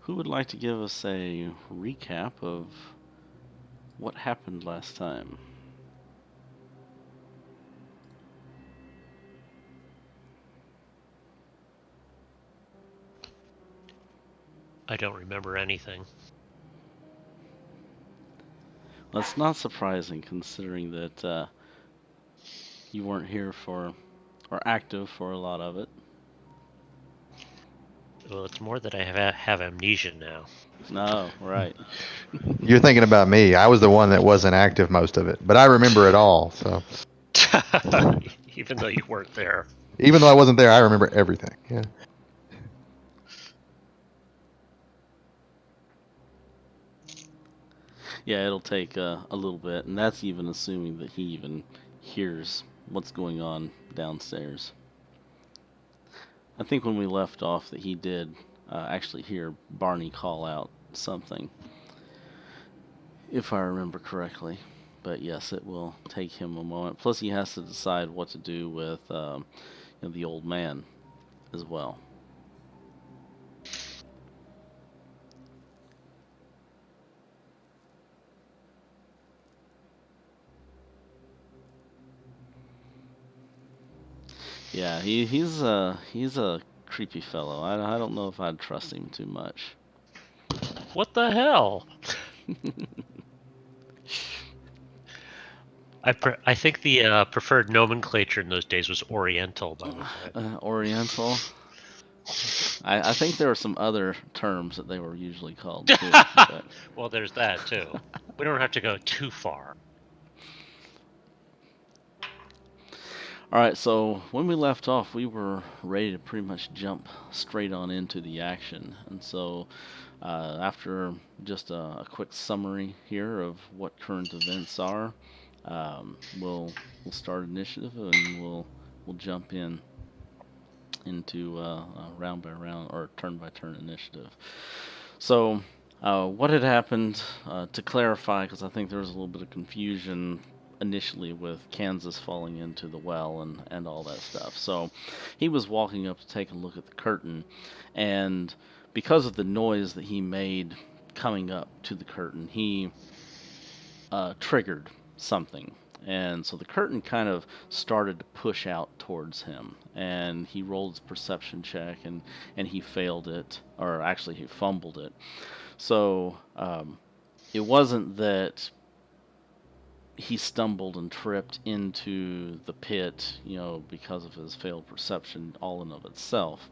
who would like to give us a recap of what happened last time? I don't remember anything. That's not surprising, considering that you weren't here for, or active for a lot of it. Well, it's more that I have amnesia now. No, right. You're thinking about me. I was the one that wasn't active most of it, but I remember it all. So Even though you weren't there. even though I wasn't there, I remember everything. Yeah. Yeah, it'll take a little bit, and that's even assuming that he even hears what's going on downstairs. I think when we left off that he did actually hear Barney call out something, if I remember correctly. But yes, it will take him a moment. Plus, he has to decide what to do with the old man as well. Yeah, he's a creepy fellow. I don't know if I'd trust him too much. What the hell? I think the preferred nomenclature in those days was Oriental. By the way. Oriental. I think there are some other terms that they were usually called too. But... Well, there's that too. We don't have to go too far. Alright, so when we left off, we were ready to pretty much jump straight on into the action. And so, after just a quick summary here of what current events are, we'll start initiative and we'll jump into round by round or turn by turn initiative. So, what had happened, to clarify, because I think there was a little bit of confusion initially with Kansas falling into the well and all that stuff. So he was walking up to take a look at the curtain, and because of the noise that he made coming up to the curtain, he triggered something. And so the curtain kind of started to push out towards him, and he rolled his perception check, and he failed it, or actually he fumbled it. So it wasn't that he stumbled and tripped into the pit, because of his failed perception all in of itself.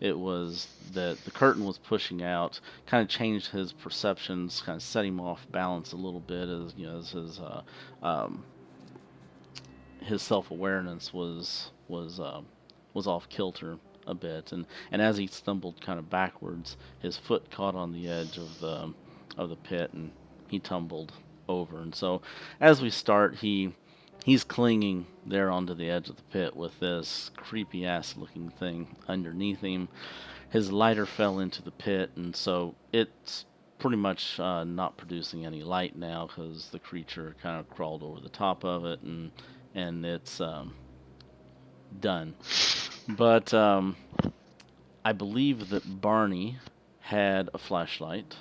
It was that the curtain was pushing out, kind of changed his perceptions, kind of set him off balance a little bit as his self-awareness was off kilter a bit, and as he stumbled kind of backwards, his foot caught on the edge of the pit, and he tumbled over. And so as we start, he's clinging there onto the edge of the pit with this creepy ass looking thing underneath him. His lighter fell into the pit, and so it's pretty much not producing any light now because the creature kind of crawled over the top of it, and it's done. But I believe that Barney had a flashlight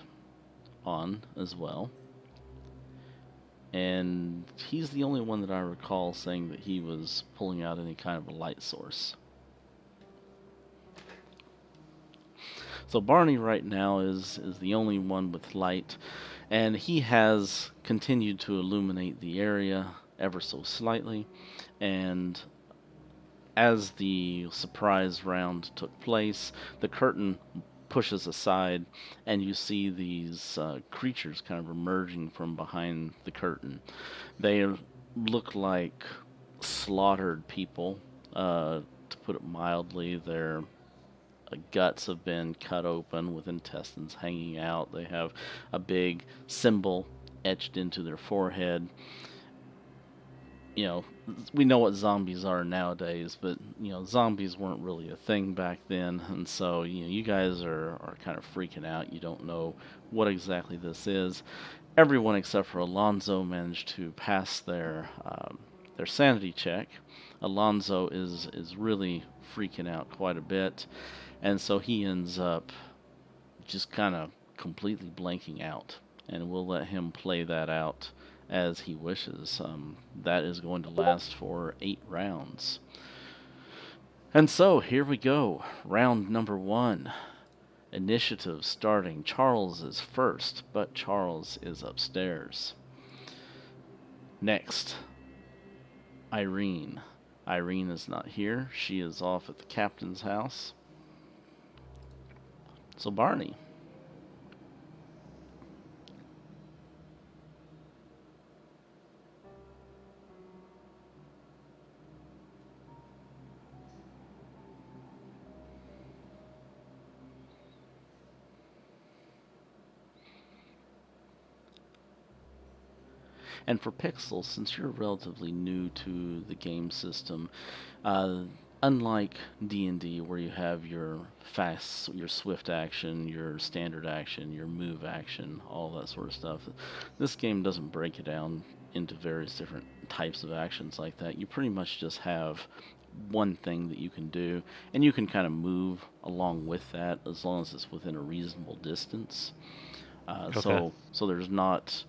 on as well. And he's the only one that I recall saying that he was pulling out any kind of a light source. So Barney right now is the only one with light, and he has continued to illuminate the area ever so slightly. And as the surprise round took place, the curtain pushes aside, and you see these creatures kind of emerging from behind the curtain. They look like slaughtered people, to put it mildly. Their guts have been cut open with intestines hanging out. They have a big symbol etched into their forehead. We know what zombies are nowadays, but zombies weren't really a thing back then, and so you guys are kind of freaking out. You don't know what exactly this is. Everyone except for Alonzo managed to pass their sanity check. Alonzo is really freaking out quite a bit, and so he ends up just kind of completely blanking out, and we'll let him play that out as he wishes. That is going to last for 8 rounds. And so, here we go. Round number 1. Initiative starting. Charles is first, but Charles is upstairs. Next, Irene. Irene is not here. She is off at the captain's house. So, Barney. And for Pixel, since you're relatively new to the game system, unlike D&D where you have your fast, your swift action, your standard action, your move action, all that sort of stuff, this game doesn't break it down into various different types of actions like that. You pretty much just have one thing that you can do, and you can kind of move along with that as long as it's within a reasonable distance. Okay. So there's not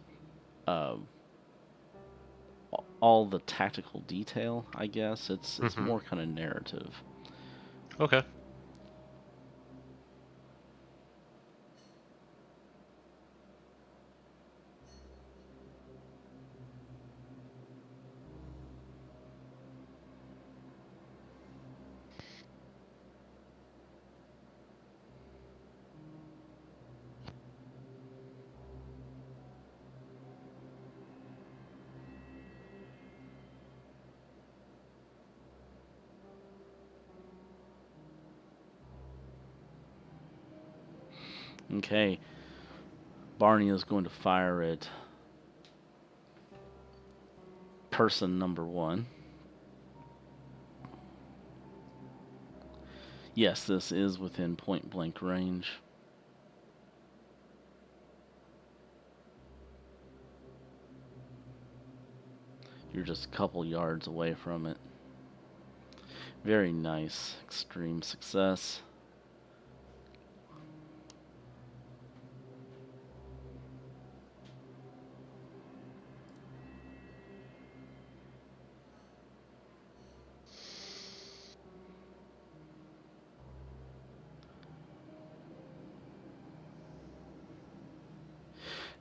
all the tactical detail, I guess. It's more kind of narrative. Okay. Okay. Barney is going to fire at person number 1. Yes, this is within point blank range. You're just a couple yards away from it. Very nice. Extreme success.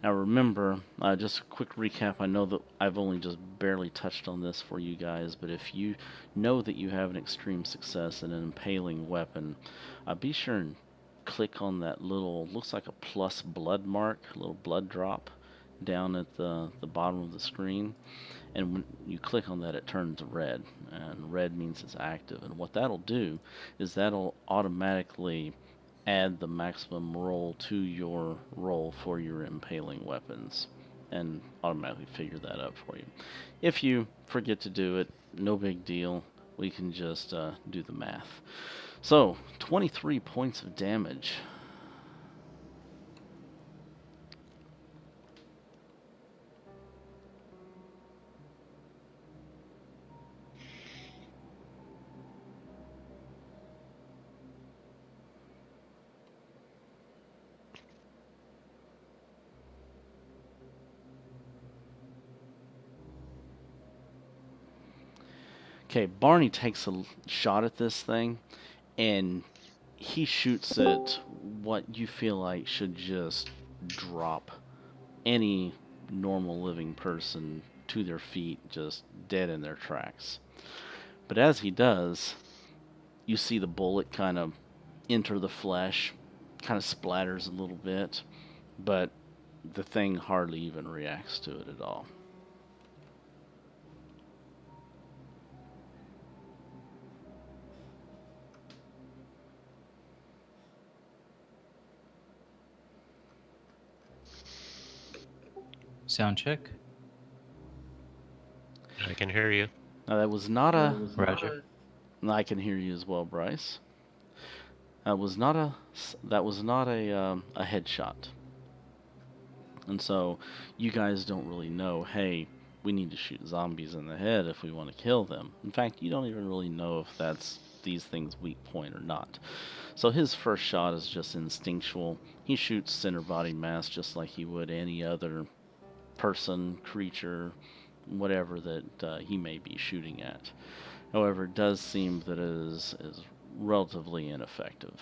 Now remember, just a quick recap, I know that I've only just barely touched on this for you guys, but if you know that you have an extreme success in an impaling weapon, be sure and click on that little, looks like a plus blood mark, a little blood drop down at the bottom of the screen. And when you click on that, it turns red, and red means it's active. And what that'll do is that'll automatically add the maximum roll to your roll for your impaling weapons and automatically figure that out for you. If you forget to do it, no big deal. We can just do the math. So, 23 points of damage. Okay, Barney takes a shot at this thing, and he shoots at what you feel like should just drop any normal living person to their feet, just dead in their tracks. But as he does, you see the bullet kind of enter the flesh, kind of splatters a little bit, but the thing hardly even reacts to it at all. Sound check. I can hear you. Now that was not a... Roger. I can hear you as well, Brice. That was not a headshot. And so you guys don't really know, hey, we need to shoot zombies in the head if we want to kill them. In fact, you don't even really know if that's these things weak point or not. So his first shot is just instinctual. He shoots center body mass just like he would any other person, creature, whatever that he may be shooting at. However, it does seem that it is relatively ineffective.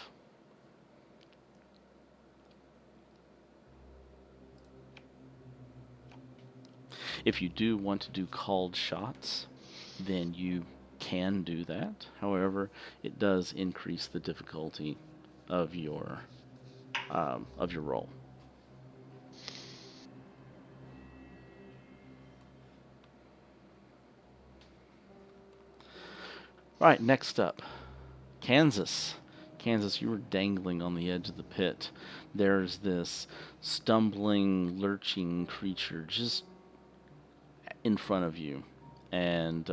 If you do want to do called shots, then you can do that. However, it does increase the difficulty of your roll. All right, next up, Kansas. Kansas, you were dangling on the edge of the pit. There's this stumbling, lurching creature just in front of you, and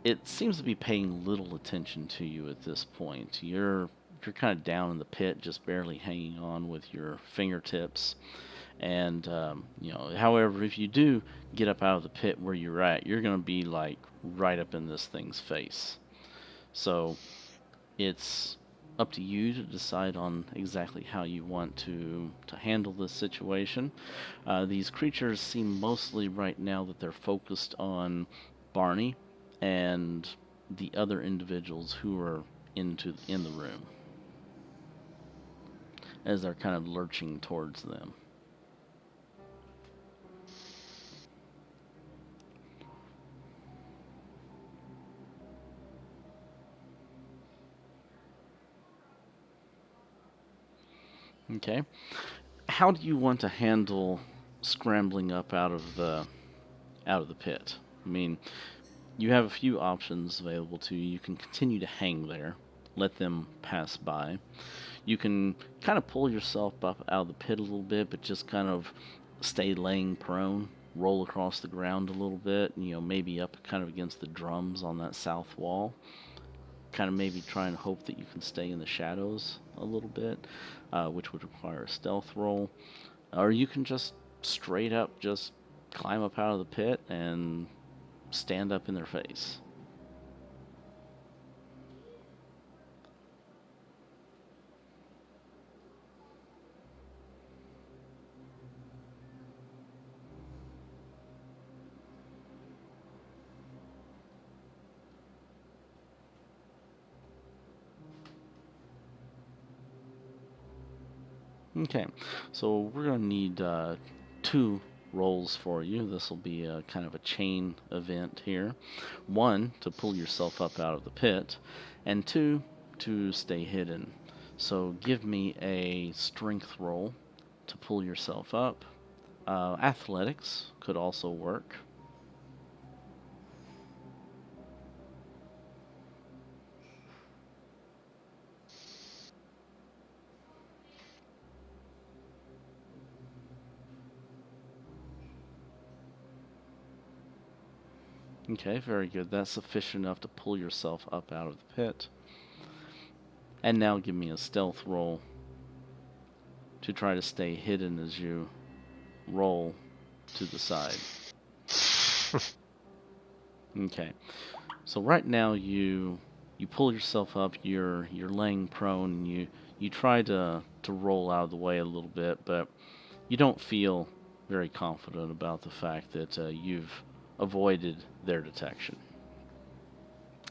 it seems to be paying little attention to you at this point. You're kind of down in the pit, just barely hanging on with your fingertips. And however, if you do get up out of the pit where you're at, you're going to be like right up in this thing's face. So it's up to you to decide on exactly how you want to handle this situation. These creatures seem mostly right now that they're focused on Barney and the other individuals who are in the room, as they're kind of lurching towards them. Okay. How do you want to handle scrambling up out of the pit? I mean, you have a few options available to you. You can continue to hang there, let them pass by. You can kind of pull yourself up out of the pit a little bit, but just kind of stay laying prone, roll across the ground a little bit, maybe up kind of against the drums on that south wall. Kind of maybe try and hope that you can stay in the shadows a little bit, which would require a stealth roll. Or you can just straight up just climb up out of the pit and stand up in their face. Okay, so we're going to need 2 rolls for you. This will be a kind of a chain event here. 1, to pull yourself up out of the pit, and 2, to stay hidden. So give me a strength roll to pull yourself up. Athletics could also work. Okay, very good. That's sufficient enough to pull yourself up out of the pit. And now give me a stealth roll to try to stay hidden as you roll to the side. Okay. So right now you pull yourself up, you're laying prone, and you try to roll out of the way a little bit, but you don't feel very confident about the fact that you've avoided their detection.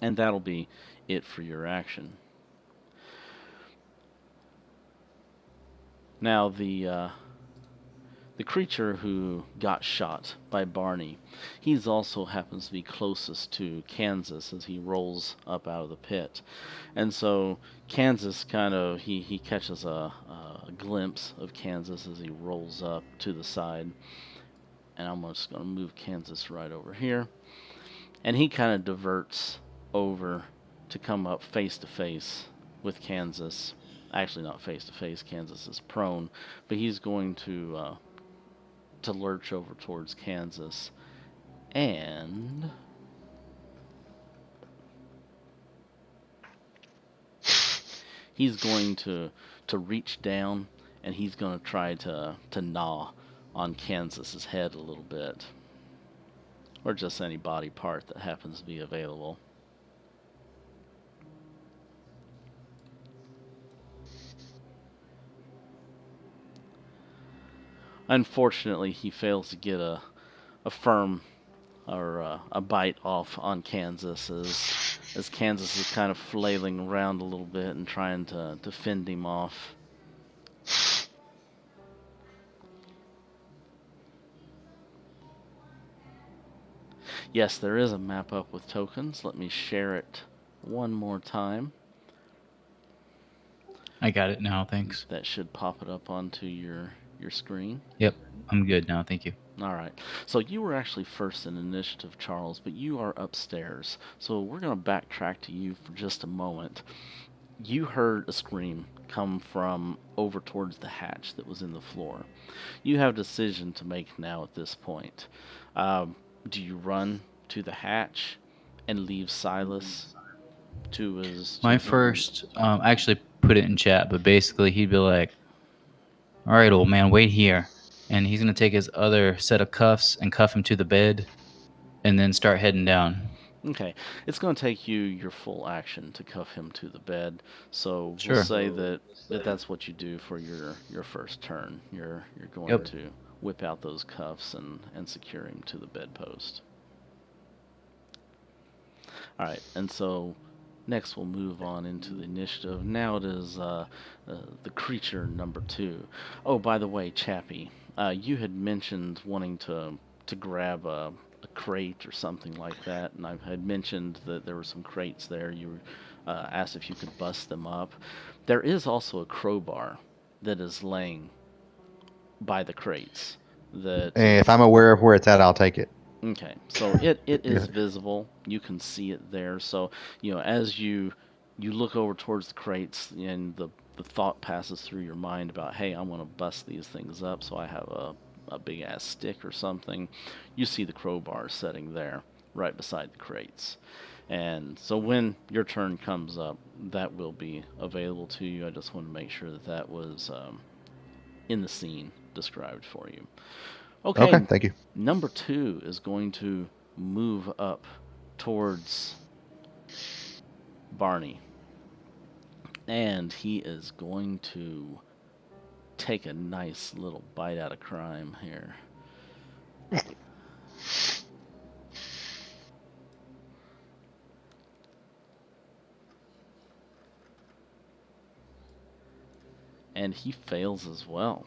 And that'll be it for your action. Now the creature who got shot by Barney, he's also happens to be closest to Kansas as he rolls up out of the pit. And so Kansas kind of, he catches a glimpse of Kansas as he rolls up to the side. And I'm just going to move Kansas right over here. And he kind of diverts over to come up face to face with Kansas. Actually, not face to face. Kansas is prone, but he's going to lurch over towards Kansas, and he's going to reach down, and he's going to try to gnaw on Kansas's head a little bit, or just any body part that happens to be available. Unfortunately, he fails to get a firm or a bite off on Kansas as Kansas is kind of flailing around a little bit and trying to fend him off. Yes, there is a map up with tokens. Let me share it one more time. I got it now, thanks. That should pop it up onto your screen. Yep, I'm good now, thank you. All right. So you were actually first in initiative, Charles, but you are upstairs. So we're going to backtrack to you for just a moment. You heard a scream come from over towards the hatch that was in the floor. You have a decision to make now at this point. Do you run to the hatch and leave Silas to his... My first, I actually put it in chat, but basically he'd be like, all right, old man, wait here. And he's going to take his other set of cuffs and cuff him to the bed and then start heading down. Okay. It's going to take you your full action to cuff him to the bed. So Sure. we'll say that's what you do for your first turn. You're going to whip out those cuffs and secure him to the bedpost. All right. And so next we'll move on into the initiative. Now it is the creature number 2. Oh, by the way, Chappie, you had mentioned wanting to grab a crate or something like that, and I had mentioned that there were some crates there. You asked if you could bust them up. There is also a crowbar that is laying by the crates. And if I'm aware of where it's at, I'll take it. Okay, so it is visible. You can see it there. So, as you look over towards the crates and the thought passes through your mind about, hey, I want to bust these things up so I have a big ass stick or something, you see the crowbar setting there right beside the crates. And so when your turn comes up, that will be available to you. I just want to make sure that was in the scene described for you. Okay, thank you. Number 2 is going to move up towards Barney. And he is going to take a nice little bite out of crime here. And he fails as well.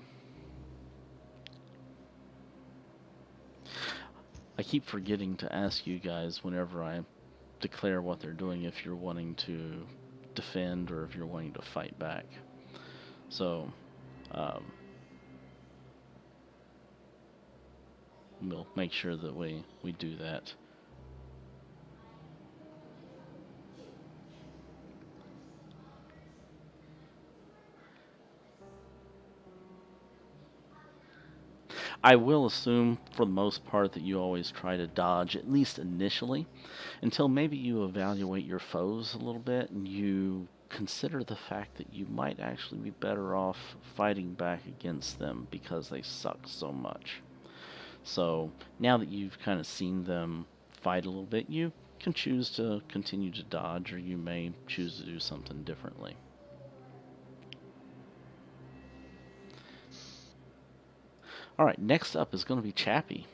I keep forgetting to ask you guys whenever I declare what they're doing if you're wanting to defend or if you're wanting to fight back. So, we'll make sure that we do that. I will assume, for the most part, that you always try to dodge, at least initially, until maybe you evaluate your foes a little bit and you consider the fact that you might actually be better off fighting back against them because they suck so much. So, now that you've kind of seen them fight a little bit, you can choose to continue to dodge, or you may choose to do something differently. All right, next up is going to be Chappie.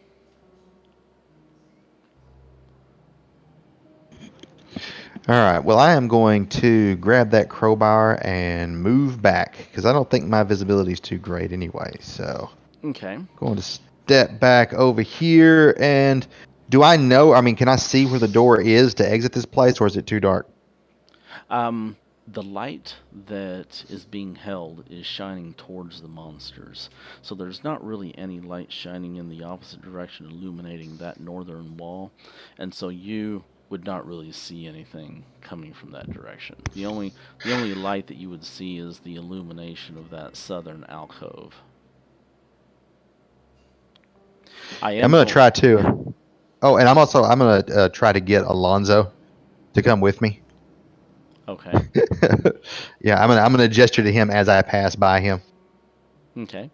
All right. Well, I am going to grab that crowbar and move back because I don't think my visibility is too great anyway. So, Okay. Going to step back over here. And do I know? I mean, can I see where the door is to exit this place, or is it too dark? The light that is being held is shining towards the monsters. So there's not really any light shining in the opposite direction, illuminating that northern wall. And so you would not really see anything coming from that direction. The only light that you would see is the illumination of that southern alcove. I'm going to try to. Oh, and I'm going to try to get Alonzo to come with me. Okay. Yeah, I'm gonna gesture to him as I pass by him. Okay.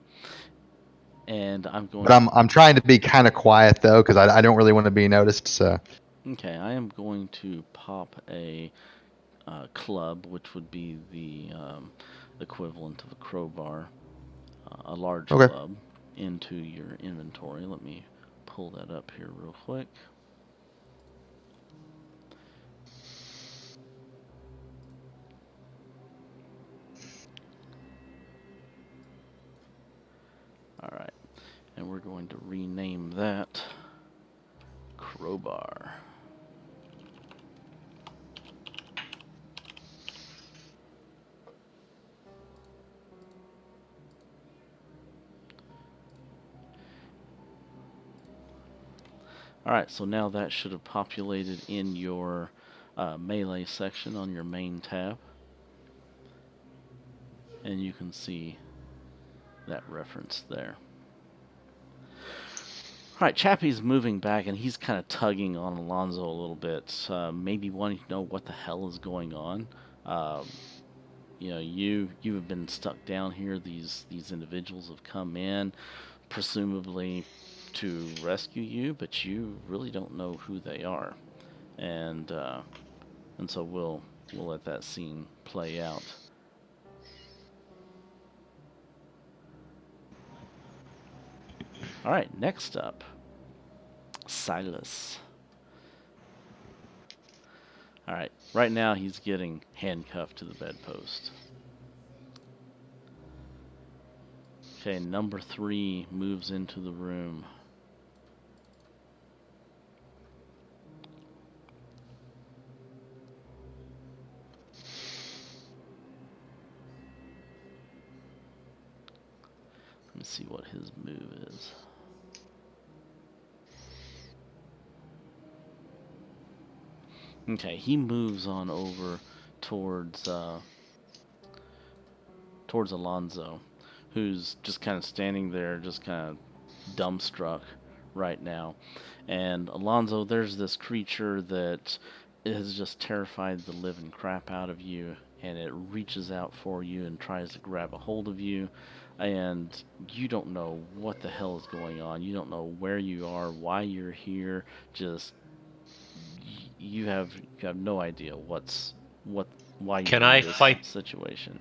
And I'm going. But I'm trying to be kind of quiet though, because I don't really want to be noticed. So. Okay, I am going to pop a club, which would be the equivalent of a crowbar, a large club. into your inventory. Let me pull that up here real quick. Alright, and we're going to rename that Crowbar. Alright, so now that should have populated in your melee section on your main tab. And you can see that reference there. Alright, Chappie's moving back and he's kind of tugging on Alonzo a little bit, maybe wanting to know what the hell is going on. You know, you have been stuck down here. These individuals have come in, presumably to rescue you, but you really don't know who they are, and so we'll let that scene play out. All right, next up, Silas. All right, right now he's getting handcuffed to the bedpost. Okay, number 3 moves into the room. Let me see what his move is. Okay, he moves on over towards Alonzo, who's just kind of standing there, just kind of dumbstruck right now. And Alonzo, there's this creature that has just terrified the living crap out of you, and it reaches out for you and tries to grab a hold of you, and you don't know what the hell is going on. You don't know where you are, why you're here. Just you have no idea why you're in this situation.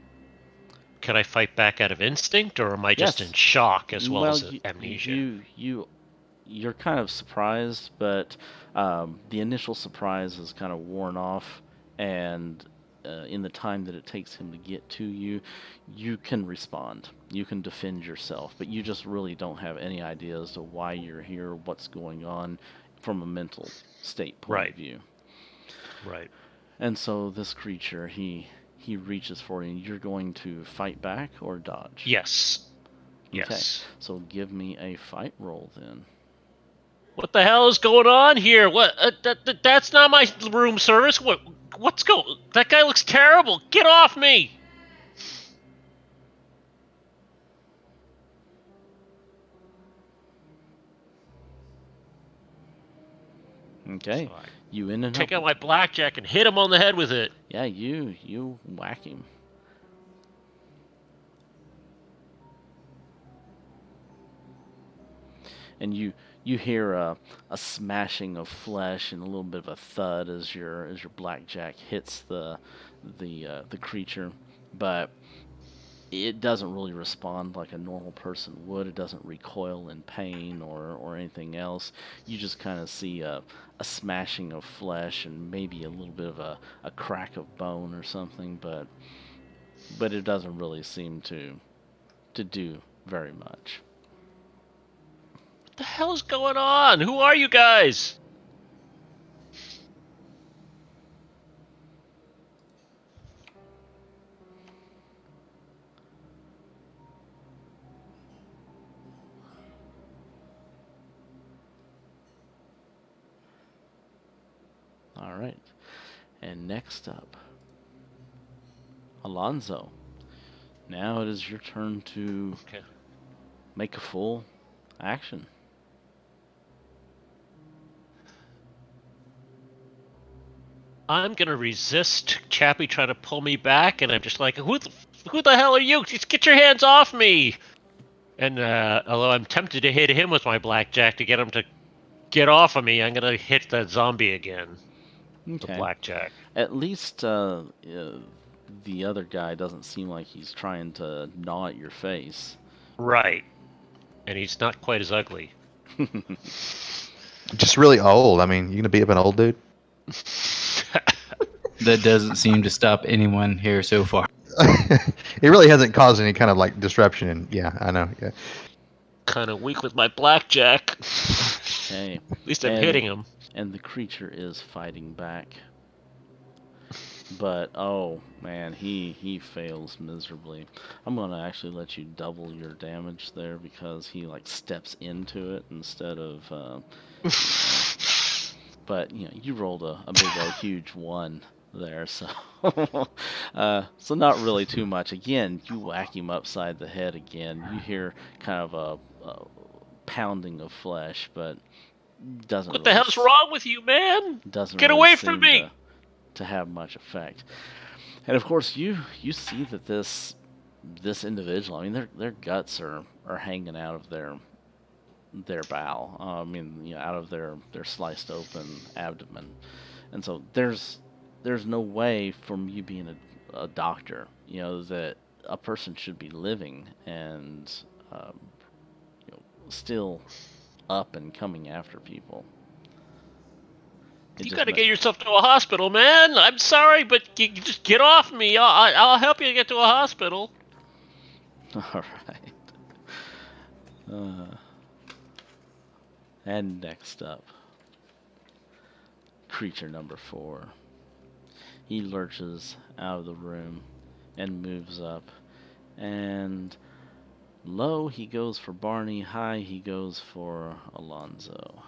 Can I fight back out of instinct, or am I just in shock as well as amnesia? You're kind of surprised, but the initial surprise is kind of worn off, and in the time that it takes him to get to you, you can respond. You can defend yourself, but you just really don't have any idea as to why you're here, what's going on from a mental state point of view. Right. And so this creature, he reaches for you, and you're going to fight back or dodge? Yes. Okay. Yes. So give me a fight roll then. What the hell is going on here? What? That's not my room service. What's going? That guy looks terrible. Get off me! Okay. So you in and take out my blackjack and hit him on the head with it. Yeah, you whack him. And you hear a smashing of flesh and a little bit of a thud as your blackjack hits the creature, but it doesn't really respond like a normal person would. It doesn't recoil in pain or anything else. You just kind of see a smashing of flesh and maybe a little bit of a crack of bone or something, but it doesn't really seem to do very much. What the hell is going on? Who are you guys? All right. And next up, Alonzo. Now it is your turn to make a full action. I'm gonna resist Chappie trying to pull me back, and I'm just like, who the hell are you? Just get your hands off me! And although I'm tempted to hit him with my blackjack to get him to get off of me, I'm gonna hit that zombie again. Okay. The blackjack. At least the other guy doesn't seem like he's trying to gnaw at your face. Right. And he's not quite as ugly. Just really old. I mean, you gonna beat up an old dude? That doesn't seem to stop anyone here so far. It really hasn't caused any kind of like disruption. And yeah, I know. Yeah. Kind of weak with my blackjack. Okay. At least I'm hitting him. And the creature is fighting back. But oh man, he fails miserably. I'm gonna actually let you double your damage there because he like steps into it instead of. But you rolled a big old huge 1 there, so so not really too much. Again, you whack him upside the head again. You hear kind of a pounding of flesh, but doesn't. What really the hell's wrong with you, man? Doesn't Get really away from seem me! to have much effect. And of course, you see that this individual, I mean, their guts are hanging out of their bowel. I mean, out of their sliced open abdomen. And so there's no way from you being a doctor, that a person should be living and still up and coming after people. You gotta get yourself to a hospital, man. I'm sorry, but you just get off me. I'll help you get to a hospital. All right. And next up, creature number 4. He lurches out of the room and moves up. And low, he goes for Barney. High, he goes for Alonzo.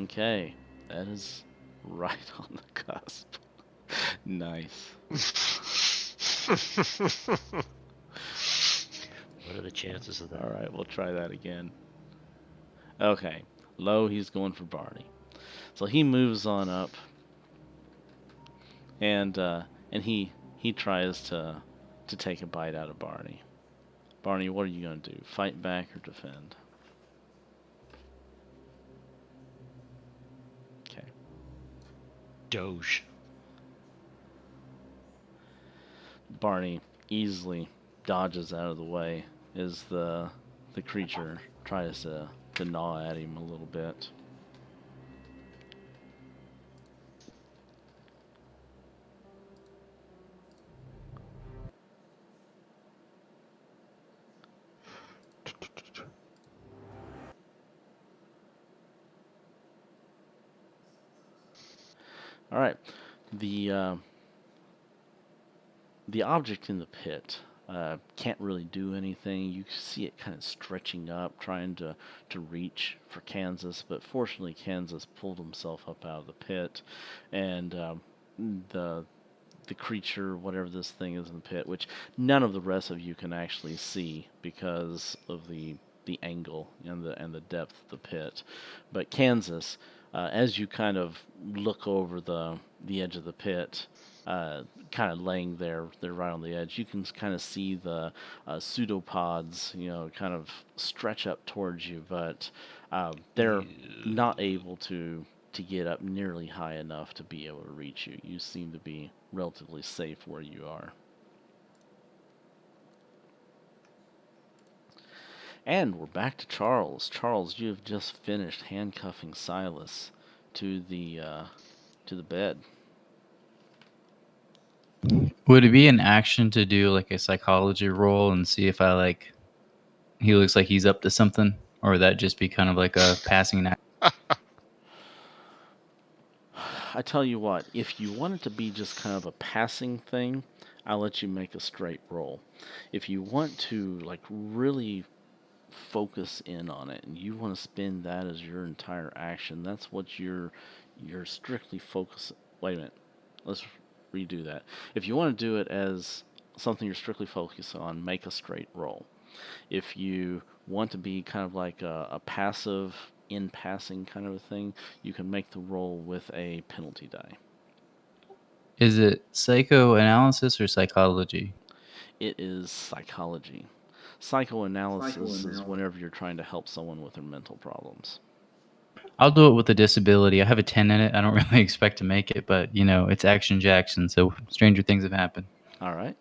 Okay, that is right on the cusp. Nice. What are the chances of that? Alright, we'll try that again. Okay, low, he's going for Barney. So he moves on up. And he tries to take a bite out of Barney. Barney, what are you going to do? Fight back or defend? Okay. Doge. Barney easily dodges out of the way as the creature tries to gnaw at him a little bit. All right, the object in the pit can't really do anything. You see it kind of stretching up, trying to reach for Kansas, but fortunately Kansas pulled himself up out of the pit, and the creature, whatever this thing is in the pit, which none of the rest of you can actually see because of the angle and the depth of the pit, but Kansas, as you kind of look over the edge of the pit, kind of laying there right on the edge, you can kind of see the pseudopods, kind of stretch up towards you, but they're not able to get up nearly high enough to be able to reach you. You seem to be relatively safe where you are. And we're back to Charles. Charles, you have just finished handcuffing Silas to the bed. Would it be an action to do like a psychology roll and see if he looks like he's up to something, or would that just be kind of like a passing act? I tell you what, if you want it to be just kind of a passing thing, I'll let you make a straight roll. If you want to really focus in on it and you want to spend that as your entire action, that's what you're strictly focused. Wait a minute, let's redo that. If you want to do it as something you're strictly focused on, make a straight roll. If you want to be kind of like a passive in passing kind of a thing, you can make the roll with a penalty die. Is it psychoanalysis or psychology? It is psychology. Psychoanalysis is whenever you're trying to help someone with their mental problems. I'll do it with a disability. I have a 10 in it. I don't really expect to make it, but it's Action Jackson, so stranger things have happened. All right.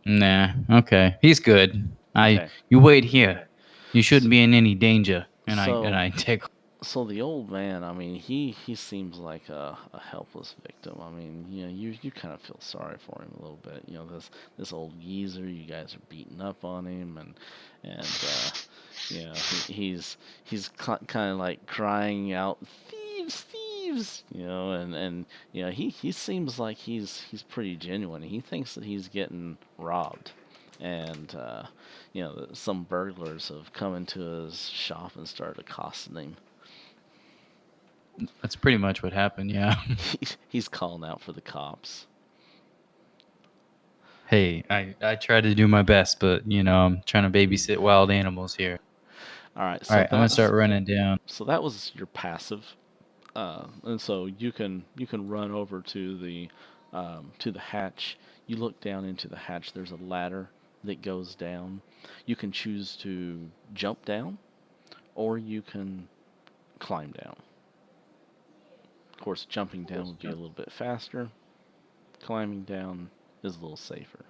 Nah. Okay. He's good. Okay. You wait here. You shouldn't be in any danger. And So I take. So the old man, I mean, he seems like a helpless victim. I mean, you kind of feel sorry for him a little bit. This old geezer, you guys are beating up on him, and he's kind of like crying out, thieves, thieves, and he seems like he's pretty genuine. He thinks that he's getting robbed, and that some burglars have come into his shop and started accosting him. That's pretty much what happened. Yeah. He's calling out for the cops. Hey, I try to do my best, but I'm trying to babysit wild animals here. All right, All so right, I'm gonna start running down. so that was your passive, and so you can run over to the hatch. You look down into the hatch. There's a ladder that goes down. You can choose to jump down, or you can climb down. Of course, jumping down would be a little bit faster. Climbing down is a little safer.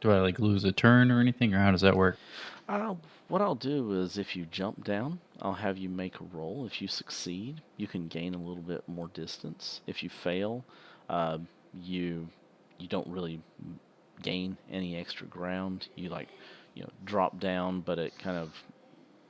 Do I like lose a turn or anything, or how does that work? Uh, what I'll do is if you jump down, I'll have you make a roll. If you succeed, you can gain a little bit more distance. If you fail, uh, you you don't really gain any extra ground. You drop down, but it kind of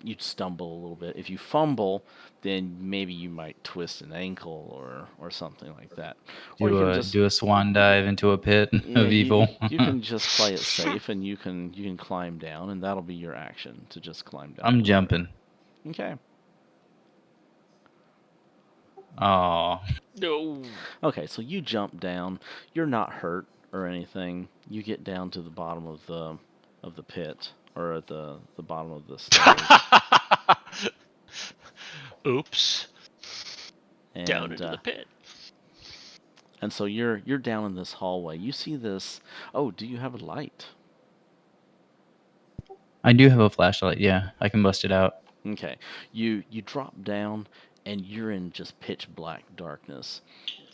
you stumble a little bit. If you fumble, then maybe you might twist an ankle or something like that. Or you can just Do a swan dive into a pit yeah, of evil? you can just play it safe, and you can climb down, and that'll be your action to just climb down. I'm jumping. Okay. Oh, No. Okay, so you jump down. You're not hurt or anything. You get down to the bottom of the pit, or at the bottom of the stairs. Oops. Down and into the pit. and so you're down in this hallway. You see this. Oh, do you have a light? I do have a flashlight. Yeah, I can bust it out. Okay. You drop down, and you're in just pitch black darkness.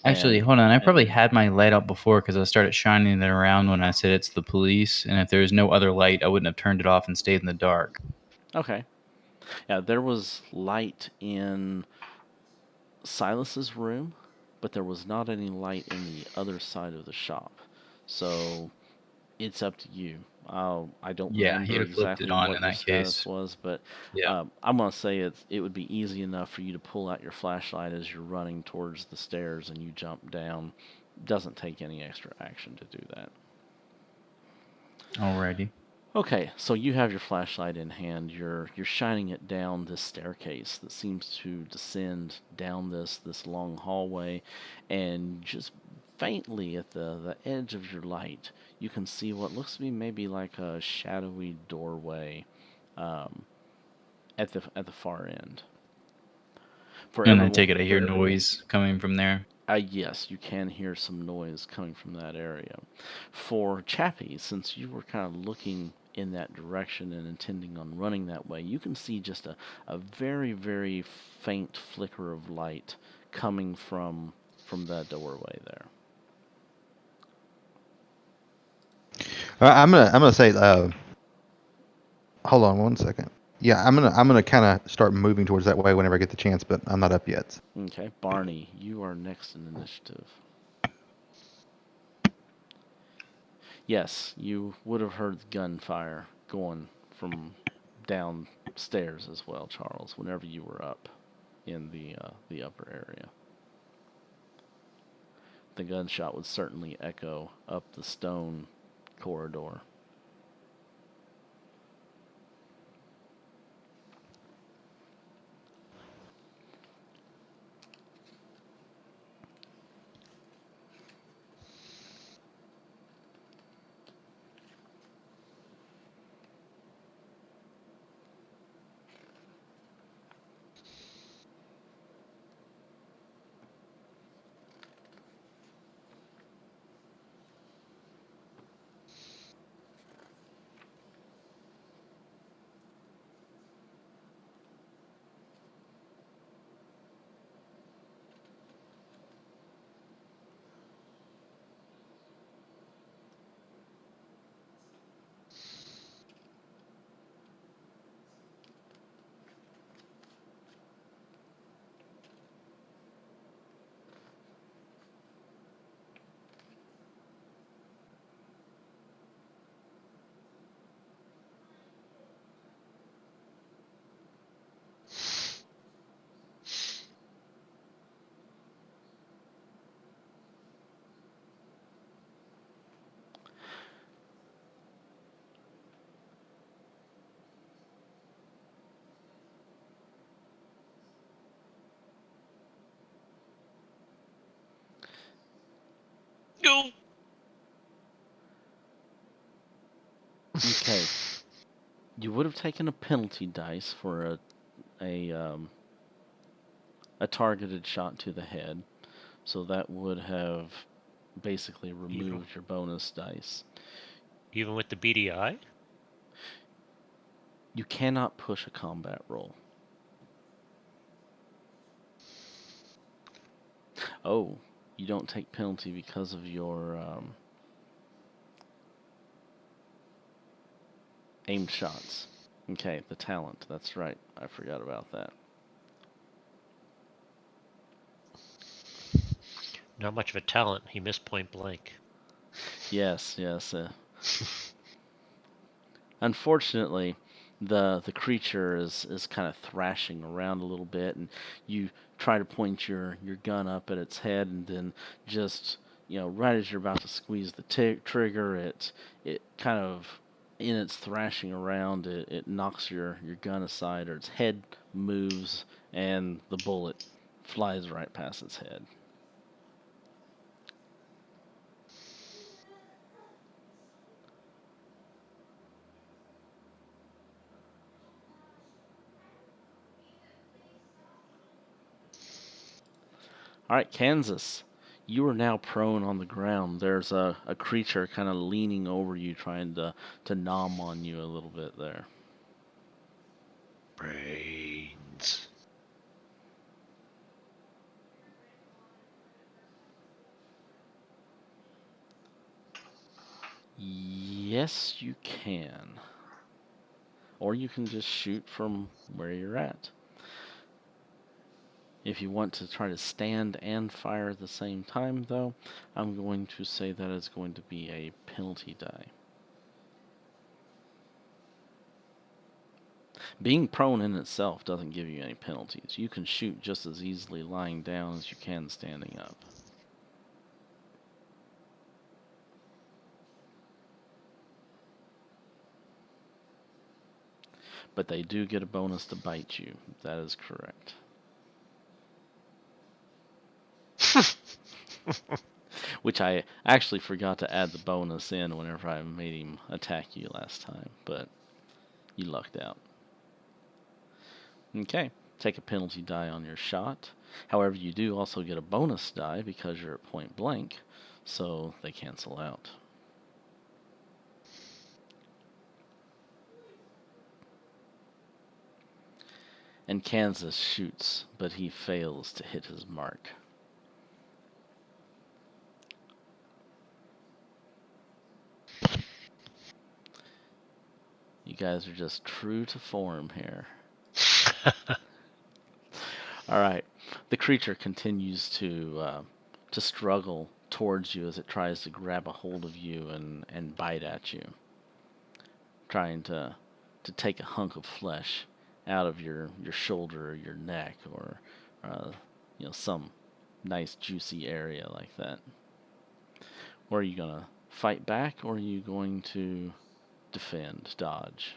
Actually, And hold on. I probably had my light out before because I started shining it around when I said it's the police. And if there was no other light, I wouldn't have turned it off and stayed in the dark. okay. Yeah, there was light in Silas's room, but there was not any light in the other side of the shop. So it's up to you. I don't Yeah, he'd remember have flipped exactly it on what in your that status case. was, but Yeah. I'm gonna say it would be easy enough for you to pull out your flashlight as you're running towards the stairs and you jump down. Doesn't take any extra action to do that. Alrighty. Okay, so you have your flashlight in hand. You're shining it down this staircase that seems to descend down this long hallway, and just faintly at the edge of your light, you can see what looks to be maybe like a shadowy doorway, um, at the far end. For And I everyone, take it I hear noise coming from there. yes, you can hear some noise coming from that area. For Chappie, since you were kind of looking in that direction and intending on running that way, you can see just a very, very faint flicker of light coming from that doorway there. I'm gonna say. Hold on one second. Yeah, I'm gonna kind of start moving towards that way whenever I get the chance, but I'm not up yet. Okay, Barney, you are next in initiative. Yes, you would have heard the gunfire going from downstairs as well, Charles, whenever you were up in the upper area. The gunshot would certainly echo up the stone corridor. No. Okay. You would have taken a penalty dice for a targeted shot to the head, so that would have basically removed your bonus dice. Even with the BDI? You cannot push a combat roll. Oh, you don't take penalty because of your aimed shots. Okay, the talent. That's right. I forgot about that. Not much of a talent. He missed point blank. Yes. Unfortunately, the creature is kind of thrashing around a little bit, and you try to point your gun up at its head, and then just right as you're about to squeeze the trigger, it kind of in its thrashing around, it knocks your gun aside, or its head moves, and the bullet flies right past its head. All right, Kansas. You are now prone on the ground. There's a creature kind of leaning over you, trying to nom on you a little bit there. Brains. Yes, you can. Or you can just shoot from where you're at. If you want to try to stand and fire at the same time, though, I'm going to say that is going to be a penalty die. Being prone in itself doesn't give you any penalties. You can shoot just as easily lying down as you can standing up. But they do get a bonus to bite you. That is correct. Which I actually forgot to add the bonus in whenever I made him attack you last time, but you lucked out. Okay, take a penalty die on your shot. However, you do also get a bonus die because you're at point blank, so they cancel out. And Kansas shoots, but he fails to hit his mark. You guys are just true to form here. All right. The creature continues to struggle towards you as it tries to grab a hold of you and bite at you, trying to take a hunk of flesh out of your shoulder or your neck or some nice juicy area like that. Or are you gonna fight back, or are you going to defend, dodge?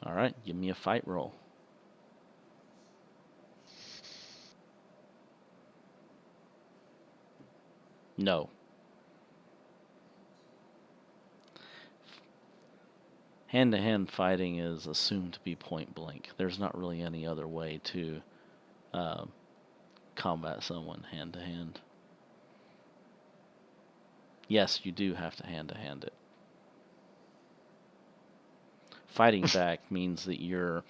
All right, give me a fight roll. No. Hand-to-hand fighting is assumed to be point blank. There's not really any other way to combat someone hand-to-hand. Yes, you do have to hand-to-hand it. Fighting back means that you're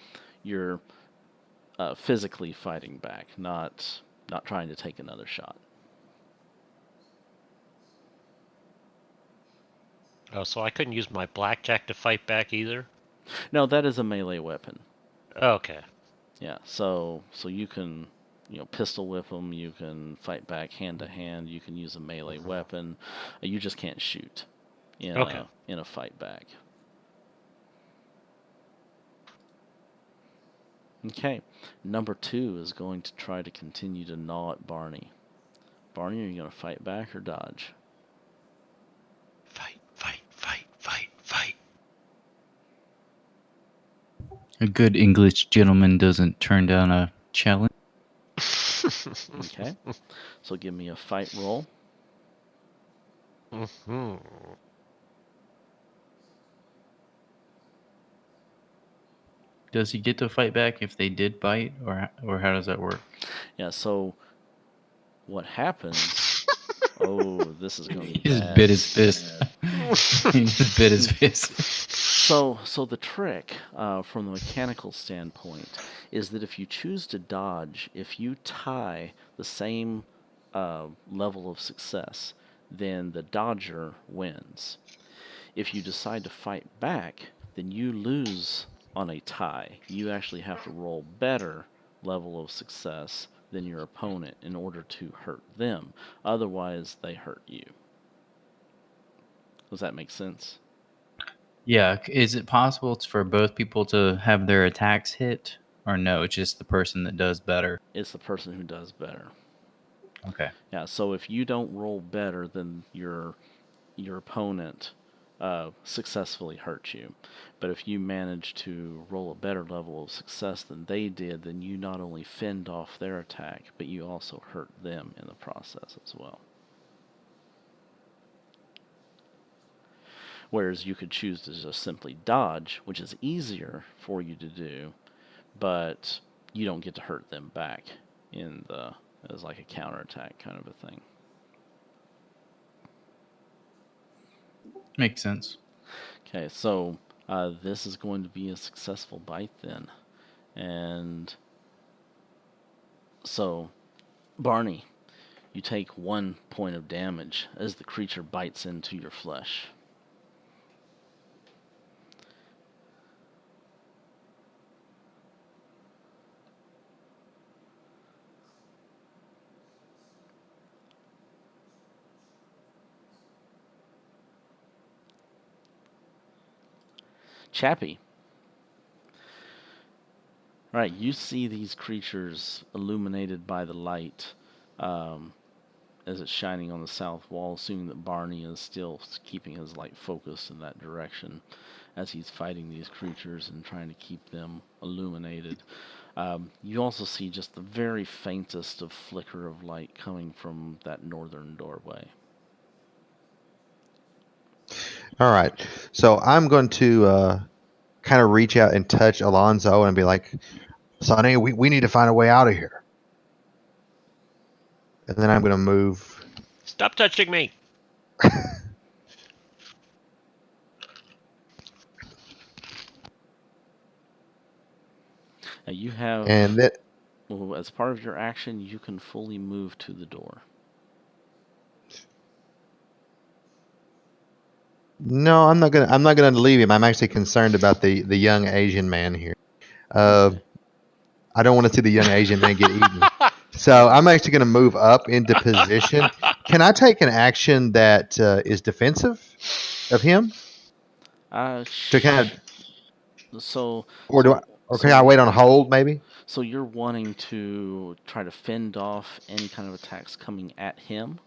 physically fighting back, not trying to take another shot. Oh, so I couldn't use my blackjack to fight back either? No, that is a melee weapon. Okay. Yeah, so you can pistol whip them, you can fight back hand to hand, you can use a melee weapon. You just can't shoot in a fight back. Okay, number 2 is going to try to continue to gnaw at Barney. Barney, are you going to fight back or dodge? Fight, fight, fight, fight, fight. A good English gentleman doesn't turn down a challenge. Okay. So give me a fight roll. Mhm. Does he get to fight back if they did bite, or how does that work? Yeah, so what happens? Oh, this is going to be He just bad. bit his fist. He just bit his fist. So the trick, from the mechanical standpoint, is that if you choose to dodge, if you tie the same level of success, then the dodger wins. If you decide to fight back, then you lose on a tie. You actually have to roll better level of success than your opponent in order to hurt them. Otherwise, they hurt you. Does that make sense? Yeah, is it possible for both people to have their attacks hit, or no? It's just the person that does better. It's the person who does better. Okay. Yeah, so if you don't roll better than your opponent successfully hurt you, but if you manage to roll a better level of success than they did, then you not only fend off their attack, but you also hurt them in the process as well. Whereas you could choose to just simply dodge, which is easier for you to do, but you don't get to hurt them back as like a counterattack kind of a thing. Makes sense. Okay, so this is going to be a successful bite then. And so, Barney, you take 1 point of damage as the creature bites into your flesh. Chappie. Right, you see these creatures illuminated by the light as it's shining on the south wall, assuming that Barney is still keeping his light focused in that direction as he's fighting these creatures and trying to keep them illuminated. You also see just the very faintest of flicker of light coming from that northern doorway. All right. So I'm going to kind of reach out and touch Alonzo and be like, Sonny, we need to find a way out of here. And then I'm going to move. Stop touching me. Now you have, And that, well, as part of your action, you can fully move to the door. no, I'm not gonna leave him. I'm actually concerned about the young Asian man here. Okay. I don't want to see the young Asian man get eaten. So I'm actually going to move up into position. Can I take an action that is defensive of him to kind So, or do I, so, or can I so, wait on hold maybe? so you're wanting to try to fend off any kind of attacks coming at him?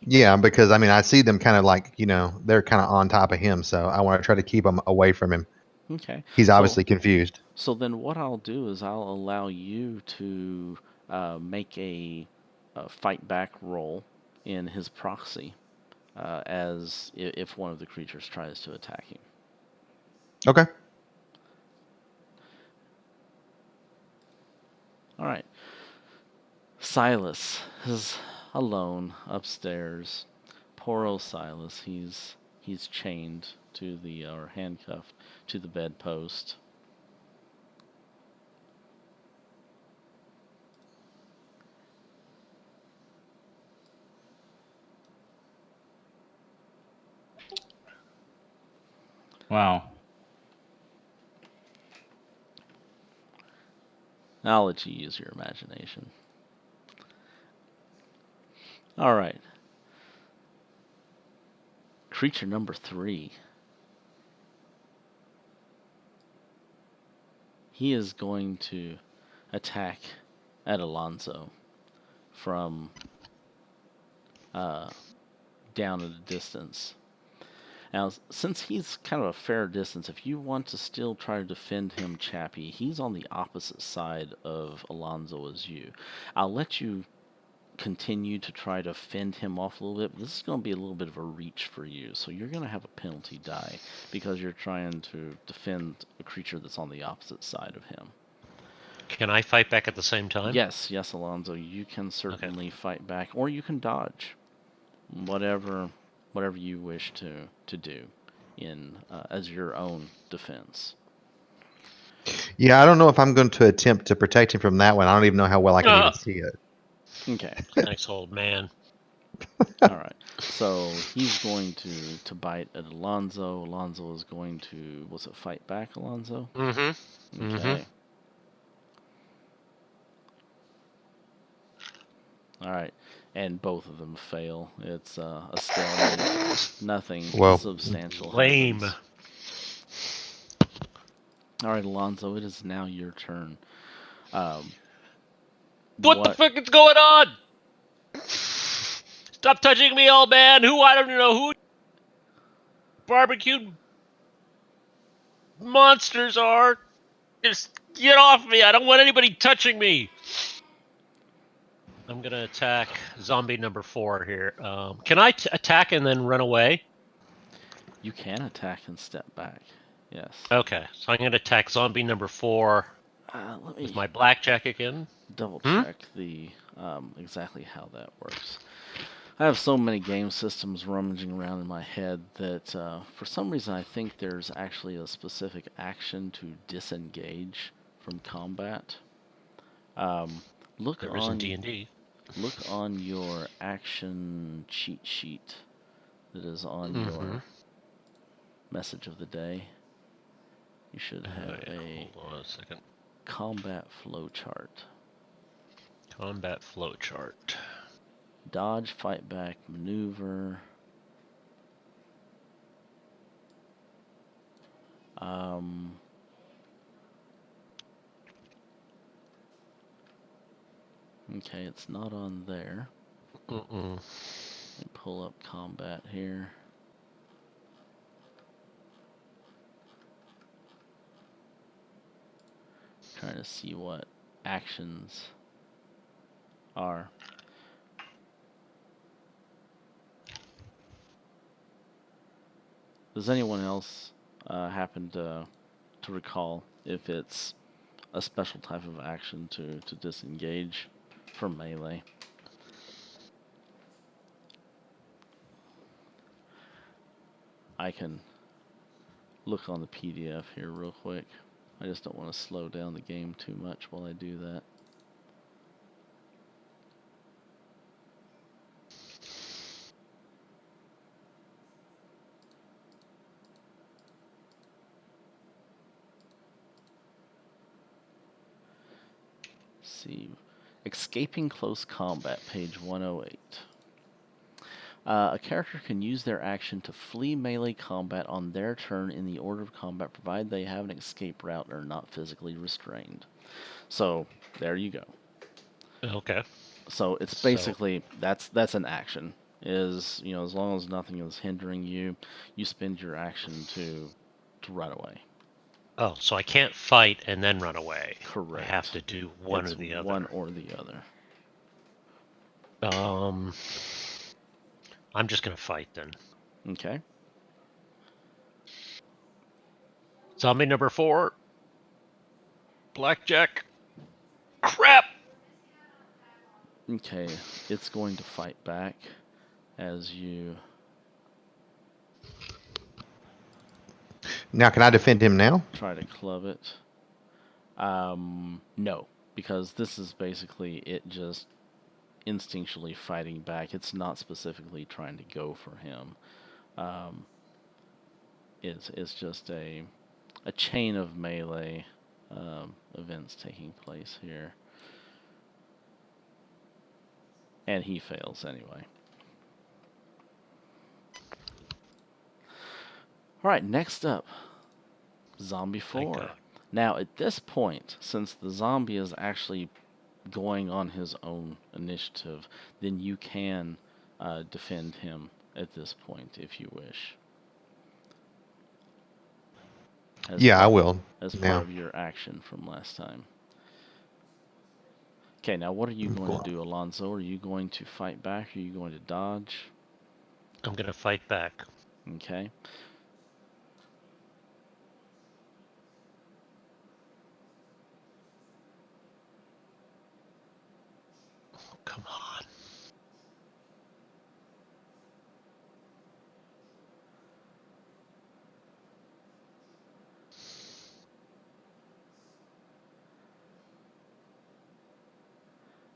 Yeah, because I mean I see them kind of like they're kind of on top of him, so I want to try to keep them away from him. Okay. He's So, obviously confused. so then what I'll do is I'll allow you to make a fight back roll in his proxy, as if one of the creatures tries to attack him. Okay. All right. Silas is alone upstairs. Poor old Silas. He's chained to or handcuffed to the bedpost. Wow. I'll let you use your imagination. All right. Creature number 3. He is going to attack at Alonzo from down at a distance. Now, since he's kind of a fair distance, if you want to still try to defend him, Chappie, he's on the opposite side of Alonzo as you. I'll let you continue to try to fend him off a little bit, but this is going to be a little bit of a reach for you. So you're going to have a penalty die because you're trying to defend a creature that's on the opposite side of him. Can I fight back at the same time? Yes, Alonzo, you can certainly fight back, or you can dodge. Whatever you wish to do in as your own defense. Yeah, I don't know if I'm going to attempt to protect him from that one. I don't even know how well I can even see it. Okay. Nice old man. All right. So he's going to bite at Alonzo. Alonzo is going to, was it fight back, Alonzo? Mm-hmm. Okay. Mm-hmm. All right. And both of them fail. It's a stalemate. Nothing substantial Lame. happens. All right, Alonzo, it is now your turn. What the fuck is going on? Stop touching me, old man. I don't know who barbecued monsters are. Just get off me. I don't want anybody touching me. I'm going to attack zombie number 4 here. Can I attack and then run away? You can attack and step back. Yes. Okay, so I'm going to attack zombie number 4 Let me with my blackjack again. double check the exactly how that works. I have so many game systems rummaging around in my head that for some reason I think there's actually a specific action to disengage from combat. Look There is in D&D. Look on your action cheat sheet that is on your message of the day. You should have Hold on a second. Combat flowchart. Combat flowchart. Dodge, fight back, maneuver. Okay, it's not on there. Let me pull up combat here. Trying to see what actions are. Does anyone else happen to recall if it's a special type of action to disengage from melee? I can look on the PDF here real quick. I just don't want to slow down the game too much while I do that. See, escaping close combat, page 108. A character can use their action to flee melee combat on their turn in the order of combat, provided they have an escape route and are not physically restrained. So there you go. Okay. So it's basically that's an action. Is as long as nothing is hindering you, you spend your action to run away. Oh, so I can't fight and then run away. Correct. I have to do one or the other. One or the other. I'm just gonna fight then. Okay. Zombie number 4. Blackjack. Crap! Okay, it's going to fight back as you... Now, can I defend him now? Try to club it. No, because this is basically it just instinctually fighting back. It's not specifically trying to go for him. It's just a chain of melee events taking place here. And he fails anyway. Alright, next up, Zombie 4. Now, at this point, since the zombie is actually going on his own initiative, then you can defend him at this point if you wish. As Yeah, I part, will. as part Now, of your action from last time. Okay, now what are you going to cool. do, Alonzo? Are you going to fight back? Are you going to dodge? I'm gonna fight back. Okay. Come on.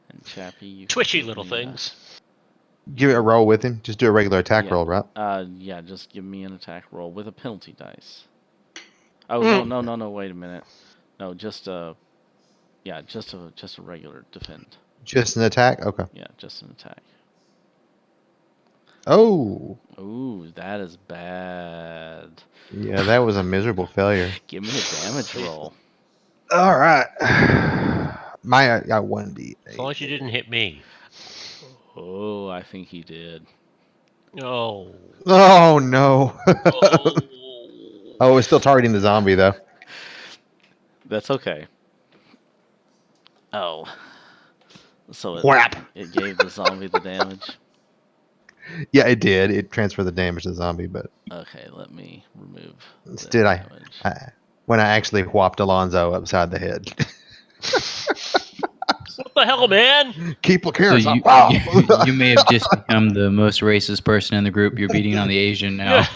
And Chappie, you can Twitchy give little me things. Give it a roll with him. Just do a regular attack yeah. roll, right? Yeah, just give me an attack roll with a penalty dice. Oh, no, wait a minute. No, just yeah, just a regular defend. Just an attack? Okay. Yeah, just an attack. Oh. Ooh, that is bad. Yeah, that was a miserable failure. Give me a damage roll. All right. My I got 1d8. As long as you didn't hit me. Oh, I think he did. Oh. Oh no. Oh. Oh, it's still targeting the zombie though. That's okay. Oh. So Whap. it gave the zombie the damage. Yeah, it did. It transferred the damage to the zombie, but Okay, let me remove the instead damage. when I actually whopped Alonzo upside the head. What the hell, man? Keep looking. So So you may have just become the most racist person in the group. You're beating on the Asian now.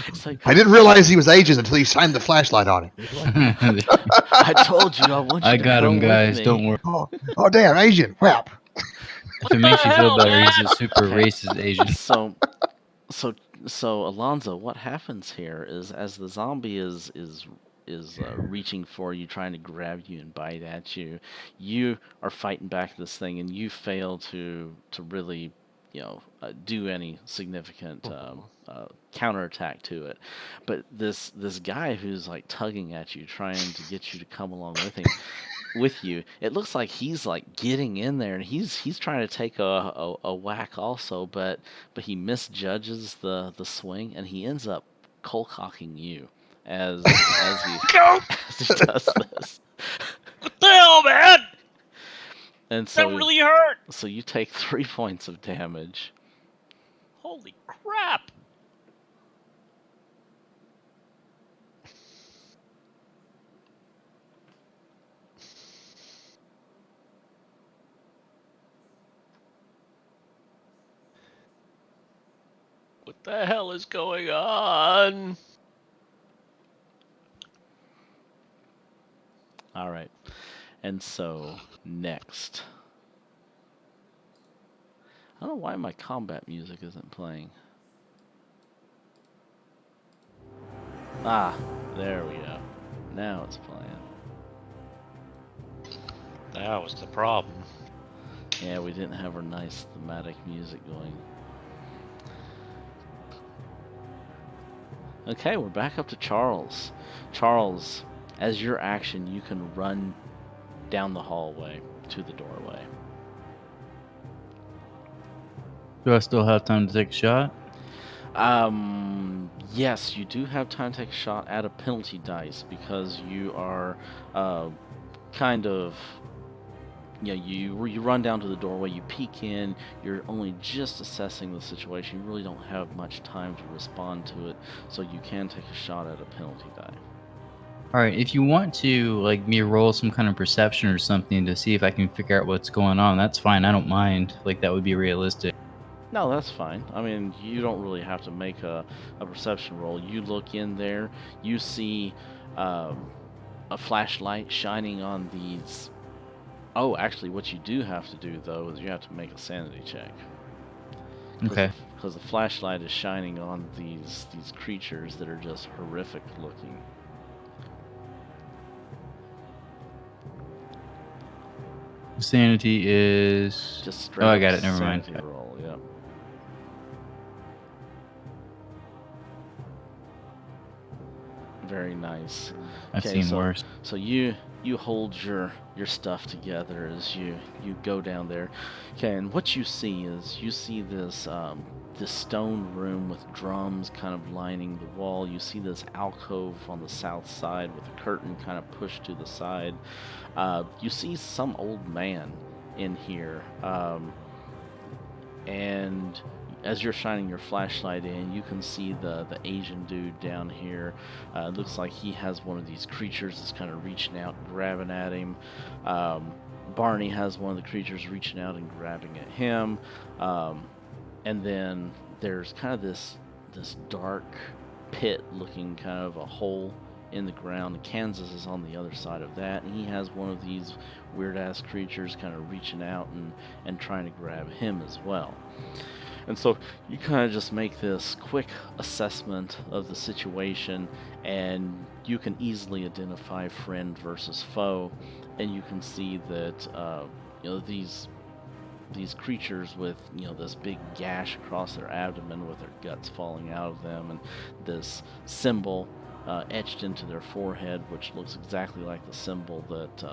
It's like, I didn't realize he was Asian until you shined the flashlight on him. I told you I want you I to got come him, guys. with me. Don't worry. Oh damn, Asian. Whap. If it makes you feel hell, better, man? he's a super Okay. racist Asian. So Alonzo, what happens here is as the zombie is reaching for you, trying to grab you and bite at you, you are fighting back this thing, and you fail to really, do any significant counterattack to it. But this guy who's like tugging at you, trying to get you to come along with you, it looks like he's like getting in there, and he's trying to take a whack also, but he misjudges the swing, and he ends up cold cocking you as he as he does this. What the hell, man? And That so really hurt. so you take 3 points of damage. Holy crap. What the hell is going on? All right. And so next, I don't know why my combat music isn't playing. Ah, there we go. Now it's playing. That was the problem. Yeah, we didn't have our nice thematic music going. Okay, we're back up to Charles. Charles, as your action, you can run down the hallway to the doorway. Do I still have time to take a shot? Yes, you do have time to take a shot at a penalty dice because you are kind of, you run down to the doorway, you peek in, you're only just assessing the situation, you really don't have much time to respond to it, so you can take a shot at a penalty die. All right, if you want to like me roll some kind of perception or something to see if I can figure out what's going on, that's fine. I don't mind. Like that would be realistic. No, that's fine. I mean, you don't really have to make a perception roll. You look in there, you see a flashlight shining on these. Oh, actually, what you do have to do, though, is you have to make a sanity check. Okay. Because the flashlight is shining on these creatures that are just horrific looking. Sanity is. Just straight Oh, I up got it. Never mind. sanity roll, yeah. Very nice. I've Okay, seen worse. So you you hold your stuff together as you go down there. Okay, and what you see is this stone room with drums kind of lining the wall. You see this alcove on the south side with a curtain kind of pushed to the side. You see some old man in here, and as you're shining your flashlight in, you can see the Asian dude down here. Looks like he has one of these creatures that's kind of reaching out, grabbing at him. Barney has one of the creatures reaching out and grabbing at him. And then there's kind of this dark pit looking kind of a hole in the ground. Kansas is on the other side of that, and he has one of these weird ass creatures kind of reaching out and trying to grab him as well. And so you kind of just make this quick assessment of the situation, and you can easily identify friend versus foe, and you can see that these creatures with this big gash across their abdomen with their guts falling out of them, and this symbol etched into their forehead, which looks exactly like the symbol that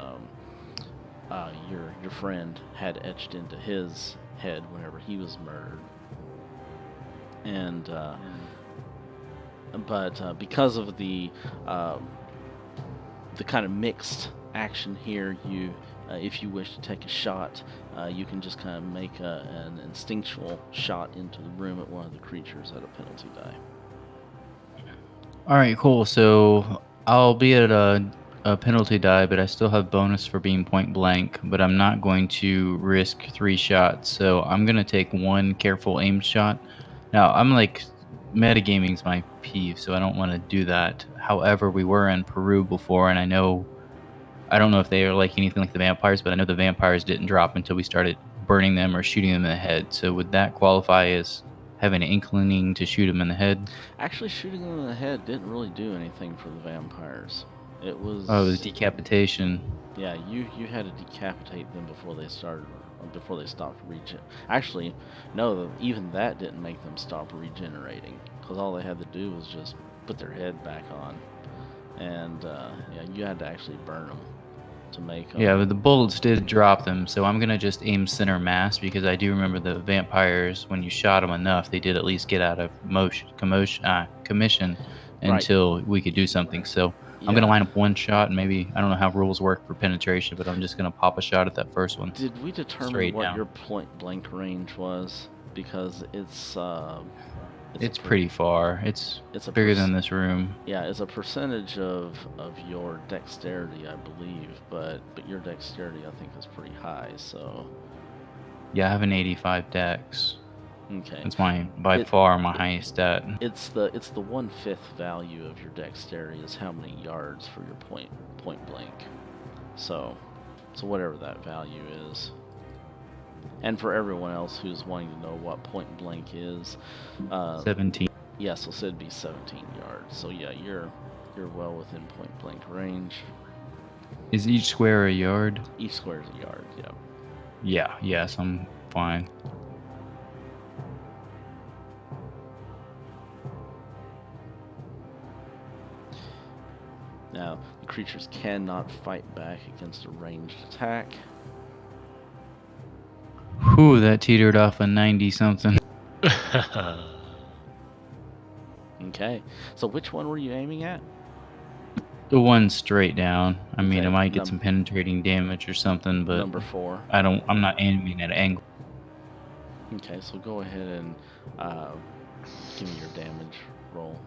your friend had etched into his head whenever he was murdered. And but because of the kind of mixed action here, you if you wish to take a shot, you can just kind of make an instinctual shot into the room at one of the creatures at a penalty die. All right, cool. So I'll be at a penalty die, but I still have bonus for being point blank, but I'm not going to risk 3 shots. So I'm going to take 1 careful aim shot. Now, I'm like, metagaming's my peeve, so I don't want to do that. However, we were in Peru before, and I don't know if they are like anything like the vampires, but I know the vampires didn't drop until we started burning them or shooting them in the head. So would that qualify as having an inclining to shoot them in the head? Actually, shooting them in the head didn't really do anything for the vampires. It was... Oh, it was decapitation. Yeah, you had to decapitate them before they stopped regening. Actually, no, even that didn't make them stop regenerating, because all they had to do was just put their head back on, and you had to actually burn them to make them. Yeah, but the bullets did drop them, so I'm gonna just aim center mass, because I do remember the vampires, when you shot them enough, they did at least get out of commission until we could do something. So I'm gonna line up 1 shot, and maybe, I don't know how rules work for penetration, but I'm just gonna pop a shot at that first one. Did we determine what your point blank range was? Because it's pretty far. It's bigger than this room. Yeah, it's a percentage of your dexterity, I believe, but your dexterity, I think, is pretty high. So yeah, I have an 85 dex. Okay, it's by far my highest stat. It's the 1/5 value of your dexterity is how many yards for your point blank. So whatever that value is. And for everyone else who's wanting to know what point blank is, 17. Yeah, so it'd be 17 yards. So yeah, you're well within point blank range. Is each square a yard? Each square is a yard. Yeah. Yeah. Yes, I'm fine. Now, the creatures cannot fight back against a ranged attack. Whew, that teetered off a 90-something. Okay, so which one were you aiming at? The one straight down. I mean, I might get some penetrating damage or something, but number 4. I'm not aiming at an angle. Okay, so go ahead and give me your damage roll.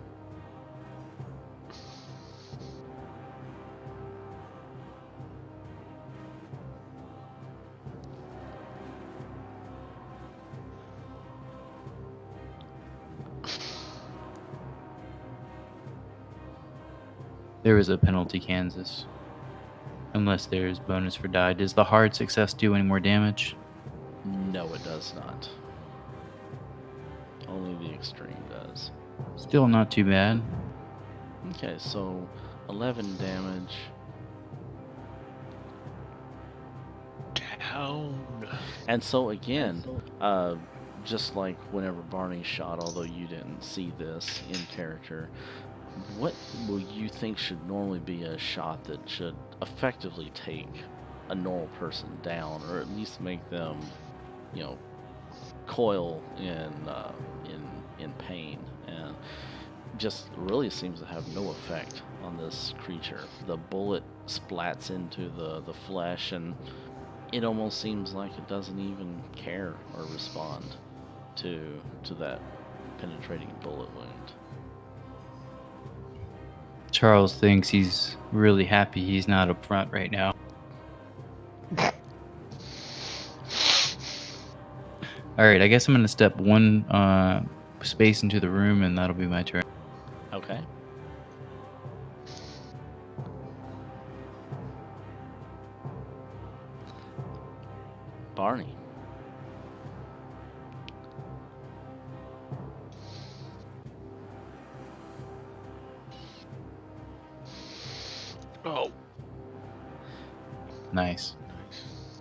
There is a penalty, Kansas. Unless there's bonus for die. Does the hard success do any more damage? No, it does not. Only the extreme does. Still not too bad. Okay, so 11 damage. Down. And so again, just like whenever Barney shot, although you didn't see this in character, what will you think should normally be a shot that should effectively take a normal person down, or at least make them, you know, coil in pain, and just really seems to have no effect on this creature. The bullet splats into the flesh, and it almost seems like it doesn't even care or respond to that penetrating bullet wound. Charles thinks he's really happy he's not up front right now. All right, I guess I'm going to step one space into the room, and that'll be my turn. Okay. Barney. Oh. Nice.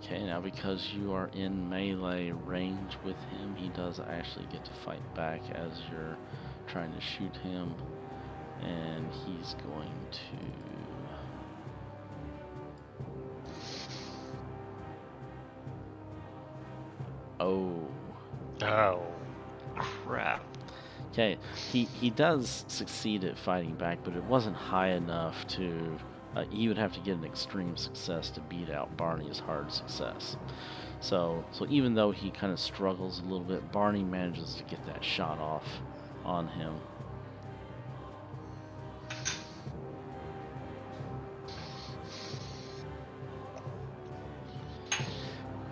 Okay, now because you are in melee range with him, he does actually get to fight back as you're trying to shoot him. And he's going to... Oh. Oh. Crap. Okay, he does succeed at fighting back, but it wasn't high enough to... he would have to get an extreme success to beat out Barney's hard success. So even though he kind of struggles a little bit, Barney manages to get that shot off on him.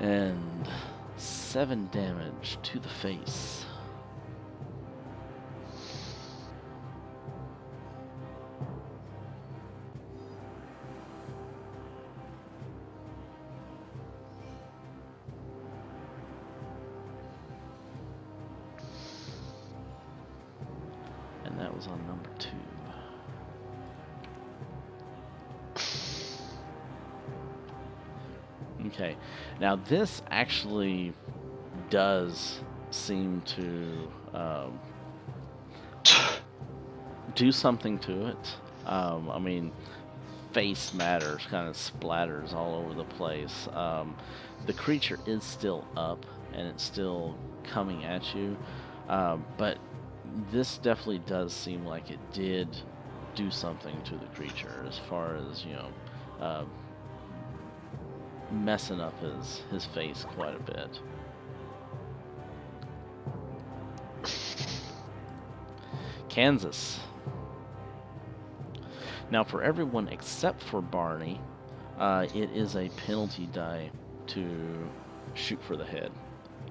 And 7 damage to the face. And that was on number 2. Okay, now this actually does seem to do something to it. I mean, face matters, kind of splatters all over the place. The creature is still up, and it's still coming at you, but this definitely does seem like it did do something to the creature as far as, you know, messing up his face quite a bit. Kansas. Now for everyone except for Barney, it is a penalty die to shoot for the head,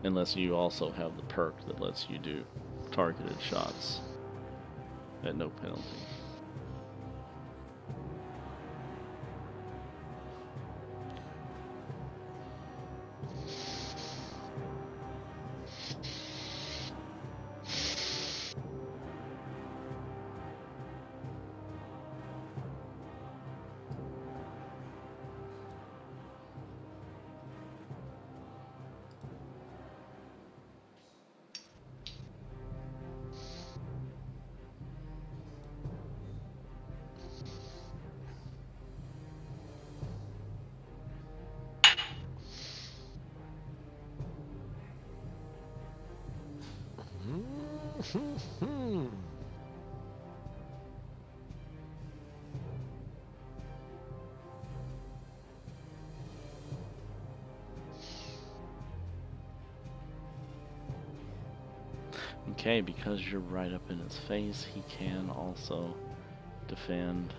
unless you also have the perk that lets you do targeted shots at no penalty. Okay, because you're right up in his face, he can also defend.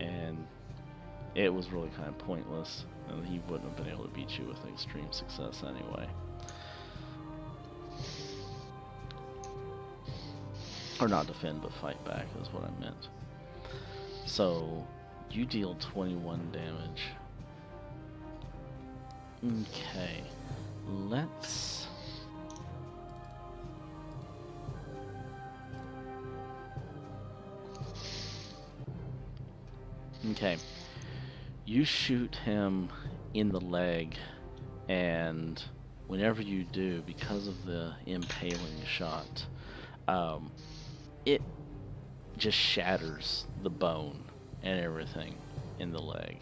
And it was really kind of pointless, and he wouldn't have been able to beat you with extreme success anyway. Or not defend, but fight back is what I meant. So, you deal 21 damage. Okay, let's... Okay, you shoot him in the leg, and whenever you do, because of the impaling shot, just shatters the bone and everything in the leg,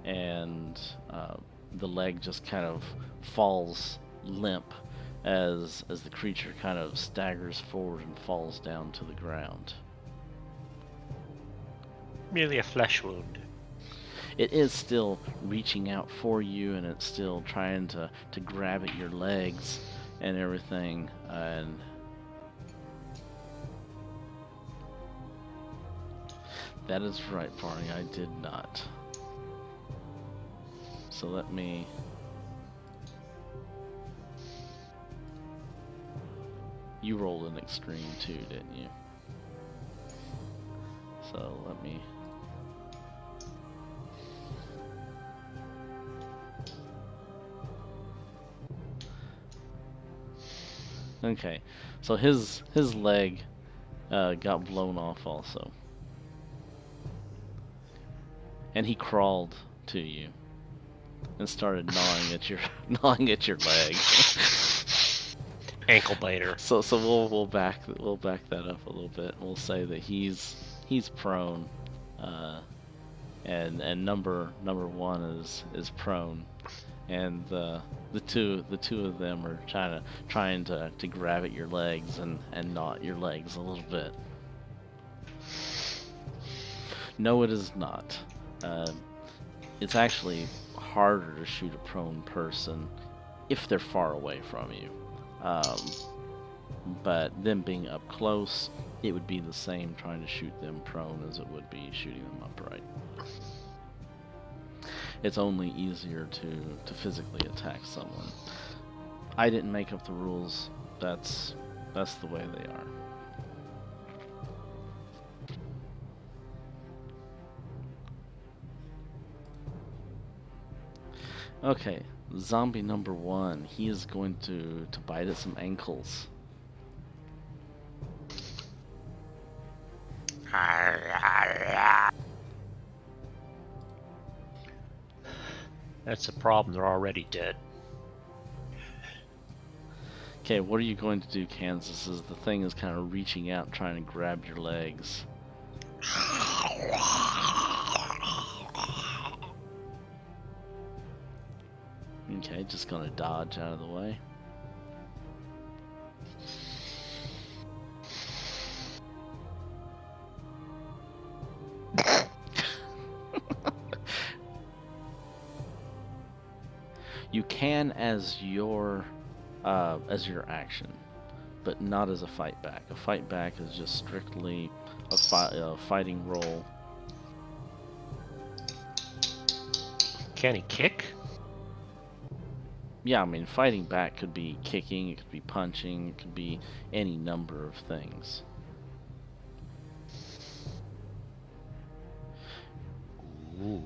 and the leg just kind of falls limp as the creature kind of staggers forward and falls down to the ground. Merely a flesh wound. It is still reaching out for you, and it's still trying to grab at your legs and everything, and that is right, Barney, I did not. So let me... You rolled an extreme too, didn't you? So let me... Okay, so his leg got blown off also, and he crawled to you and started gnawing at your leg. Ankle biter. So we'll back that up a little bit. We'll say that he's prone, and number one is prone, and the two of them are trying to grab at your legs and gnaw at your legs a little bit. No, it is not. It's actually harder to shoot a prone person if they're far away from you. But them being up close, it would be the same trying to shoot them prone as it would be shooting them upright. It's only easier to physically attack someone. I didn't make up the rules. That's the way they are. Okay, zombie number one. He is going to bite at some ankles. That's the problem, they're already dead. Okay, what are you going to do, Kansas, as the thing is kind of reaching out trying to grab your legs? Okay, just gonna dodge out of the way. You can as your action, but not as a fight back. A fight back is just strictly a fighting roll. Can he kick? Yeah, I mean, fighting back could be kicking, it could be punching, it could be any number of things. Ooh.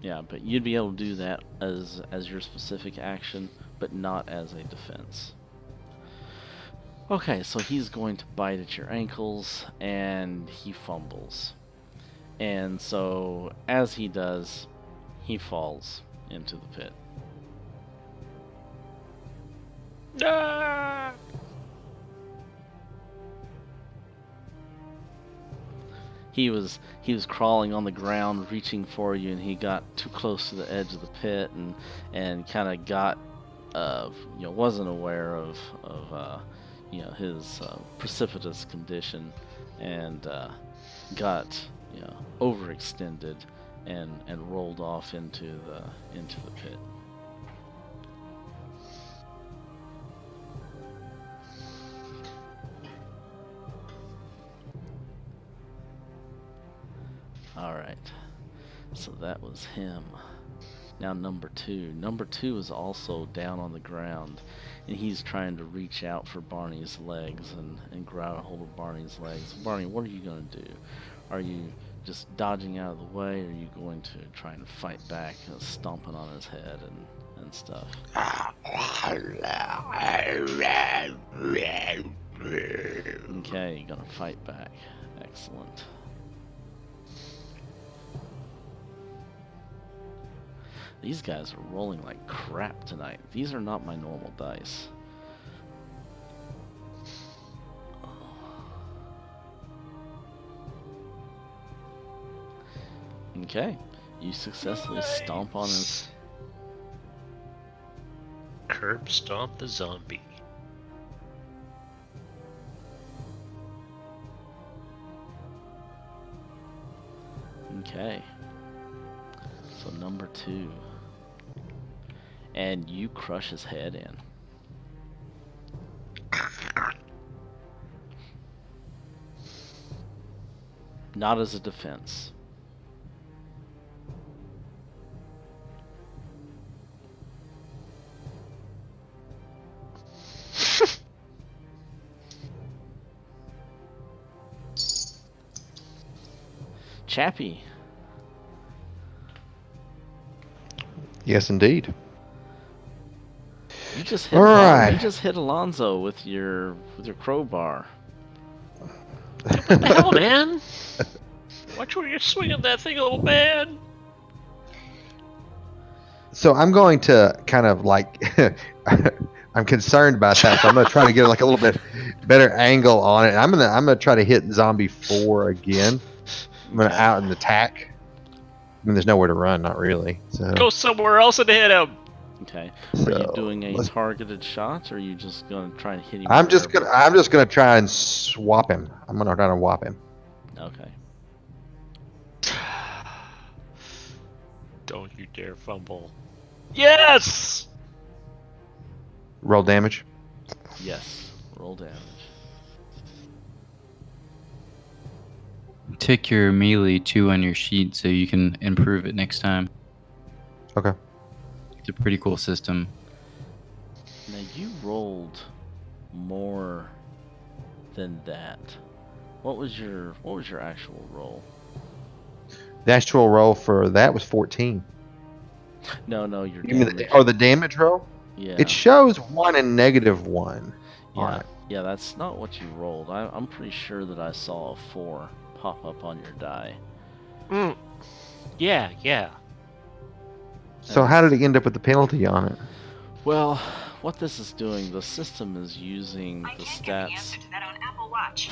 Yeah, but you'd be able to do that as your specific action, but not as a defense. Okay, so he's going to bite at your ankles, and he fumbles. And so, as he does, he falls into the pit. Ah! He was crawling on the ground, reaching for you, and he got too close to the edge of the pit, and kind of got, wasn't aware of his precipitous condition, and got overextended, and rolled off into the pit. Alright, so that was him. Now number two. Number two is also down on the ground, and he's trying to reach out for Barney's legs and grab a hold of Barney's legs. Barney, what are you going to do? Are you just dodging out of the way, or are you going to try and fight back, stomping on his head and stuff? Okay, you're gonna fight back. Excellent. These guys are rolling like crap tonight. These are not my normal dice. Okay. You successfully stomp on his. Curb stomp the zombie. Okay. So number 2. And you crush his head in. Not as a defense. Chappie. Yes, indeed. You just hit All right. You just hit Alonzo with your crowbar. What the hell, man? Watch where you're swinging that thing, old man. So I'm going to kind of like, I'm concerned about that, so I'm going to try to get like a little bit better angle on it. I'm gonna try to hit zombie 4 again. I'm gonna Okay. out and attack. I mean, there's nowhere to run, not really. So Go somewhere else and hit him. Okay. So, Are you doing a let's- targeted shot, or are you just gonna try and hit him? I'm just wherever? gonna try and swap him. I'm gonna try to whop him. Okay. Don't you dare fumble. Yes! Roll damage. Yes. Roll damage. Tick your melee 2 on your sheet so you can improve it next time. Okay. It's a pretty cool system. Now you rolled more than that. What was your actual roll? The actual roll for that was 14. No, your You mean damage. the damage roll? Yeah. It shows 1 and -1 on Yeah. it. Yeah, that's not what you rolled. I'm pretty sure that I saw a 4 pop up on your die. Mm. Yeah. So how did it end up with the penalty on it? Well, what this is doing, the system is using I the can't get the answer stats. to that on Apple Watch.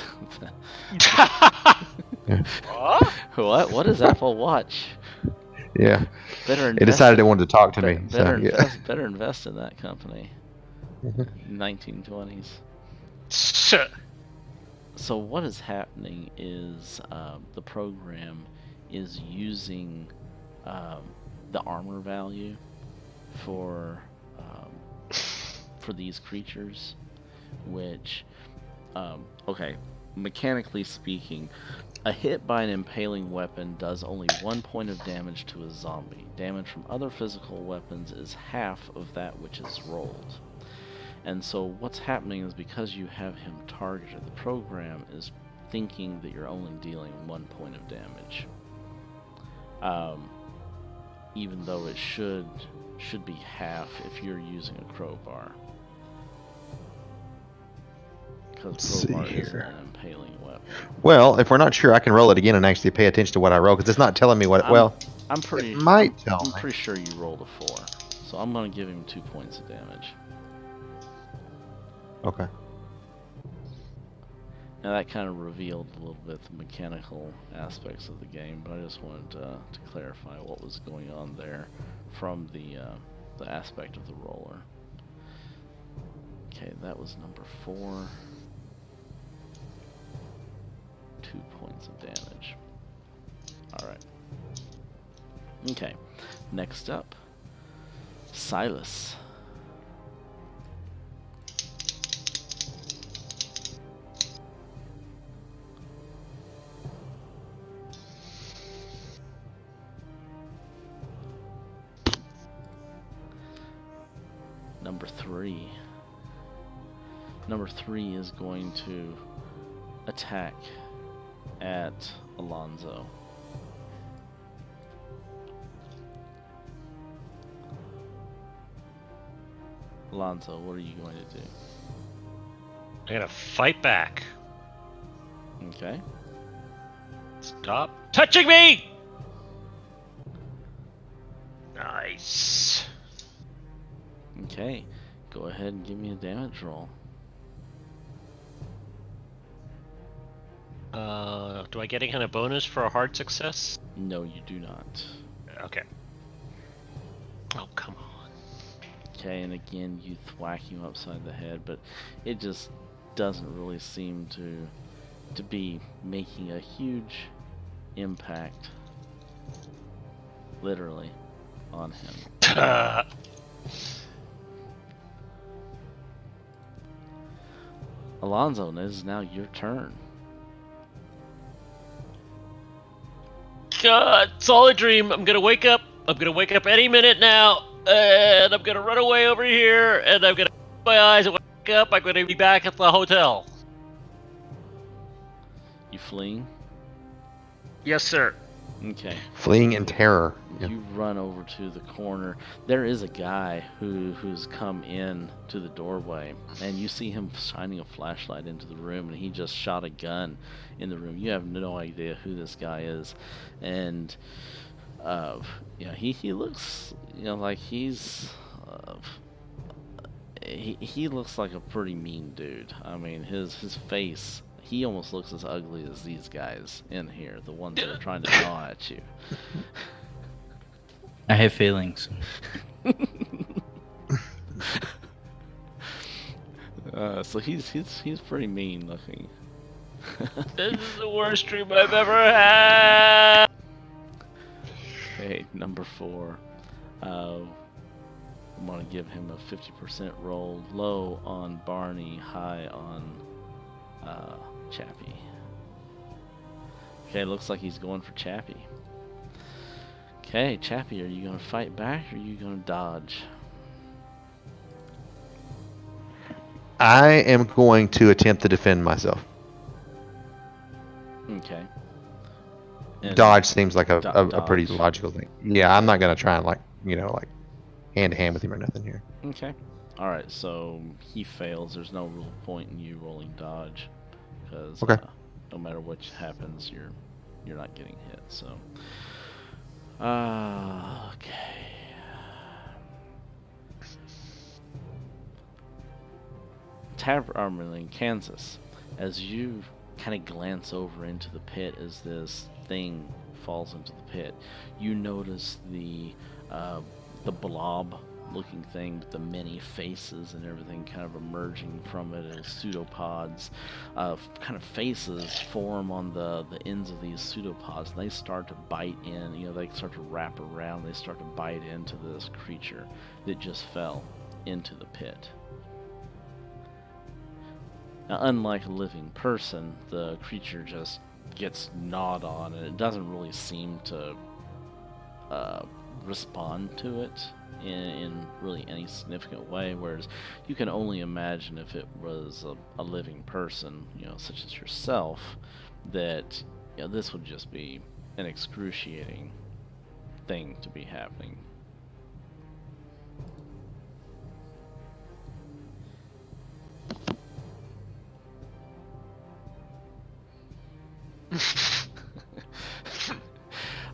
What? What is Apple Watch? Yeah. Better invest. It decided it wanted to talk to me. Better So, yeah. invest. Better invest in that company. Mhm. 1920s. Shit. So what is happening is the program is using the armor value for these creatures, which okay, mechanically speaking, a hit by an impaling weapon does only 1 point of damage to a zombie. Damage from other physical weapons is half of that which is rolled. And so what's happening is because you have him targeted, the program is thinking that you're only dealing 1 point of damage. Even though it should be half if you're using a crowbar. Because Let's crowbar see isn't here. an impaling weapon. Well, if we're not sure, I can roll it again and actually pay attention to what I roll because it's not telling me what. I'm pretty. it might tell I'm me. pretty sure you rolled a 4, so I'm gonna give him 2 points of damage. Okay. Now that kind of revealed a little bit the mechanical aspects of the game, but I just wanted to clarify what was going on there from the aspect of the roller. Okay, that was number 4. 2 points of damage. Alright. Okay, next up, Silas. Number 3. Number 3 is going to attack at Alonzo. Alonzo, what are you going to do? I'm gonna fight back. Okay. Stop touching me! Nice. Okay. Go ahead and give me a damage roll. Do I get any kind of bonus for a hard success? No, you do not. Okay. Oh, come on. Okay, and again, you thwack him upside the head, but it just doesn't really seem to be making a huge impact, literally, on him. Alonzo, this is now your turn. God, it's all a dream. I'm gonna wake up. I'm gonna wake up any minute now, and I'm gonna run away over here, and I'm gonna close my eyes and wake up. I'm gonna be back at the hotel. You fleeing? Yes, sir. Okay. Fleeing in terror. Yeah. You run over to the corner. There is a guy who's come in to the doorway, and you see him shining a flashlight into the room, and he just shot a gun in the room. You have no idea who this guy is, and he looks like he looks like a pretty mean dude. I mean, his face. He almost looks as ugly as these guys in here, the ones that are trying to gnaw at you. I have feelings. So he's pretty mean looking. This is the worst dream I've ever had. Okay, number 4. I'm gonna give him a 50% roll, low on Barney, high on Chappie. Okay, looks like he's going for Chappie. Okay, Chappie, are you gonna fight back or are you gonna dodge? I am going to attempt to defend myself. Okay. And Dodge seems like a pretty dodge. logical thing. Yeah, I'm not going to try and hand to hand with him or nothing here. Okay. Alright, so he fails. There's no real point in you rolling dodge. Because Okay. No matter what happens, you're not getting hit, so. Okay. In Kansas, as you kind of glance over into the pit as this thing falls into the pit, you notice the blob looking thing with the many faces and everything kind of emerging from it as pseudopods. Kind of faces form on the ends of these pseudopods, and they start to bite in. They start to wrap around. They start to bite into this creature that just fell into the pit. Now, unlike a living person, the creature just gets gnawed on, and it doesn't really seem to respond to it in really any significant way, whereas you can only imagine if it was a living person, such as yourself, that this would just be an excruciating thing to be happening.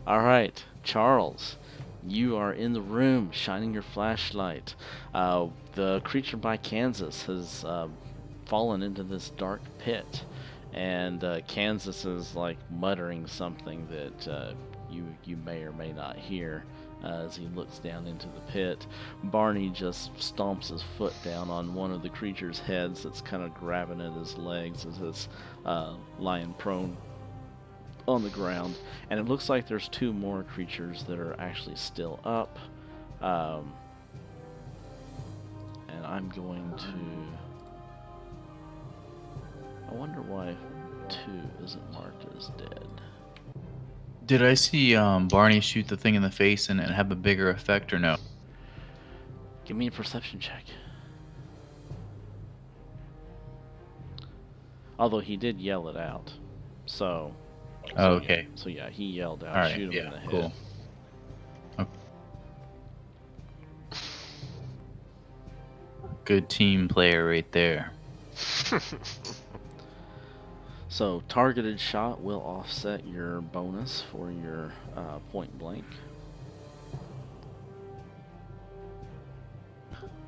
Alright, Charles, you are in the room shining your flashlight. The creature by Kansas has fallen into this dark pit, and Kansas is muttering something that you may or may not hear as he looks down into the pit. Barney just stomps his foot down on one of the creature's heads that's kind of grabbing at his legs as it's lying prone on the ground, and it looks like there's 2 more creatures that are actually still up, and I'm going to, I wonder why 2 isn't marked as dead. Did I see Barney shoot the thing in the face and have a bigger effect or no? Give me a perception check. Although he did yell it out, so. Oh, okay. So yeah, he yelled out, Alright, shoot him in the head. Cool. Okay. Good team player right there. So targeted shot will offset your bonus for your point blank.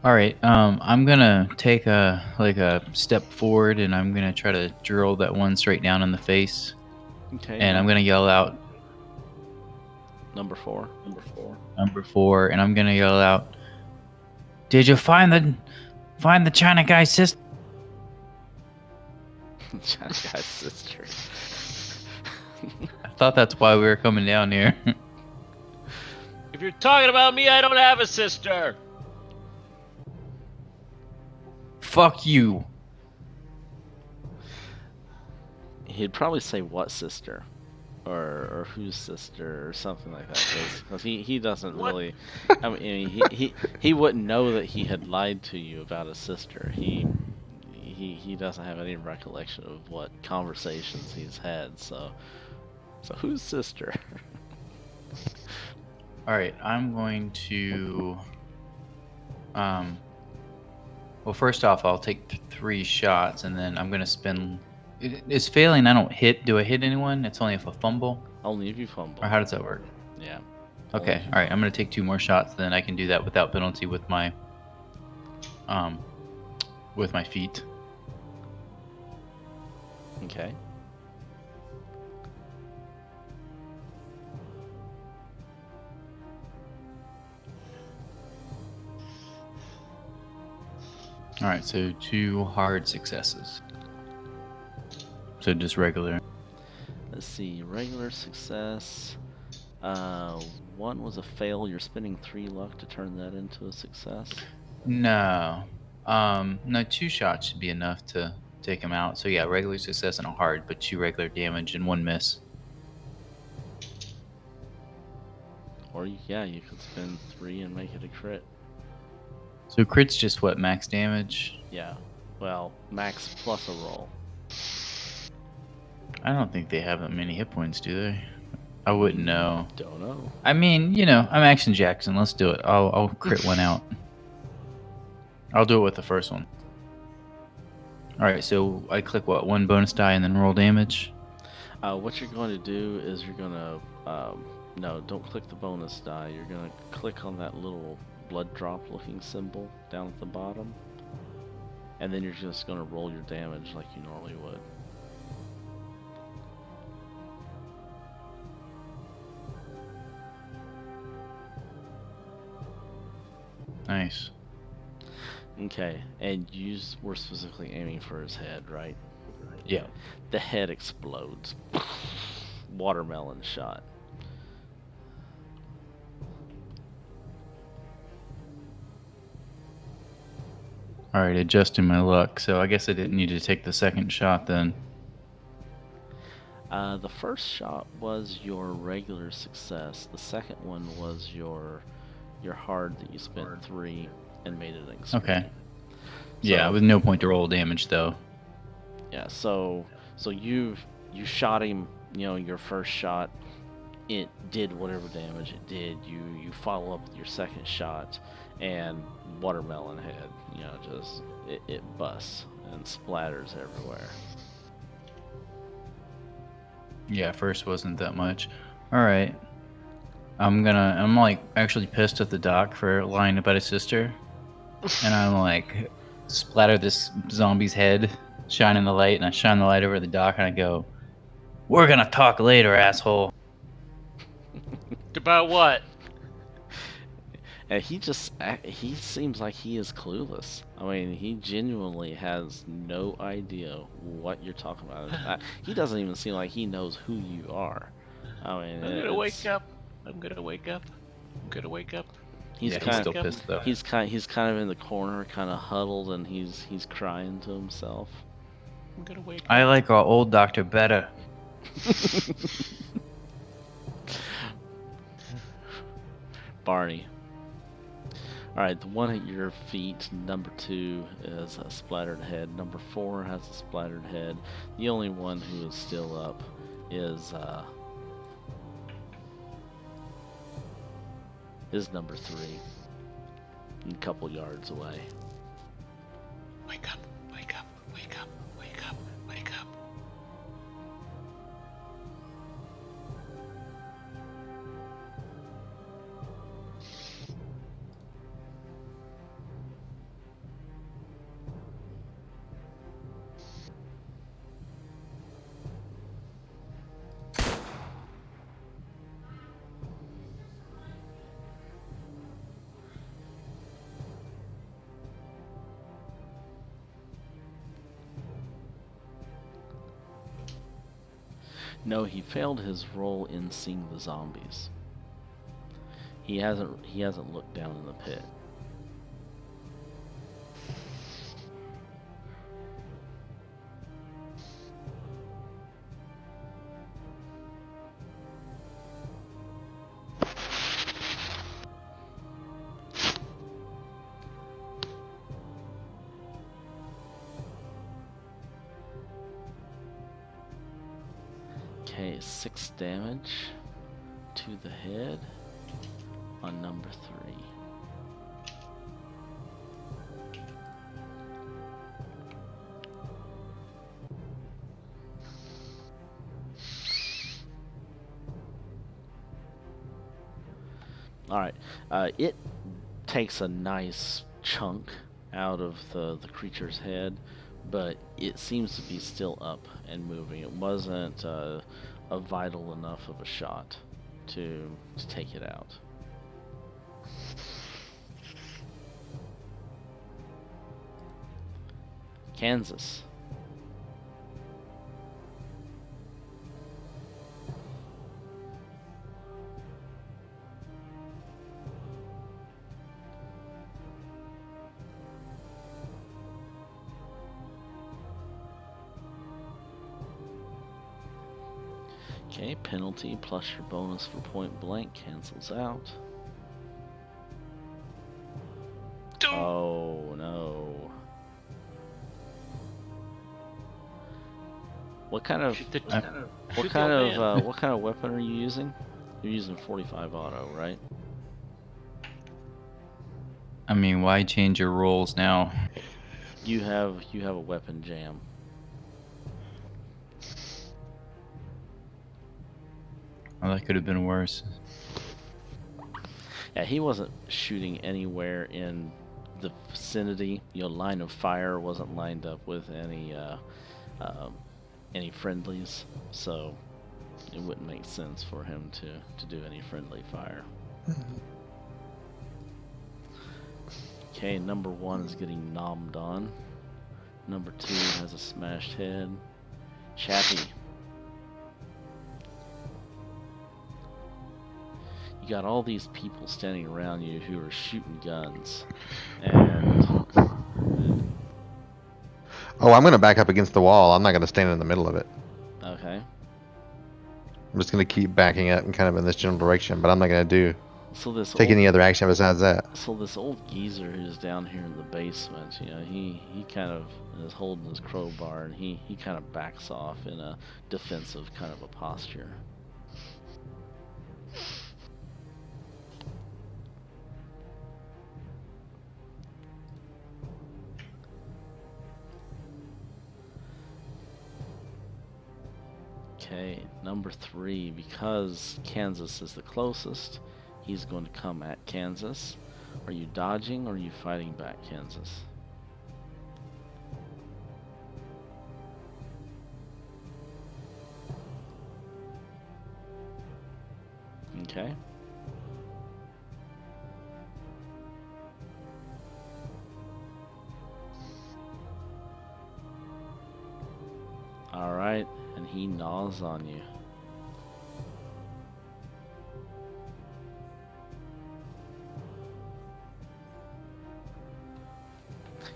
All right, I'm gonna take a step forward, and I'm gonna try to drill that one straight down in the face. Okay. And I'm gonna yell out, Number 4. Number 4, and I'm gonna yell out, "Did you find the China guy's sister?" China guy's sister. I thought that's why we were coming down here. If you're talking about me, I don't have a sister. Fuck you. He'd probably say what sister, or whose sister, or something like that, because he doesn't What? really. I mean, he wouldn't know that he had lied to you about his sister. He doesn't have any recollection of what conversations he's had. So whose sister? All right, I'm going to. Well, first off, I'll take 3 shots, and then I'm gonna spend. Is failing? I don't hit. Do I hit anyone? It's only if I fumble. Only if you fumble. Or how does that work? Yeah. Okay. All right. I'm gonna take 2 more shots. Then I can do that without penalty with my feet. Okay. All right. So 2 hard successes. So just regular. Let's see. Regular success. 1 was a fail. You're spending 3 luck to turn that into a success. No. No. 2 shots should be enough to take him out. So yeah, regular success and a hard, but 2 regular damage and 1 miss. Or you could spend 3 and make it a crit. So crit's just what, max damage? Yeah. Well, max plus a roll. I don't think they have that many hit points, do they? I wouldn't know. Don't know. I mean, I'm Action Jackson. Let's do it. I'll crit 1 out. I'll do it with the first one. All right, so I click what? 1 bonus die and then roll damage. What you're going to do is you're going to no, don't click the bonus die. You're going to click on that little blood drop looking symbol down at the bottom, and then you're just going to roll your damage like you normally would. Nice. Okay, and you were specifically aiming for his head, right? Yeah. The head explodes. Watermelon shot. All right, adjusting my luck. So I guess I didn't need to take the second shot then. The first shot was your regular success. The second one was your hard that you spent 3 and made it explode. Okay. Yeah, with no point to roll damage though. Yeah, so you shot him, your first shot, it did whatever damage it did. You follow up with your second shot, and watermelon head, just it busts and splatters everywhere. Yeah, first wasn't that much. All right. I'm like actually pissed at the doc for lying about his sister. And I'm like splatter this zombie's head, shining the light, and I shine the light over the doc and I go, "We're gonna talk later, asshole." About what? And he seems like he is clueless. I mean, he genuinely has no idea what you're talking about. He doesn't even seem like he knows who you are. I mean, I'm gonna wake up. I'm gonna wake up. I'm gonna wake up. He's Yeah, kind he's still pissed though. He's kind of in the corner, kind of huddled, and he's crying to himself. I'm gonna wake I up. like our old doctor better. Barney. Alright, the one at your feet, number 2, is a splattered head. Number 4 has a splattered head. The only one who is still up is number 3, a couple yards away. Wake up, wake up, wake up, wake up, wake up. No, he failed his role in seeing the zombies. He hasn't looked down in the pit. Okay, 6 damage to the head on number 3. Alright, it takes a nice chunk out of the creature's head, but it seems to be still up and moving. It wasn't a vital enough of a shot to take it out. Kansas. Okay, penalty plus your bonus for point blank cancels out. Oh no. What kind of weapon are you using? You're using 45 auto, right? I mean, why change your rolls now? You have a weapon jam. Well, that could have been worse. Yeah, he wasn't shooting anywhere in the vicinity. Line of fire wasn't lined up with any friendlies, so it wouldn't make sense for him to do any friendly fire. Okay, number 1 is getting nommed on. Number 2 has a smashed head. Chappie. You got all these people standing around you who are shooting guns, and I'm going to back up against the wall. I'm not going to stand in the middle of it. okay. I'm just going to keep backing up and kind of in this general direction, but I'm not going to take any other action besides that. So this old geezer who's down here in the basement, he kind of is holding his crowbar, and he kind of backs off in a defensive kind of a posture. Okay, number 3, because Kansas is the closest, he's going to come at Kansas. Are you dodging or are you fighting back, Kansas? Okay. Alright, and he gnaws on you.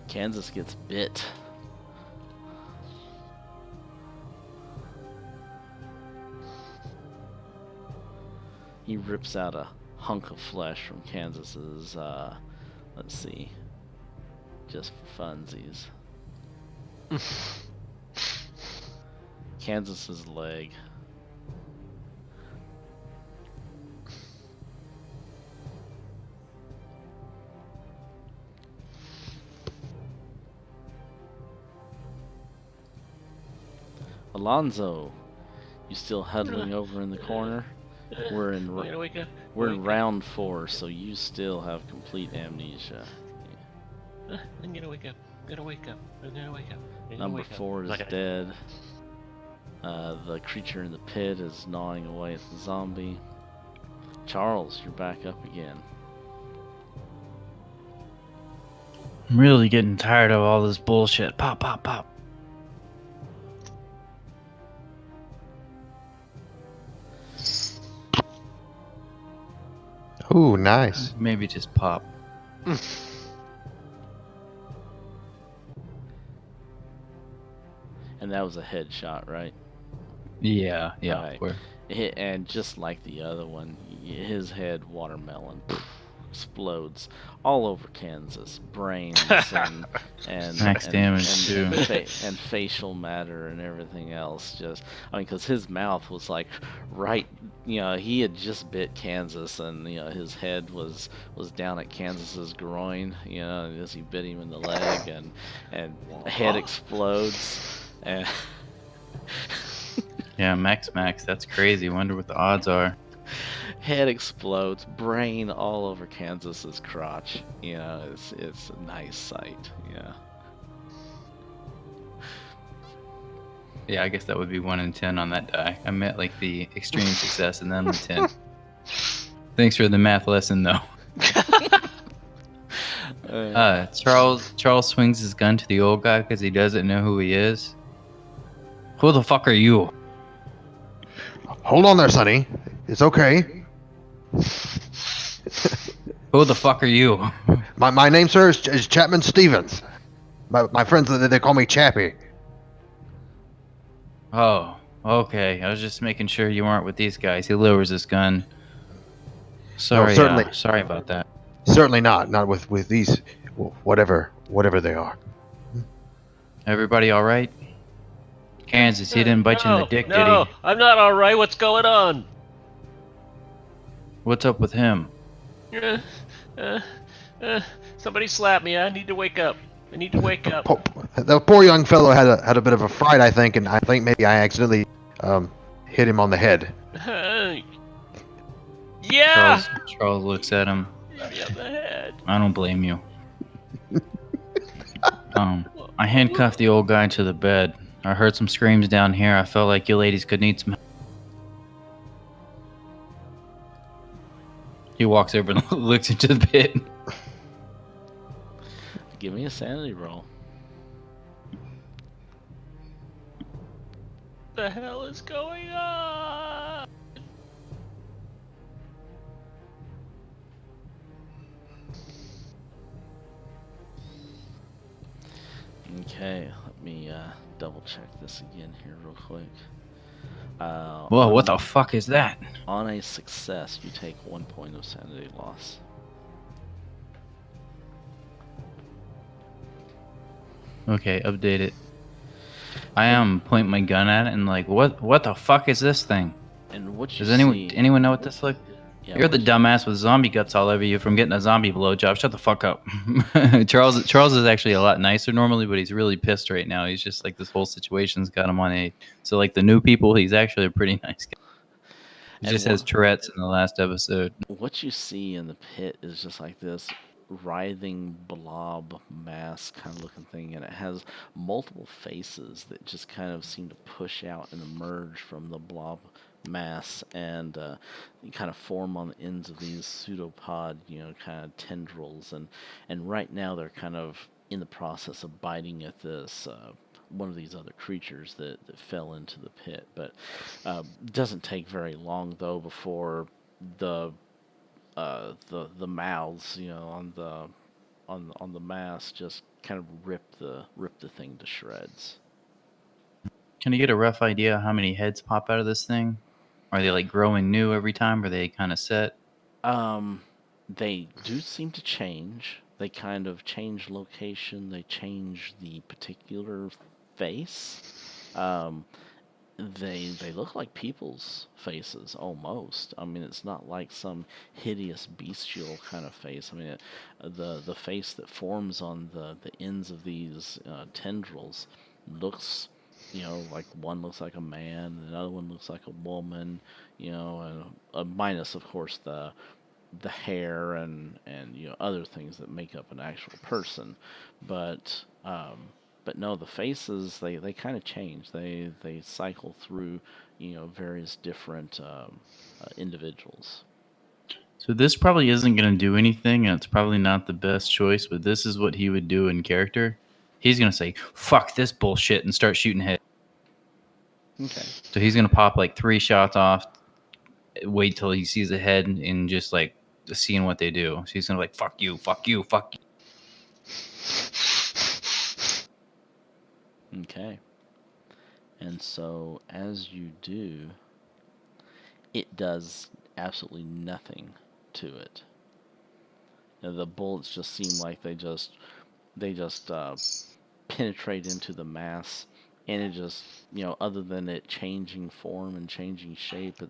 Kansas gets bit. He rips out a hunk of flesh from Kansas's, let's see, just for funsies. Kansas's leg. Alonzo, you still huddling over in the corner? We're in round 4, so you still have complete amnesia. I'm gonna wake up. Number 4 is dead. The creature in the pit is gnawing away at the zombie. Charles, you're back up again. I'm really getting tired of all this bullshit. Pop, pop, pop. Ooh, nice. Maybe just pop. And that was a headshot, right? Yeah, Alright. of course. And just like the other one, his head watermelon explodes all over Kansas, brains and Max damage, too. and facial matter and everything else. Because his mouth was like right, he had just bit Kansas, and his head was down at Kansas's groin, as he bit him in the leg, and head explodes, and Yeah, Max, that's crazy. Wonder what the odds are. head explodes, brain all over Kansas's crotch. It's a nice sight. Yeah. Yeah, I guess that would be 1 in 10 on that die. I meant like the extreme success and then the 10. Thanks for the math lesson, though. Charles swings his gun to the old guy because he doesn't know who he is. Who the fuck are you? Hold on there, Sonny. It's okay. Who the fuck are you? My name, sir, is Chapman Stevens. My friends, they call me Chappie. Oh, okay. I was just making sure you weren't with these guys. He lowers his gun. Sorry, certainly. Sorry about that. Certainly not. Not with these, whatever they are. Everybody all right? Kansas, he didn't bite you in the dick, did he? No, I'm not all right. What's going on? What's up with him? Somebody slapped me. I need to wake up. The poor young fellow had a bit of a fright, I think, and I think maybe I accidentally hit him on the head. Yeah. Charles looks at him. Hit me on the head. I don't blame you. I handcuffed the old guy to the bed. I heard some screams down here. I felt like you ladies could need some help. He walks over and looks into the pit. Give me a sanity roll. What the hell is going on? Okay, let me double check this again here real quick. Whoa, what the fuck is that? On a success, you take 1 point of sanity loss. Okay, update it. I am pointing my gun at it and like, what the fuck is this thing? And what you Does see, anyone know what this looks? yeah, You're the what dumbass with zombie guts all over you from getting a zombie blowjob. Shut the fuck up. Charles is actually a lot nicer normally, but he's really pissed right now. He's just like this whole situation's got him on edge. So like the new people, he's actually a pretty nice guy. He just has Tourette's in the last episode. What you see in the pit is just like this writhing blob mass kind of looking thing, and it has multiple faces that just kind of seem to push out and emerge from the blob mass and kind of form on the ends of these pseudopod, kind of tendrils, and right now they're kind of in the process of biting at this one of these other creatures that fell into the pit. But doesn't take very long though before the mouths, on the mass just kind of rip the thing to shreds. Can you get a rough idea how many heads pop out of this thing? Are they like growing new every time? Or are they kind of set? They do seem to change. They kind of change location. They change the particular face. They look like people's faces almost. I mean, it's not like some hideous bestial kind of face. I mean, the face that forms on the ends of these tendrils looks, like one looks like a man, and another one looks like a woman, and minus of course the hair and other things that make up an actual person, but no, the faces they kind of change. They cycle through various different individuals. So this probably isn't going to do anything, and it's probably not the best choice. But this is what he would do in character. He's going to say "fuck this bullshit" and start shooting head. Okay. So he's going to pop like 3 shots off. Wait till he sees a head and just like seeing what they do. So he's gonna be like, fuck you, fuck you, fuck you. Okay. And so as you do, it does absolutely nothing to it. The bullets just seem like they just penetrate into the mass, and it just, other than it changing form and changing shape,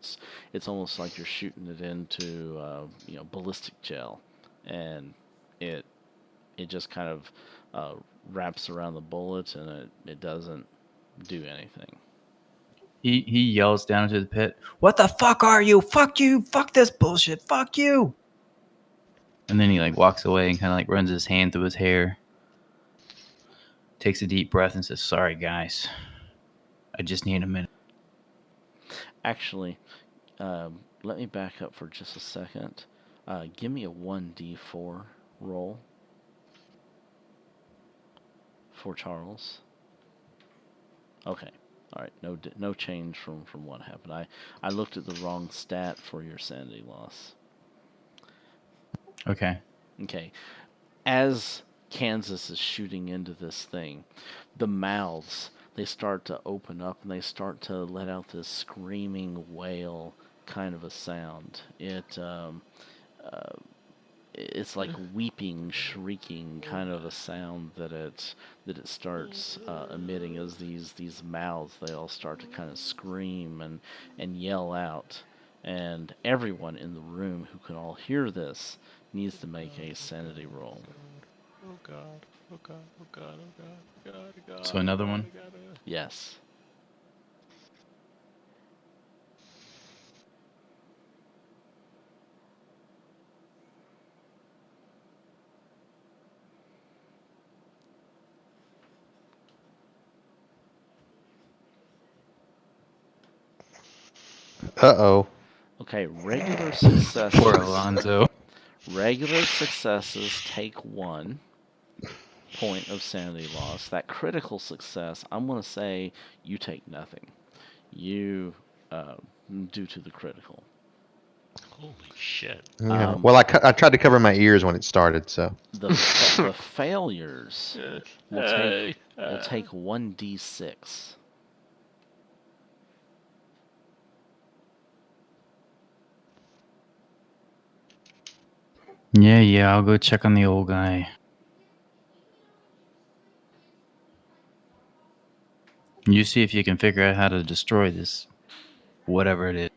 it's almost like you're shooting it into ballistic gel, and it just kind of wraps around the bullet, and it doesn't do anything. He yells down into the pit, "What the fuck are you? Fuck you! Fuck this bullshit! Fuck you!" And then he like walks away and kind of like runs his hand through his hair, takes a deep breath, and says, "Sorry, guys. I just need a minute." Actually, let me back up for just a second. Give me a 1d4 roll for Charles. Okay. All right. No change from what happened. I looked at the wrong stat for your sanity loss. Okay. Okay. As Kansas is shooting into this thing, the mouths, they start to open up and they start to let out this screaming wail kind of a sound. It's like weeping, shrieking kind of a sound that it starts emitting as these mouths, they all start to kind of scream and yell out. And everyone in the room who can all hear this needs to make a sanity roll. Oh god. Oh god. Oh god. Oh god. Oh god. Oh god. So another one? Yes. Uh-oh. Okay, regular successes. Poor Alonzo. Regular successes take 1 point of sanity loss. That critical success, I'm going to say you take nothing. You, due to the critical. Holy shit. Yeah. Well, I tried to cover my ears when it started, so. The failures will take 1d6. Yeah, I'll go check on the old guy. You see if you can figure out how to destroy this, whatever it is.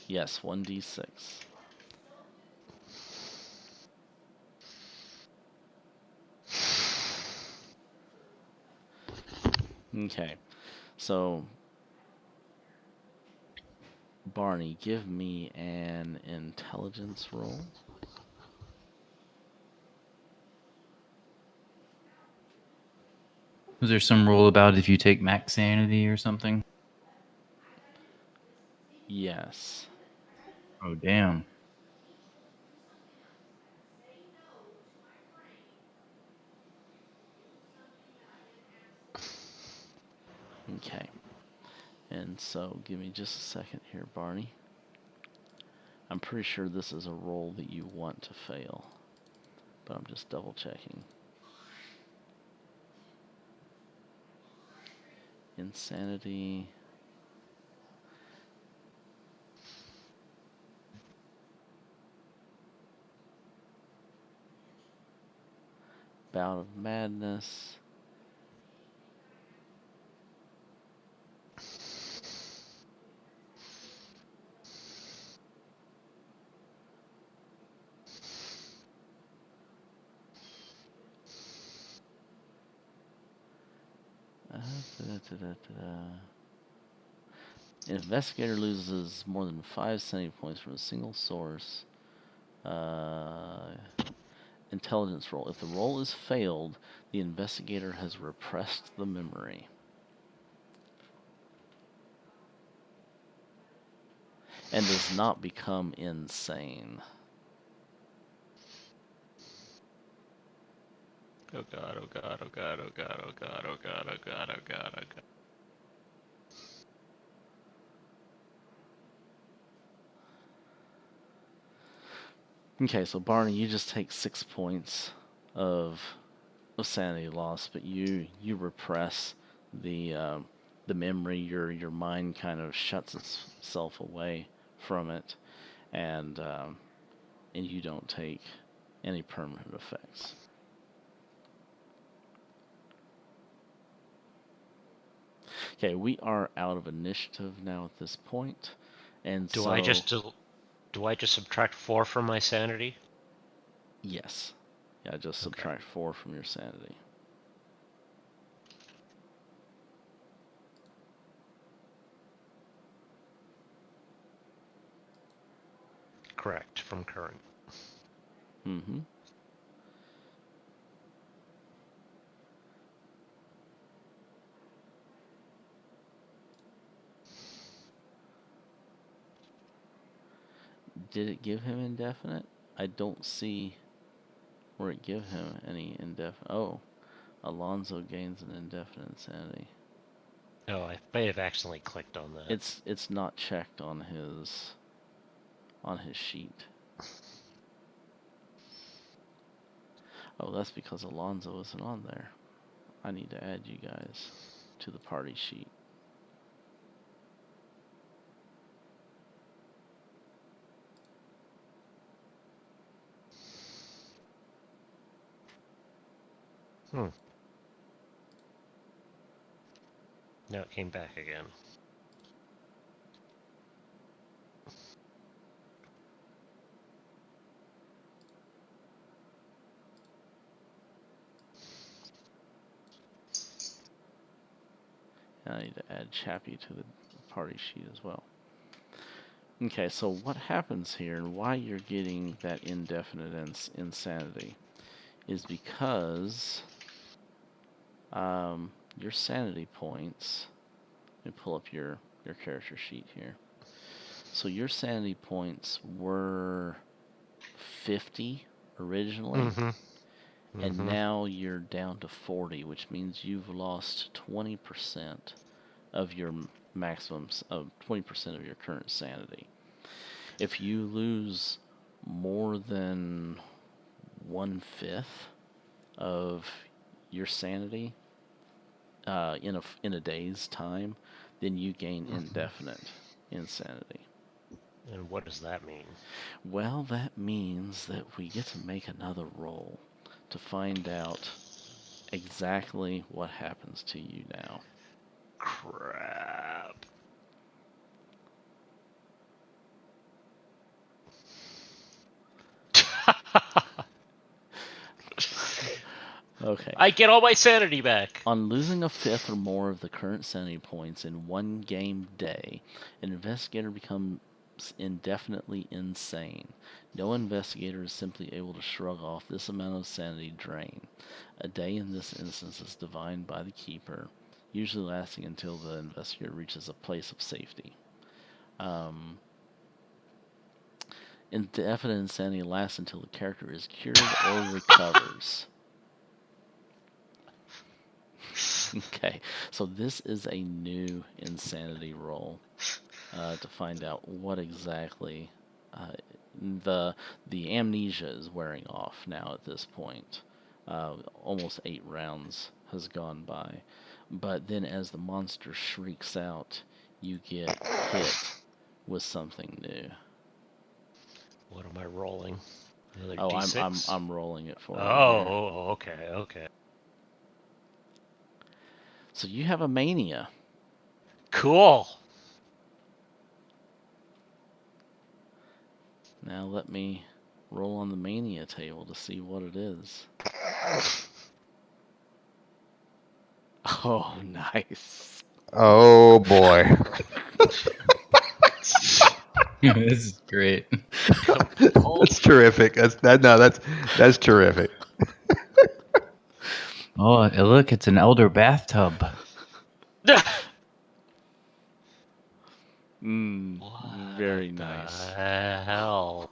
Yes, 1d6. Okay, so Barney, give me an intelligence roll. Was there some rule about if you take max sanity or something? Yes. Oh, damn. Okay. And so, give me just a second here, Barney. I'm pretty sure this is a roll that you want to fail, but I'm just double checking. Insanity. Bout of madness. An investigator loses more than 5 sanity points from a single source. Intelligence roll. If the roll is failed, the investigator has repressed the memory. And does not become insane. Oh god. Oh god. Oh god. Oh god. Oh god. Oh god. Oh god. Oh god. Oh god. Okay, so Barney, you just take 6 points of sanity loss, but you repress the memory. Your mind kind of shuts itself away from it, and you don't take any permanent effects. Okay, we are out of initiative now at this point, and Do so I just subtract 4 from my sanity? yes, yeah, just Okay. subtract 4 from your sanity. Correct, from current. Mm-hmm. Did it give him indefinite? I don't see where it give him any indefinite. Oh, Alonzo gains an indefinite insanity. Oh, I may have accidentally clicked on that. It's not checked on his sheet. Oh, that's because Alonzo isn't on there. I need to add you guys to the party sheet. Now it came back again. And I need to add Chappie to the party sheet as well. Okay, so what happens here and why you're getting that indefinite insanity is because your sanity points. Let me pull up your character sheet here. So your sanity points were 50 originally, and now you're down to 40, which means you've lost 20% of your maximums of 20% of your current sanity. If you lose more than 1/5 of your sanity in a day's time, then you gain indefinite insanity. And what does that mean? Well, that means that we get to make another roll to find out exactly what happens to you now. Crap. Okay. I get all my sanity back. On losing 1/5 or more of the current sanity points in one game day, an investigator becomes indefinitely insane. No investigator is simply able to shrug off this amount of sanity drain. A day in this instance is defined by the keeper, usually lasting until the investigator reaches a place of safety. Indefinite insanity lasts until the character is cured or recovers. Okay, so this is a new insanity roll to find out what exactly the amnesia is wearing off now at this point. Almost 8 rounds has gone by, but then as the monster shrieks out, you get hit with something new. What am I rolling? Another Oh, D6? I'm rolling it for you. Oh, okay. So you have a mania. Cool. Now let me roll on the mania table to see what it is. Oh, nice. Oh boy. This is great. That's terrific. That's terrific. Oh, look, it's an elder bathtub. Very nice. Hell.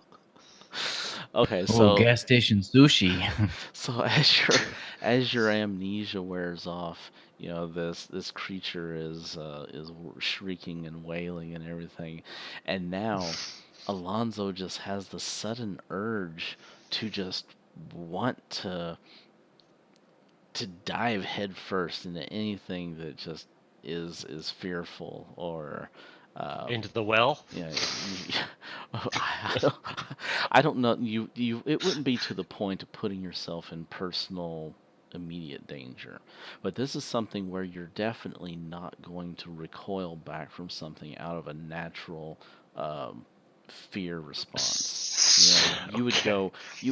Okay, Oh, so gas station sushi. so as your amnesia wears off, you know this creature is shrieking and wailing and everything, and now Alonzo just has the sudden urge to just want to dive headfirst into anything that just is fearful or Into the well. yeah. I don't know. It wouldn't be to the point of putting yourself in personal immediate danger, but this is something where you're definitely not going to recoil back from something out of a natural fear response. You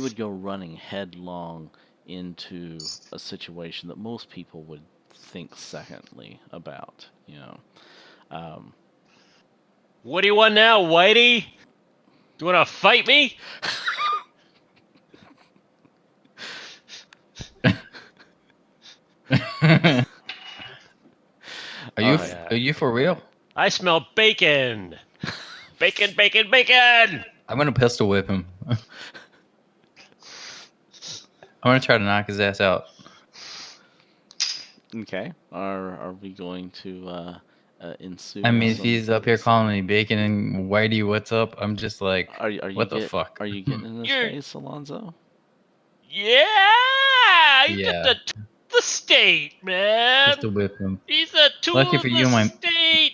would go running headlong into a situation that most people would think secondly about. Um, What do you want now, Whitey? Do you want to fight me? Are you Alright. are you for real? I smell bacon. Bacon, bacon, bacon. I'm gonna pistol whip him. I'm gonna try to knock his ass out. Okay. Are we going to ensue? I mean, if he's up here calling me bacon and Whitey, what's up? I'm just like, Are you what the fuck? Are you getting in his You're- face, Alonzo? Yeah, you Yeah. got the state, man. Pistol whip him. He's a tool Lucky of for the you, state.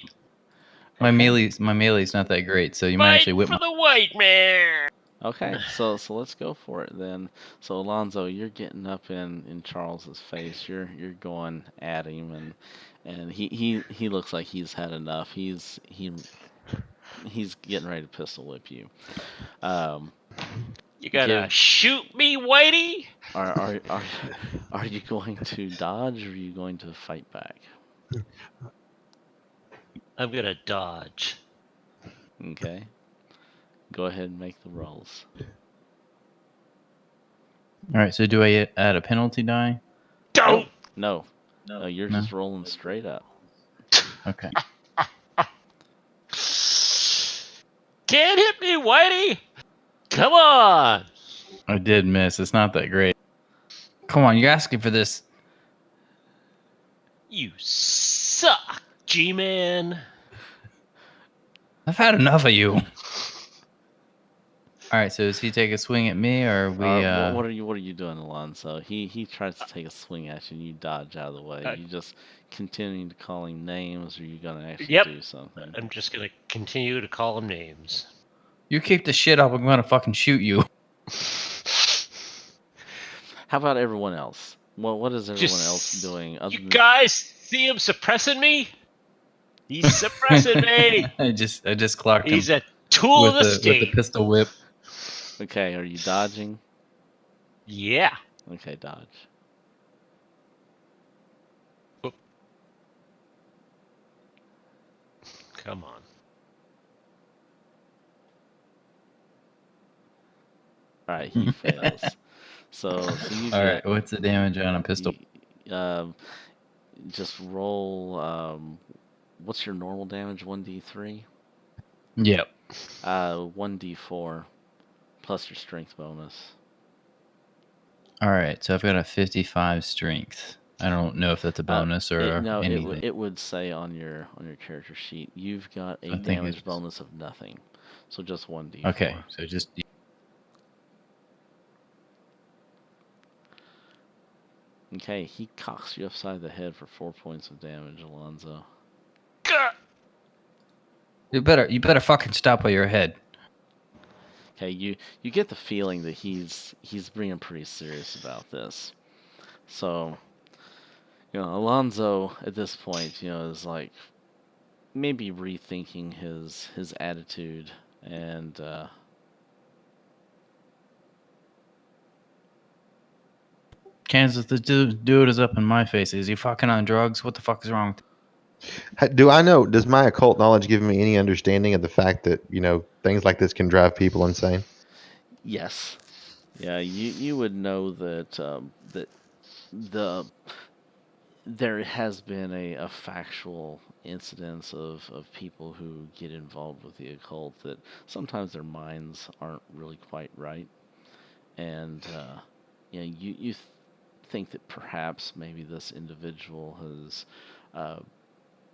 My melee's not that great, so you might Fight actually whip for my. the white man. Okay, so let's go for it then. So Alonzo, you're getting up in Charles's face. You're going at him, and he looks like he's had enough. He's getting ready to pistol whip you. You gonna Give- shoot me, Whitey? Are you going to dodge or are you going to fight back? I'm gonna dodge. Okay. Go ahead and make the rolls. All right, so do I add a penalty die? Don't. No, you're No? just rolling straight up. Okay. Can't hit me, Whitey. Come on. I did miss. It's not that great. Come on, you're asking for this. You suck, G-Man. I've had enough of you. All right, so does he take a swing at me, or we? What are you doing, Alonso? He tries to take a swing at you, and you dodge out of the way. You just continuing to call him names, or you gonna actually Yep. do something? I'm just gonna continue to call him names. You keep the shit up, I'm gonna fucking shoot you. How about everyone else? What is everyone Just- else doing? Other You than guys see him suppressing me? He's suppressing me. I just clocked He's him a tool with of the the state. pistol whip. okay, are you dodging? Yeah. Okay, dodge. Come on. All right, he fails. So you All get, right, what's the damage on a pistol? just roll. What's your normal damage? 1d3. Yep. 1d4 plus your strength bonus. All right, so I've got a 55 strength. I don't know if that's a bonus or anything. It would say on your character sheet you've got a I think damage it's- bonus of nothing, so just 1d4. Okay, so just Okay, he cocks you upside the head for 4 points of damage, Alonzo. Gah! you better fucking stop while you're ahead. Okay, you get the feeling that he's being pretty serious about this. So, Alonzo at this point, is like maybe rethinking his attitude and Kansas, the dude is up in my face. Is he fucking on drugs? What the fuck is wrong? Do I know? Does my occult knowledge give me any understanding of the fact that things like this can drive people insane? yes. Yeah, you would know that that there has been a factual incidence of people who get involved with the occult that sometimes their minds aren't really quite right, and you think that perhaps maybe this individual has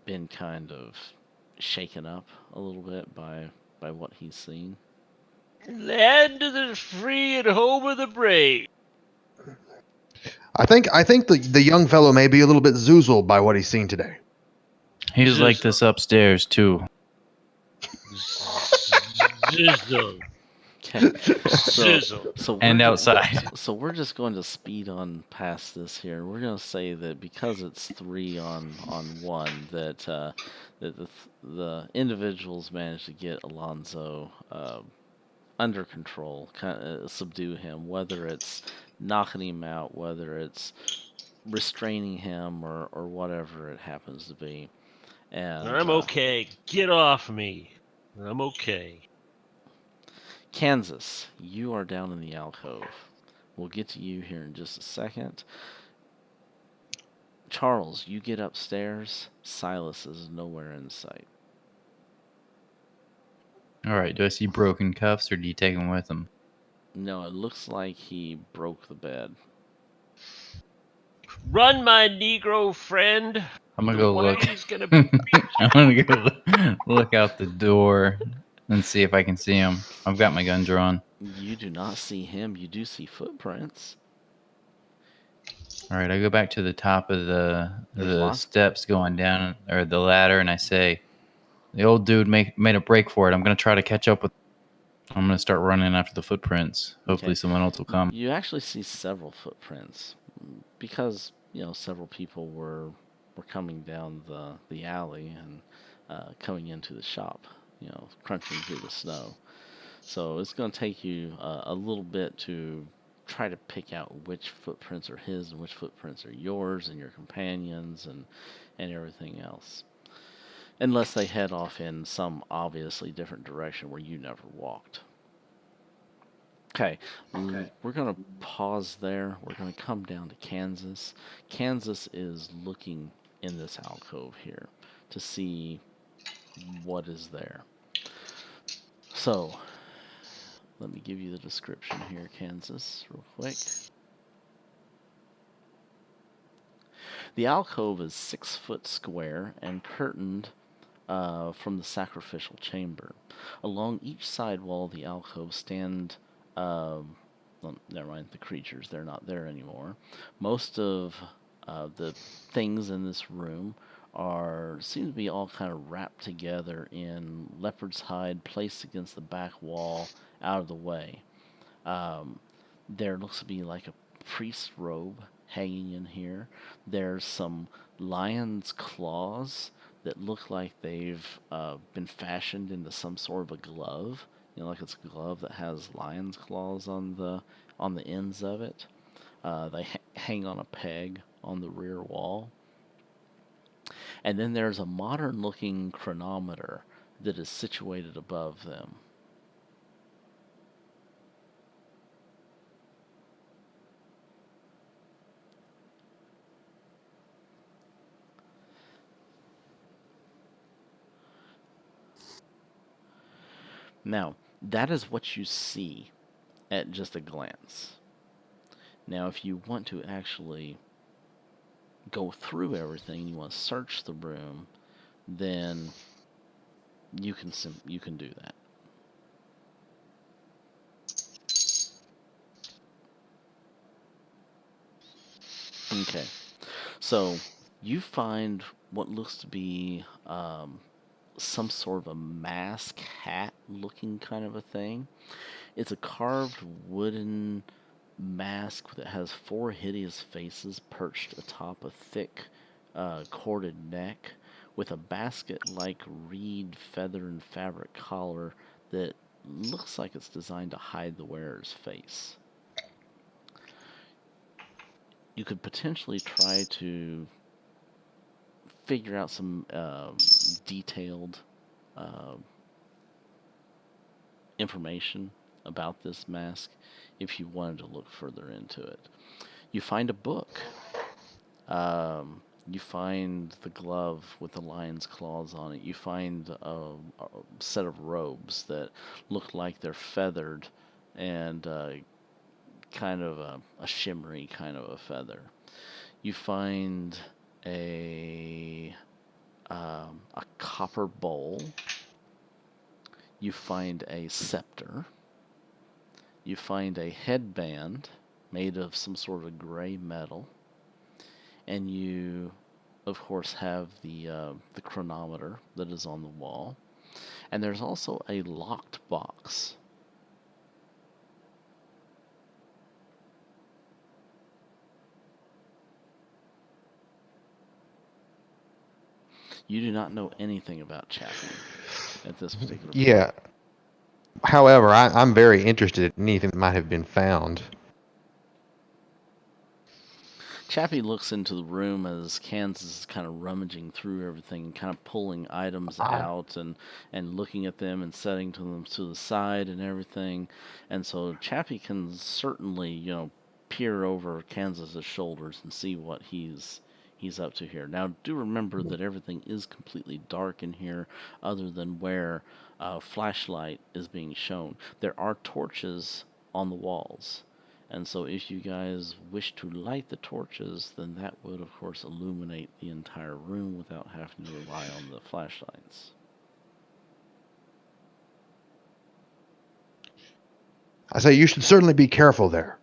been kind of shaken up a little bit by what he's seen. Land of the free and home of the brave. I think the young fellow may be a little bit zoozled by what he's seen today. He's like Zizzle. this upstairs too. Zizzle. Okay. So, Zizzle. so we're And go- outside. So we're just going to speed on past this here. We're going to say that because it's 3 on 1, that the individuals managed to get Alonzo under control, kind of subdue him, whether it's knocking him out, whether it's restraining him, or whatever it happens to be. And I'm okay. Get off me. I'm okay. Kansas, you are down in the alcove. We'll get to you here in just a second. Charles, you get upstairs. Silas is nowhere in sight. All right. Do I see broken cuffs, or do you take him with him? No, it looks like he broke the bed. Run, my Negro friend. I'm gonna The go look. way's gonna be. I'm gonna go look out the door and see if I can see him. I've got my gun drawn. You do not see him. You do see footprints. All right. I go back to the top of There's the lots. steps going down, or the ladder, and I say, "The old dude made a break for it. I'm gonna try to catch up with. I'm gonna start running after the footprints. Hopefully, Okay. someone else will come." You actually see several footprints because several people were coming down the alley and coming into the shop. Crunching through the snow. So it's going to take you a little bit to try to pick out which footprints are his and which footprints are yours and your companions and everything else. Unless they head off in some obviously different direction where you never walked. Okay, we're going to pause there. We're going to come down to Kansas. Kansas is looking in this alcove here to see what is there. So, let me give you the description here, Kansas, real quick. The alcove is 6 foot square and curtained from the sacrificial chamber. Along each side wall of the alcove stand, well, never mind, the creatures, they're not there anymore. Most of the things in this room seem to be all kind of wrapped together in leopard's hide, placed against the back wall, out of the way. There looks to be like a priest's robe hanging in here. There's some lion's claws that look like they've been fashioned into some sort of a glove. Like it's a glove that has lion's claws on the ends of it. They hang on a peg on the rear wall. And then there's a modern-looking chronometer that is situated above them. Now, that is what you see at just a glance. Now, if you want to actually go through everything, you want to search the room, then you can do that. Okay, so you find what looks to be some sort of a mask hat looking kind of a thing. It's a carved wooden mask that has 4 hideous faces perched atop a thick corded neck with a basket-like reed feather and fabric collar that looks like it's designed to hide the wearer's face. You could potentially try to figure out some detailed information about this mask if you wanted to look further into it. You find a book. You find the glove with the lion's claws on it. You find a set of robes that look like they're feathered and kind of a shimmery kind of a feather. You find a copper bowl. You find a scepter. You find a headband made of some sort of gray metal, and you, of course, have the chronometer that is on the wall, and there's also a locked box. You do not know anything about Chappie at this particular point. Yeah. However, I'm very interested in anything that might have been found. Chappie looks into the room as Kansas is kind of rummaging through everything and kind of pulling items out and looking at them and setting them to the side and everything. And so Chappie can certainly, peer over Kansas's shoulders and see what he's up to here. Now, do remember that everything is completely dark in here other than where flashlight is being shown. There are torches on the walls. And so if you guys wish to light the torches, then that would, of course, illuminate the entire room without having to rely on the flashlights. I say you should certainly be careful there.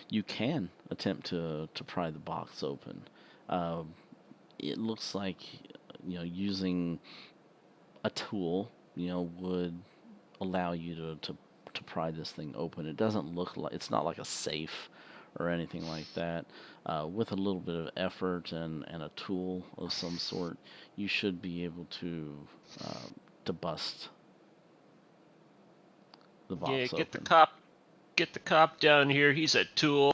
You can attempt to pry the box open. It looks like, using a tool, would allow you to pry this thing open. It doesn't look like, it's not like a safe or anything like that. With a little bit of effort and a tool of some sort, you should be able to bust the box Yeah, open. Get the cop down here. He's a tool.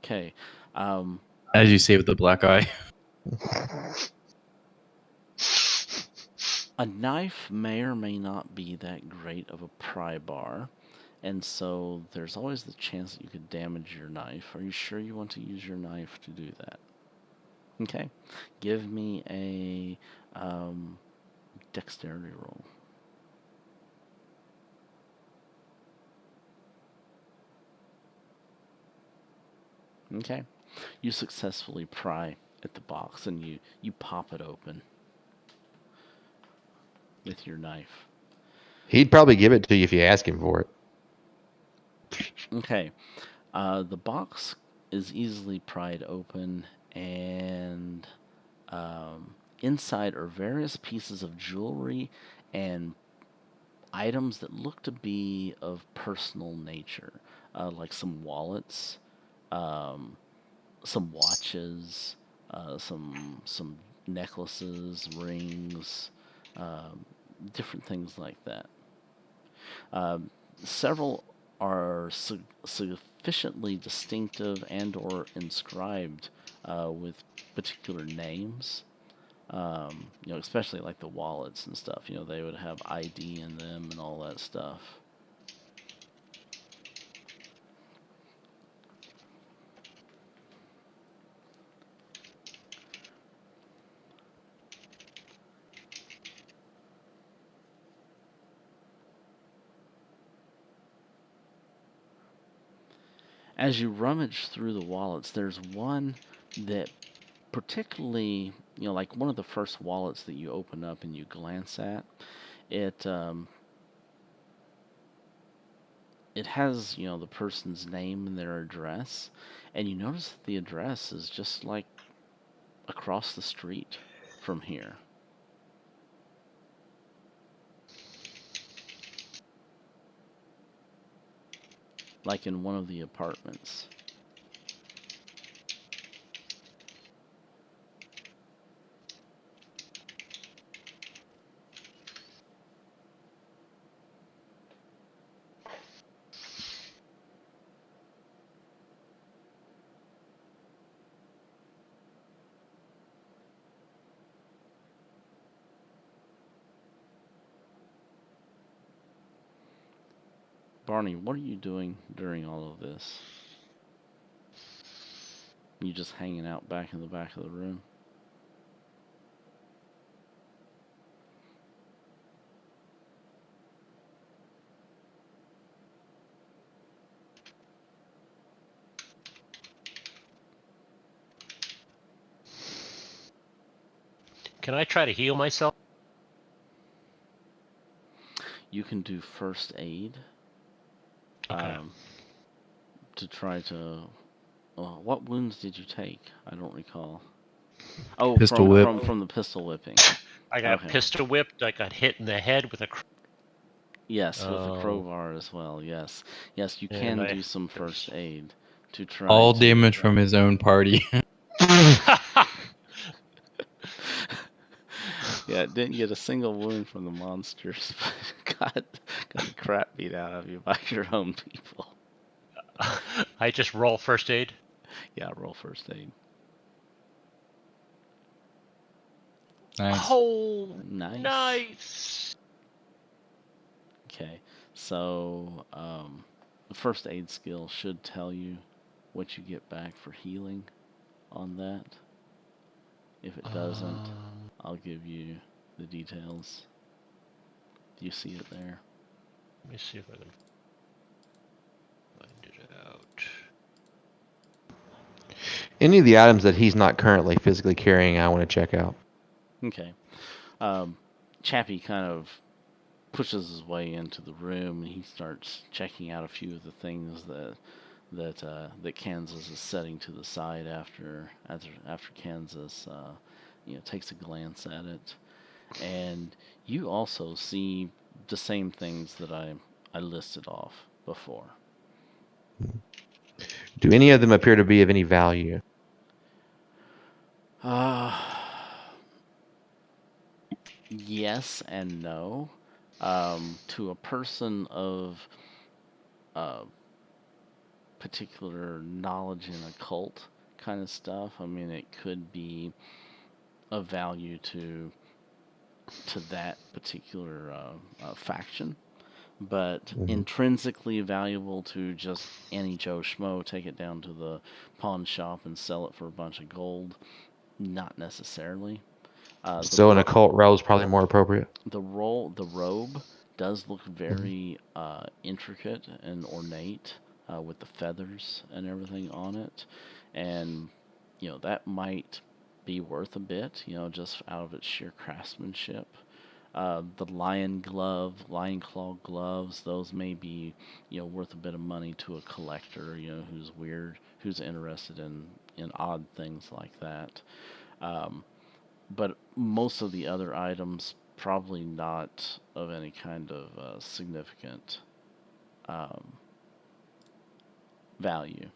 Okay. As you say with the black eye. A knife may or may not be that great of a pry bar, and so there's always the chance that you could damage your knife. Are you sure you want to use your knife to do that? Okay. Give me a dexterity roll. Okay. You successfully pry at the box and you pop it open with your knife. He'd probably give it to you if you ask him for it. Okay. The box is easily pried open, and inside are various pieces of jewelry and items that look to be of personal nature, like some wallets, some watches, some necklaces, rings, different things like that. Several are sufficiently distinctive and or inscribed with particular names. Especially like the wallets and stuff. They would have ID in them and all that stuff. As you rummage through the wallets, there's one that particularly, like one of the first wallets that you open up and you glance at, it has, the person's name and their address, and you notice that the address is just like across the street from here. Like in one of the apartments. Barney, what are you doing during all of this? You just hanging out back in the back of the room? Can I try to heal myself? can do first aid. Okay. To try to. What wounds did you take? I don't recall. Oh, Pistol whip. from the pistol whipping. I got Okay. pistol whipped. I got hit in the head with a. Yes, with a crowbar as well. Yes, you And can do some first aid to try. All to... damage from his own party. Yeah, didn't get a single wound from the monsters, but got the crap beat out of you by your own people. I just roll first aid. Yeah, roll first aid. Nice. Oh, Nice. Okay, so the first aid skill should tell you what you get back for healing on that. If it doesn't, I'll give you the details. Do you see it there? Let me see if I can find it out. Any of the items that he's not currently physically carrying, I want to check out. Okay. Chappie kind of pushes his way into the room, and he starts checking out a few of the things that Kansas is setting to the side after Kansas takes a glance at it. And you also see the same things that I listed off before. Do any of them appear to be of any value? Yes and no. To a person of particular knowledge in occult kind of stuff, I mean, it could be of value to that particular faction, but intrinsically valuable to just any Joe Schmo, take it down to the pawn shop and sell it for a bunch of gold, not necessarily. So an occult robe is probably more appropriate. The robe does look very intricate and ornate with the feathers and everything on it, and that might be worth a bit, just out of its sheer craftsmanship. The lion claw gloves, those may be worth a bit of money to a collector, who's interested in odd things like that. But most of the other items probably not of any kind of significant value.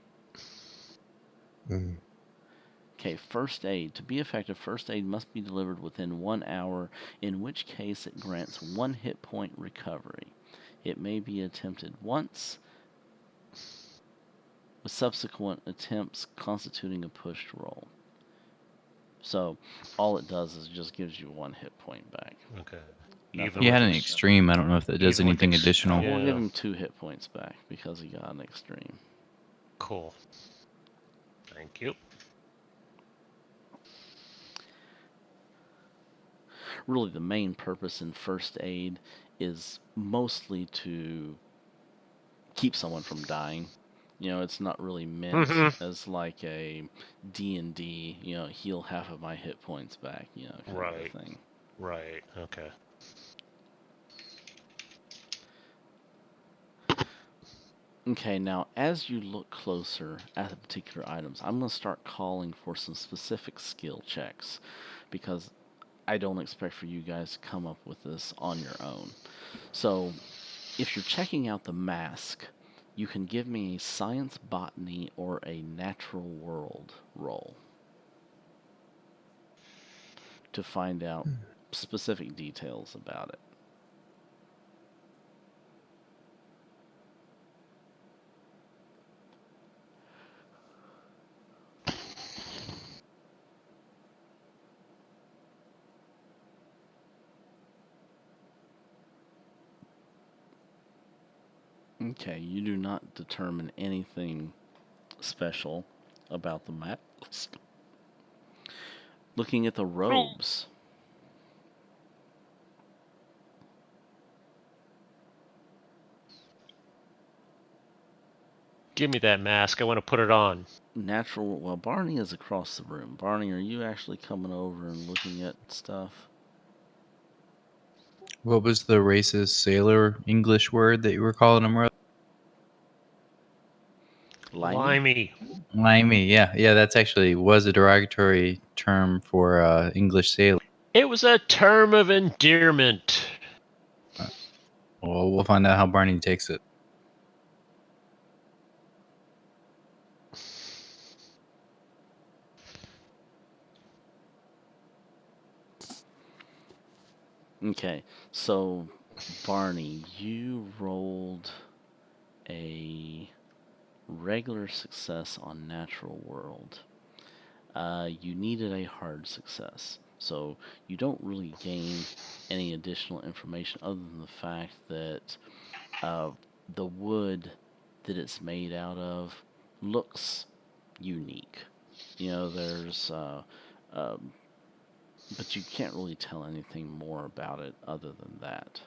Okay, first aid. To be effective, first aid must be delivered within 1 hour, in which case it grants 1 hit point recovery. It may be attempted once, with subsequent attempts constituting a pushed roll. So, all it does is just gives you 1 hit point back. Okay. He had an extreme. I don't know if that does anything additional. We'll give him 2 hit points back because he got an extreme. Cool. Thank you. Really, the main purpose in first aid is mostly to keep someone from dying. It's not really meant as like a D&D, heal half of my hit points back, kind right. of thing. Right, okay. Okay, now as you look closer at the particular items, I'm going to start calling for some specific skill checks, because I don't expect for you guys to come up with this on your own. So, if you're checking out the mask, you can give me a science, botany, or a natural world roll to find out specific details about it. Okay, you do not determine anything special about the mask. Looking at the robes. Give me that mask. I want to put it on. Natural. Well, Barney is across the room. Barney, are you actually coming over and looking at stuff? What was the racist sailor English word that you were calling him? Limey. Limey. Yeah. That's actually was a derogatory term for English sailor. It was a term of endearment. Well, we'll find out how Barney takes it. Okay, so Barney, you rolled a regular success on natural world. You needed a hard success, so you don't really gain any additional information other than the fact that the wood that it's made out of looks unique. You know, there's but you can't really tell anything more about it other than that.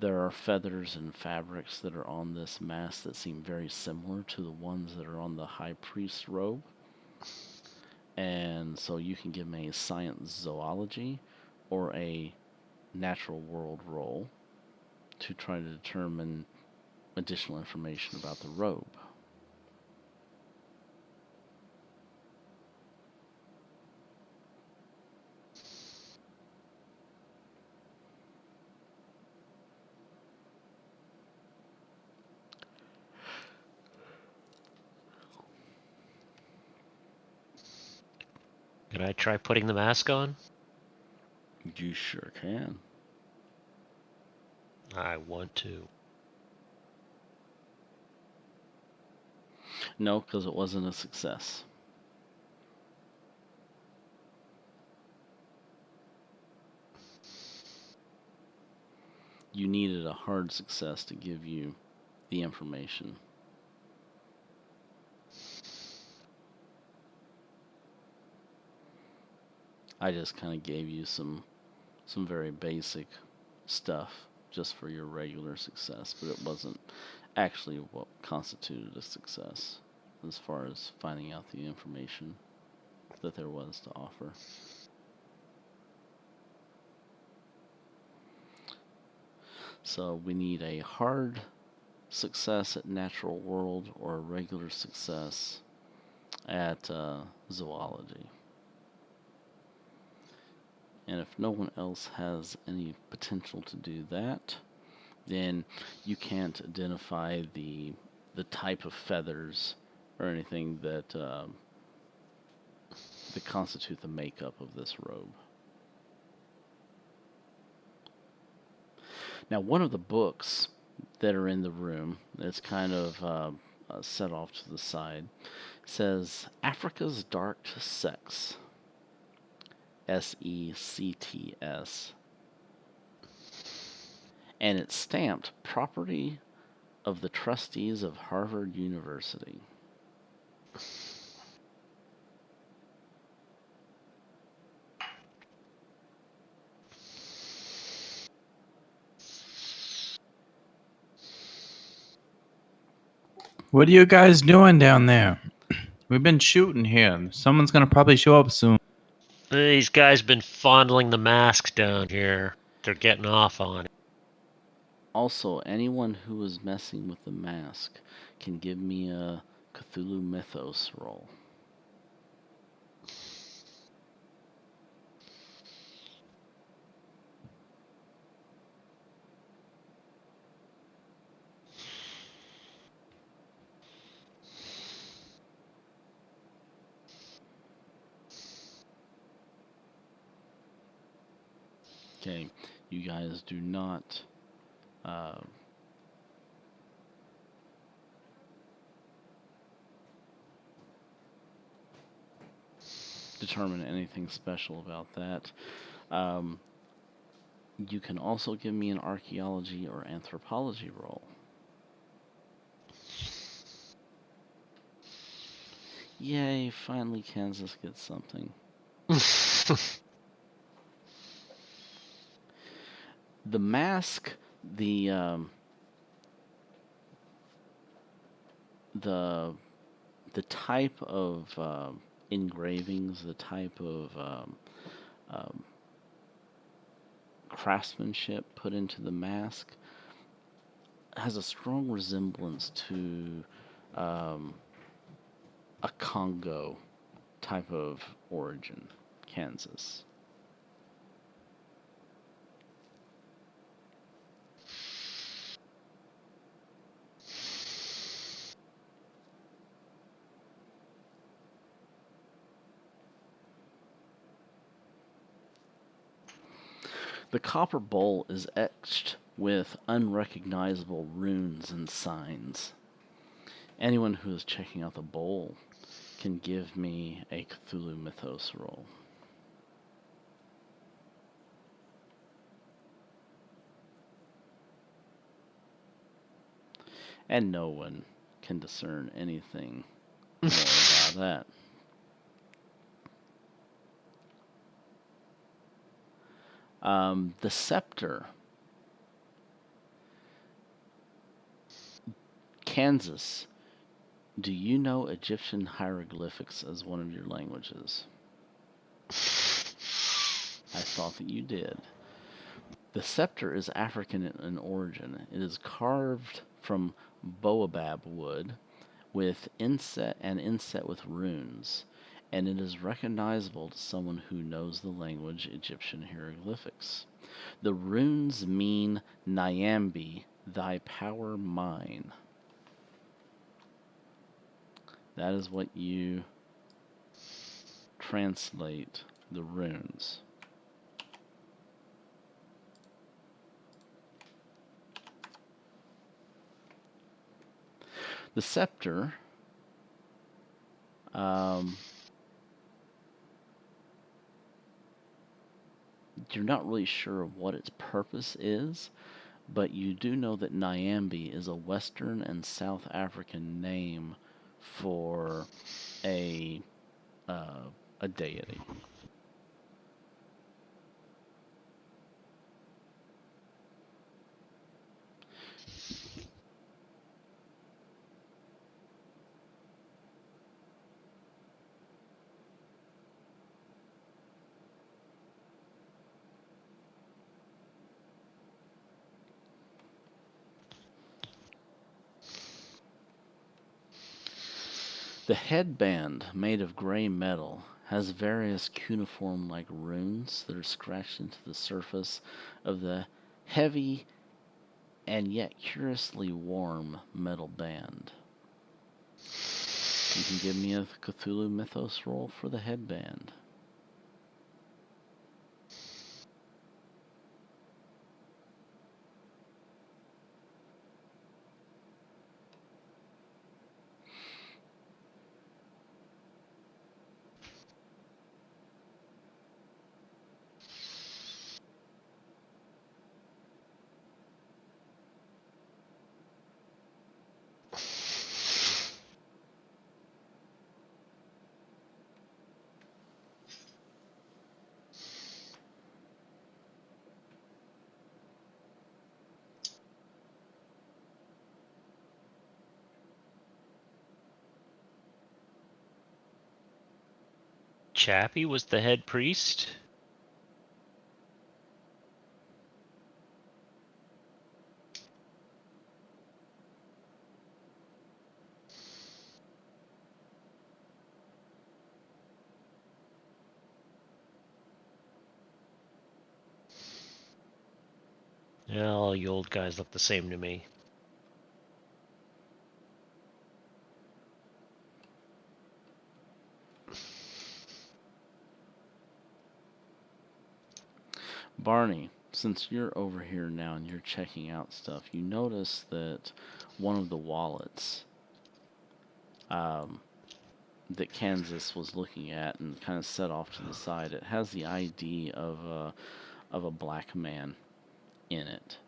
There are feathers and fabrics that are on this mask that seem very similar to the ones that are on the high priest's robe. And so you can give me a science zoology or a natural world roll to try to determine additional information about the robe. Can I try putting the mask on? You sure can. I want to. No, because it wasn't a success. You needed a hard success to give you the information. I just kind of gave you some very basic stuff just for your regular success, but it wasn't actually what constituted a success as far as finding out the information that there was to offer. So we need a hard success at natural world or a regular success at zoology. And if no one else has any potential to do that, then you can't identify the type of feathers or anything that that constitute the makeup of this robe. Now, one of the books that are in the room that's kind of set off to the side says Africa's Dark Sex. SECTS. And it's stamped property of the trustees of Harvard University. What are you guys doing down there? We've been shooting here. Someone's gonna probably show up soon. These guys been fondling the mask down here. They're getting off on it. Also, anyone who is messing with the mask can give me a Cthulhu Mythos roll. Okay, you guys do not determine anything special about that. You can also give me an archaeology or anthropology roll. Yay, finally Kansas gets something. The mask, the type of engravings, the type of craftsmanship put into the mask has a strong resemblance to a Congo type of origin, Kansas. The copper bowl is etched with unrecognizable runes and signs. Anyone who is checking out the bowl can give me a Cthulhu Mythos roll. And no one can discern anything more about that. The scepter. Kansas. Do you know Egyptian hieroglyphics as one of your languages? I thought that you did. The scepter is African in origin. It is carved from baobab wood with inset with runes, and it is recognizable to someone who knows the language Egyptian hieroglyphics. The runes mean Nyambi, thy power mine. That is what you translate the runes. The scepter, you're not really sure of what its purpose is, but you do know that Nyambi is a Western and South African name for a deity. The headband, made of gray metal, has various cuneiform-like runes that are scratched into the surface of the heavy and yet curiously warm metal band. You can give me a Cthulhu Mythos roll for the headband. Chappie was the head priest? Yeah, all you old guys look the same to me. Barney, since you're over here now and you're checking out stuff, you notice that one of the wallets that Kansas was looking at and kind of set off to the side, it has the ID of a black man in it,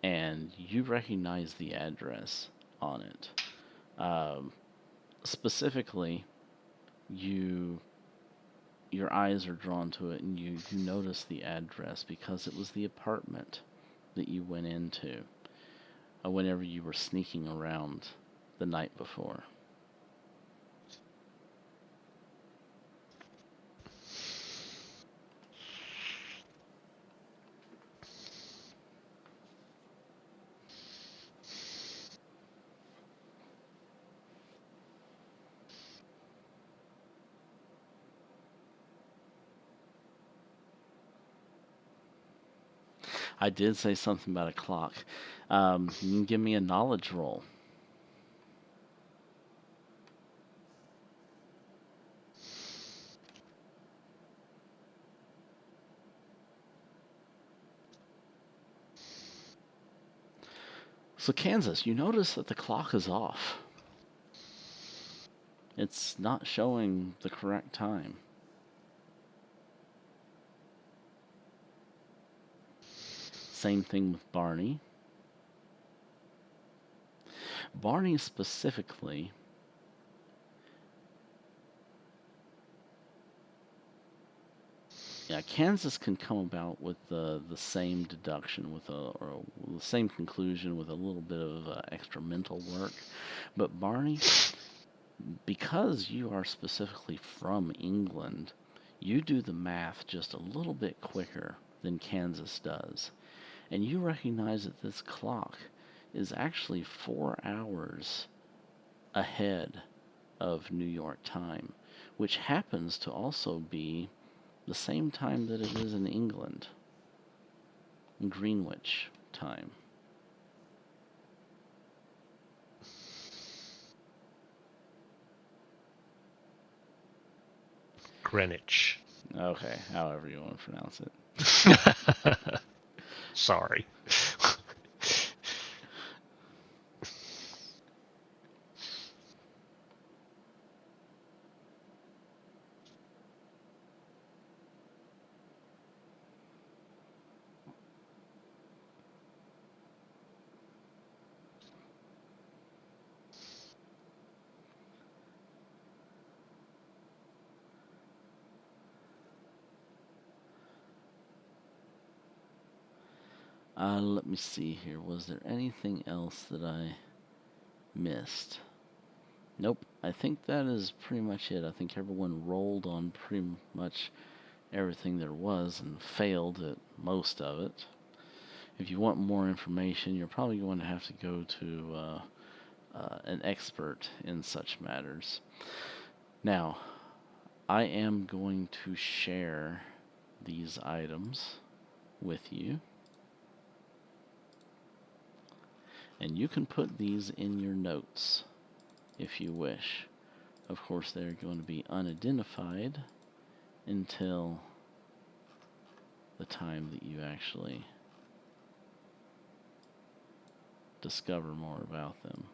and you recognize the address on it. Specifically, your eyes are drawn to it, and you notice the address because it was the apartment that you went into whenever you were sneaking around the night before. I did say something about a clock. You can give me a knowledge roll. So Kansas, you notice that the clock is off. It's not showing the correct time. Same thing with Barney. Barney specifically, yeah, Kansas can come about with the same deduction, or the same conclusion with a little bit of extra mental work. But Barney, because you are specifically from England, you do the math just a little bit quicker than Kansas does. And you recognize that this clock is actually 4 hours ahead of New York time, which happens to also be the same time that it is in England, Greenwich time. Greenwich. Okay, however you want to pronounce it. Sorry. Let me see here. Was there anything else that I missed? Nope. I think that is pretty much it. I think everyone rolled on pretty much everything there was and failed at most of it. If you want more information, you're probably going to have to go to an expert in such matters. Now, I am going to share these items with you. And you can put these in your notes if you wish. Of course, they're going to be unidentified until the time that you actually discover more about them.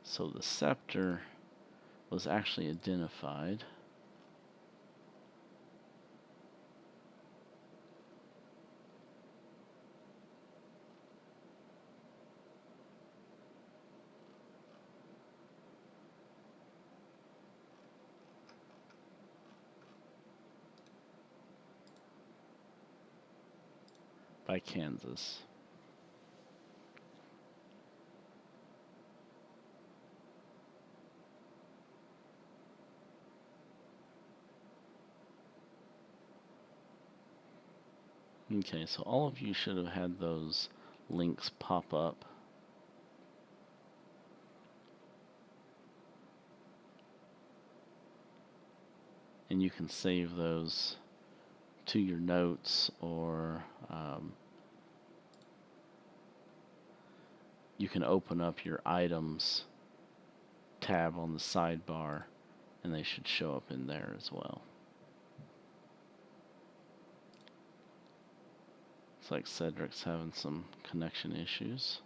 So the scepter was actually identified. By Kansas. Okay, so all of you should have had those links pop up. And you can save those to your notes, or you can open up your items tab on the sidebar, and they should show up in there as well. Looks like Cedric's having some connection issues.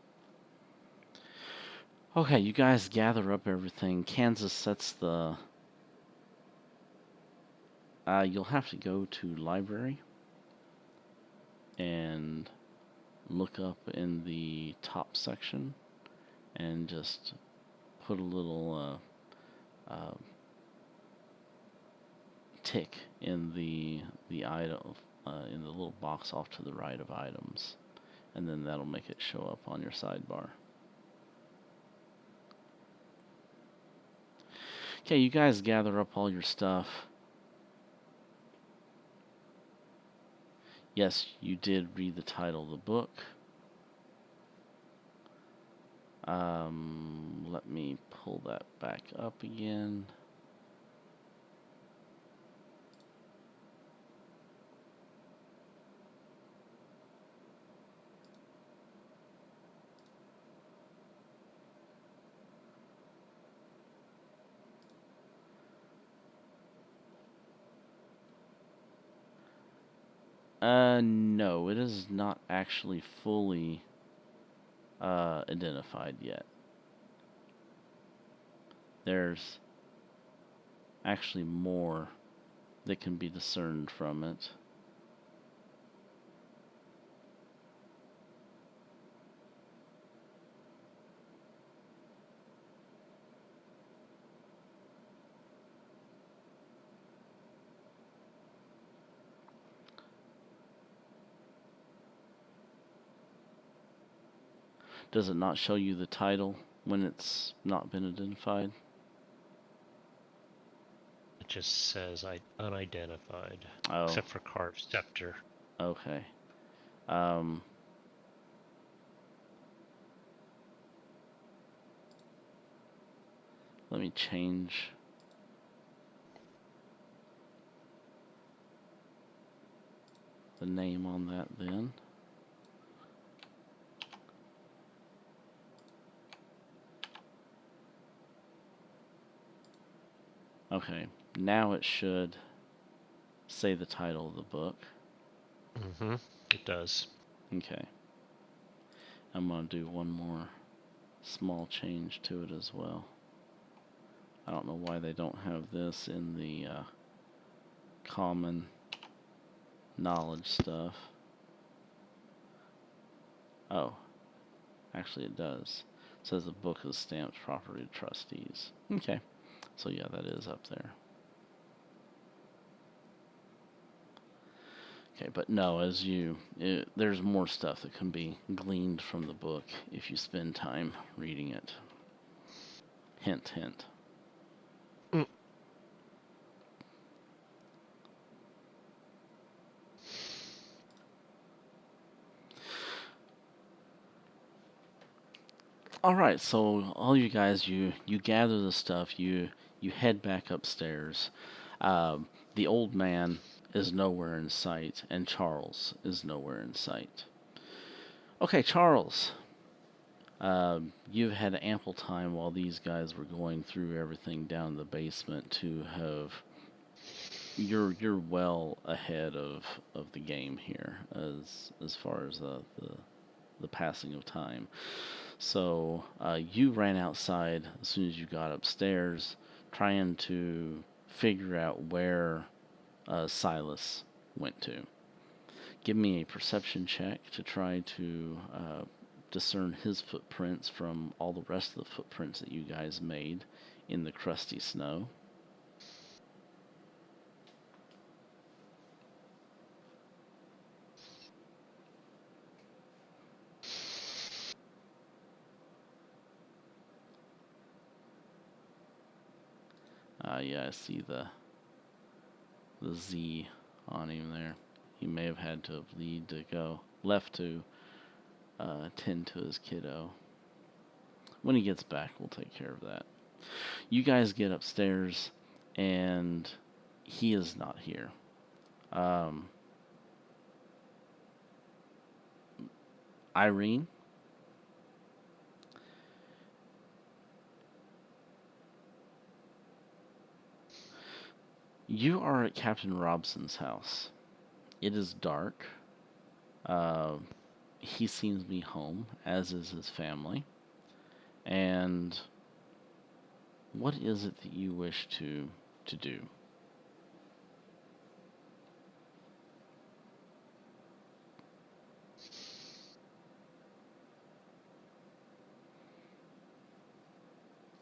Okay, you guys gather up everything. Kansas sets the You'll have to go to library and look up in the top section and just put a little tick in the item in the little box off to the right of items, and then that'll make it show up on your sidebar. Okay, you guys gather up all your stuff. Yes, you did read the title of the book. Let me pull that back up again. No, it is not actually fully identified yet. There's actually more that can be discerned from it. Does it not show you the title when it's not been identified? It just says unidentified, Oh, except for carved scepter. okay. Let me change the name on that then. Okay, now it should say the title of the book. Mm-hmm. It does. Okay. I'm going to do one more small change to it as well. I don't know why they don't have this in the common knowledge stuff. Oh, actually it does. It says the book is stamped property of trustees. Okay, so yeah, that is up there. Okay, but no, there's more stuff that can be gleaned from the book if you spend time reading it. Hint, hint. Mm. All right, so all you guys, you gather the stuff, you head back upstairs. The old man is nowhere in sight, and Charles is nowhere in sight. Okay, Charles, you've had ample time while these guys were going through everything down the basement to have. You're well ahead of the game here as far as the passing of time. So you ran outside as soon as you got upstairs, trying to figure out where Silas went to. Give me a perception check to try to discern his footprints from all the rest of the footprints that you guys made in the crusty snow. Yeah, I see the Z on him there. He may have had to have left to tend to his kiddo. When he gets back, we'll take care of that. You guys get upstairs, and he is not here. Irene? You are at Captain Robson's house. It is dark. He seems to be home, as is his family. And what is it that you wish to do?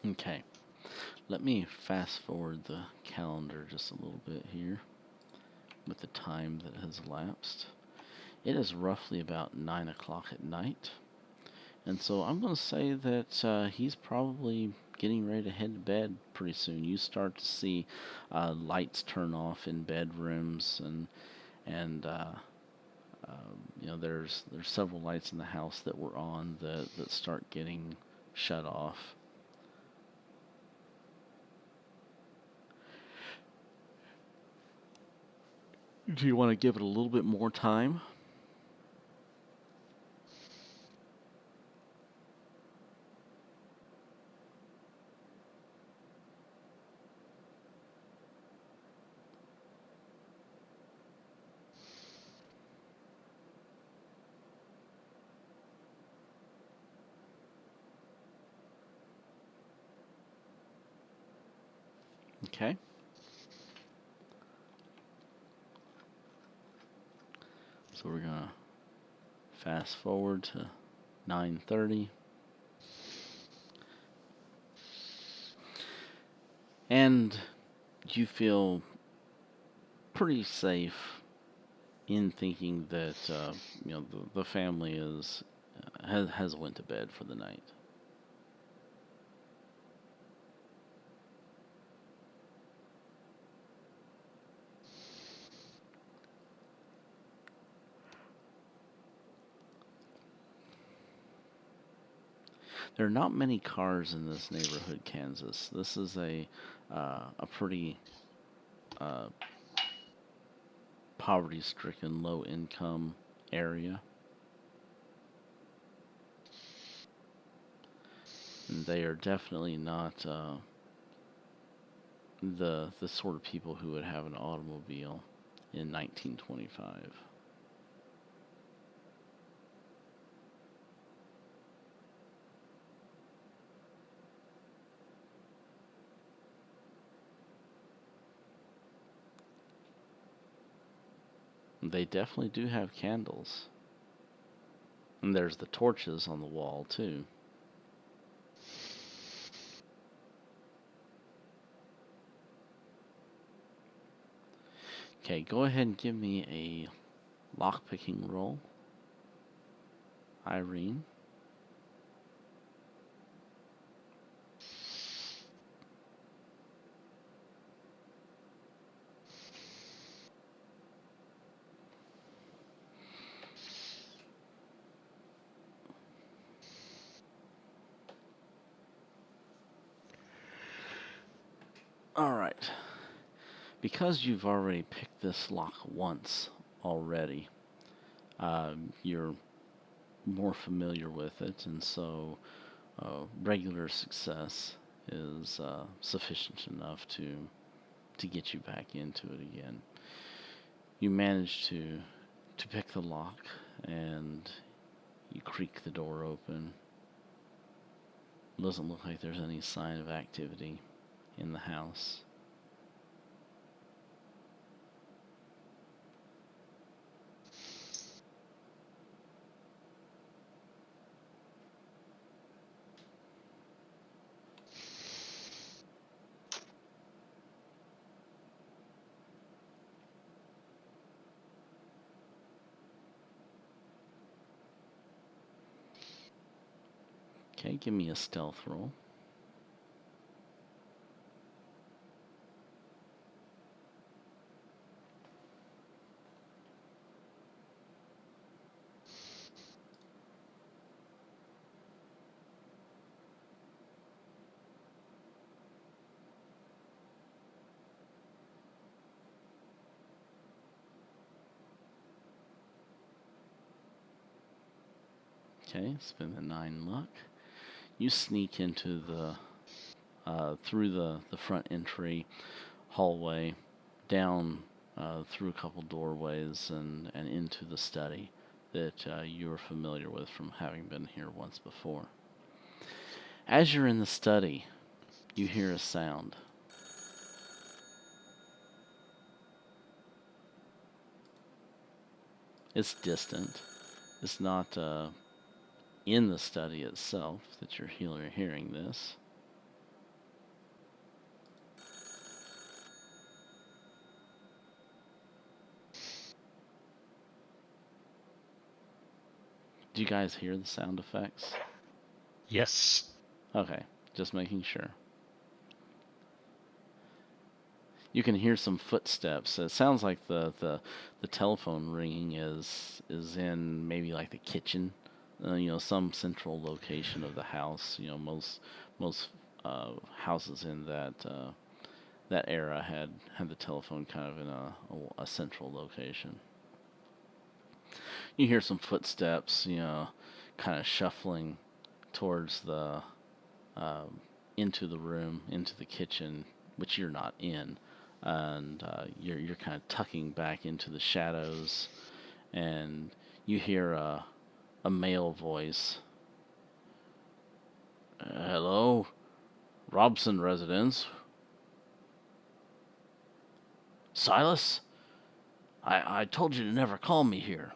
Okay. Let me fast forward the calendar just a little bit here with the time that has elapsed. It is roughly about 9 o'clock at night. And so I'm going to say that he's probably getting ready to head to bed pretty soon. You start to see lights turn off in bedrooms, and there's several lights in the house that were on that start getting shut off. Do you want to give it a little bit more time? Okay. So we're going to fast forward to 9:30. And you feel pretty safe in thinking that the family has went to bed for the night. There are not many cars in this neighborhood, Kansas. This is a pretty poverty-stricken, low-income area. And they are definitely not the sort of people who would have an automobile in 1925. They definitely do have candles. And there's the torches on the wall, too. Okay, go ahead and give me a lockpicking roll, Irene. Alright. Because you've already picked this lock once already, you're more familiar with it, and so regular success is sufficient enough to get you back into it again. You manage to pick the lock, and you creak the door open. It doesn't look like there's any sign of activity in the house. Okay, give me a stealth roll. Okay, spend the 9 luck. You sneak into through the front entry hallway, down through a couple doorways, and into the study that you are familiar with from having been here once before. As you're in the study, you hear a sound. It's distant. It's not... in the study itself that you're hearing this. Do you guys hear the sound effects? Yes. Okay, just making sure. You can hear some footsteps. It sounds like the telephone ringing is in maybe like the kitchen, some central location of the house. Most houses in that era had the telephone kind of in a central location. You hear some footsteps, kind of shuffling towards the into the room, into the kitchen, which you're not in, and you're kind of tucking back into the shadows, and you hear a male voice. Hello, Robson residence. Silas, I told you to never call me here.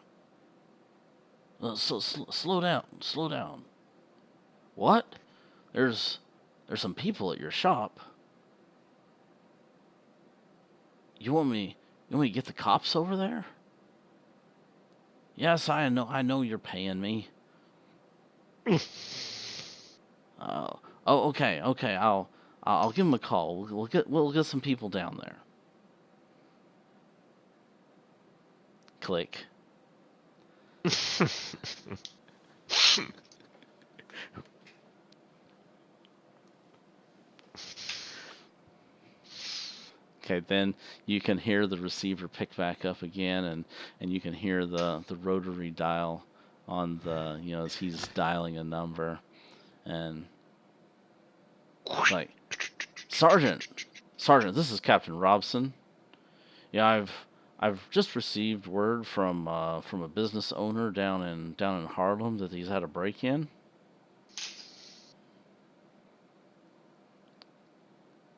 Slow down. What? There's some people at your shop. You want me to get the cops over there? Yes, I know you're paying me. Oh, okay. I'll give them a call. We'll get some people down there. Click. Okay, then you can hear the receiver pick back up again, and you can hear the rotary dial on the, as he's dialing a number, and like, Sergeant, this is Captain Robson. Yeah, I've just received word from a business owner down in Harlem that he's had a break-in.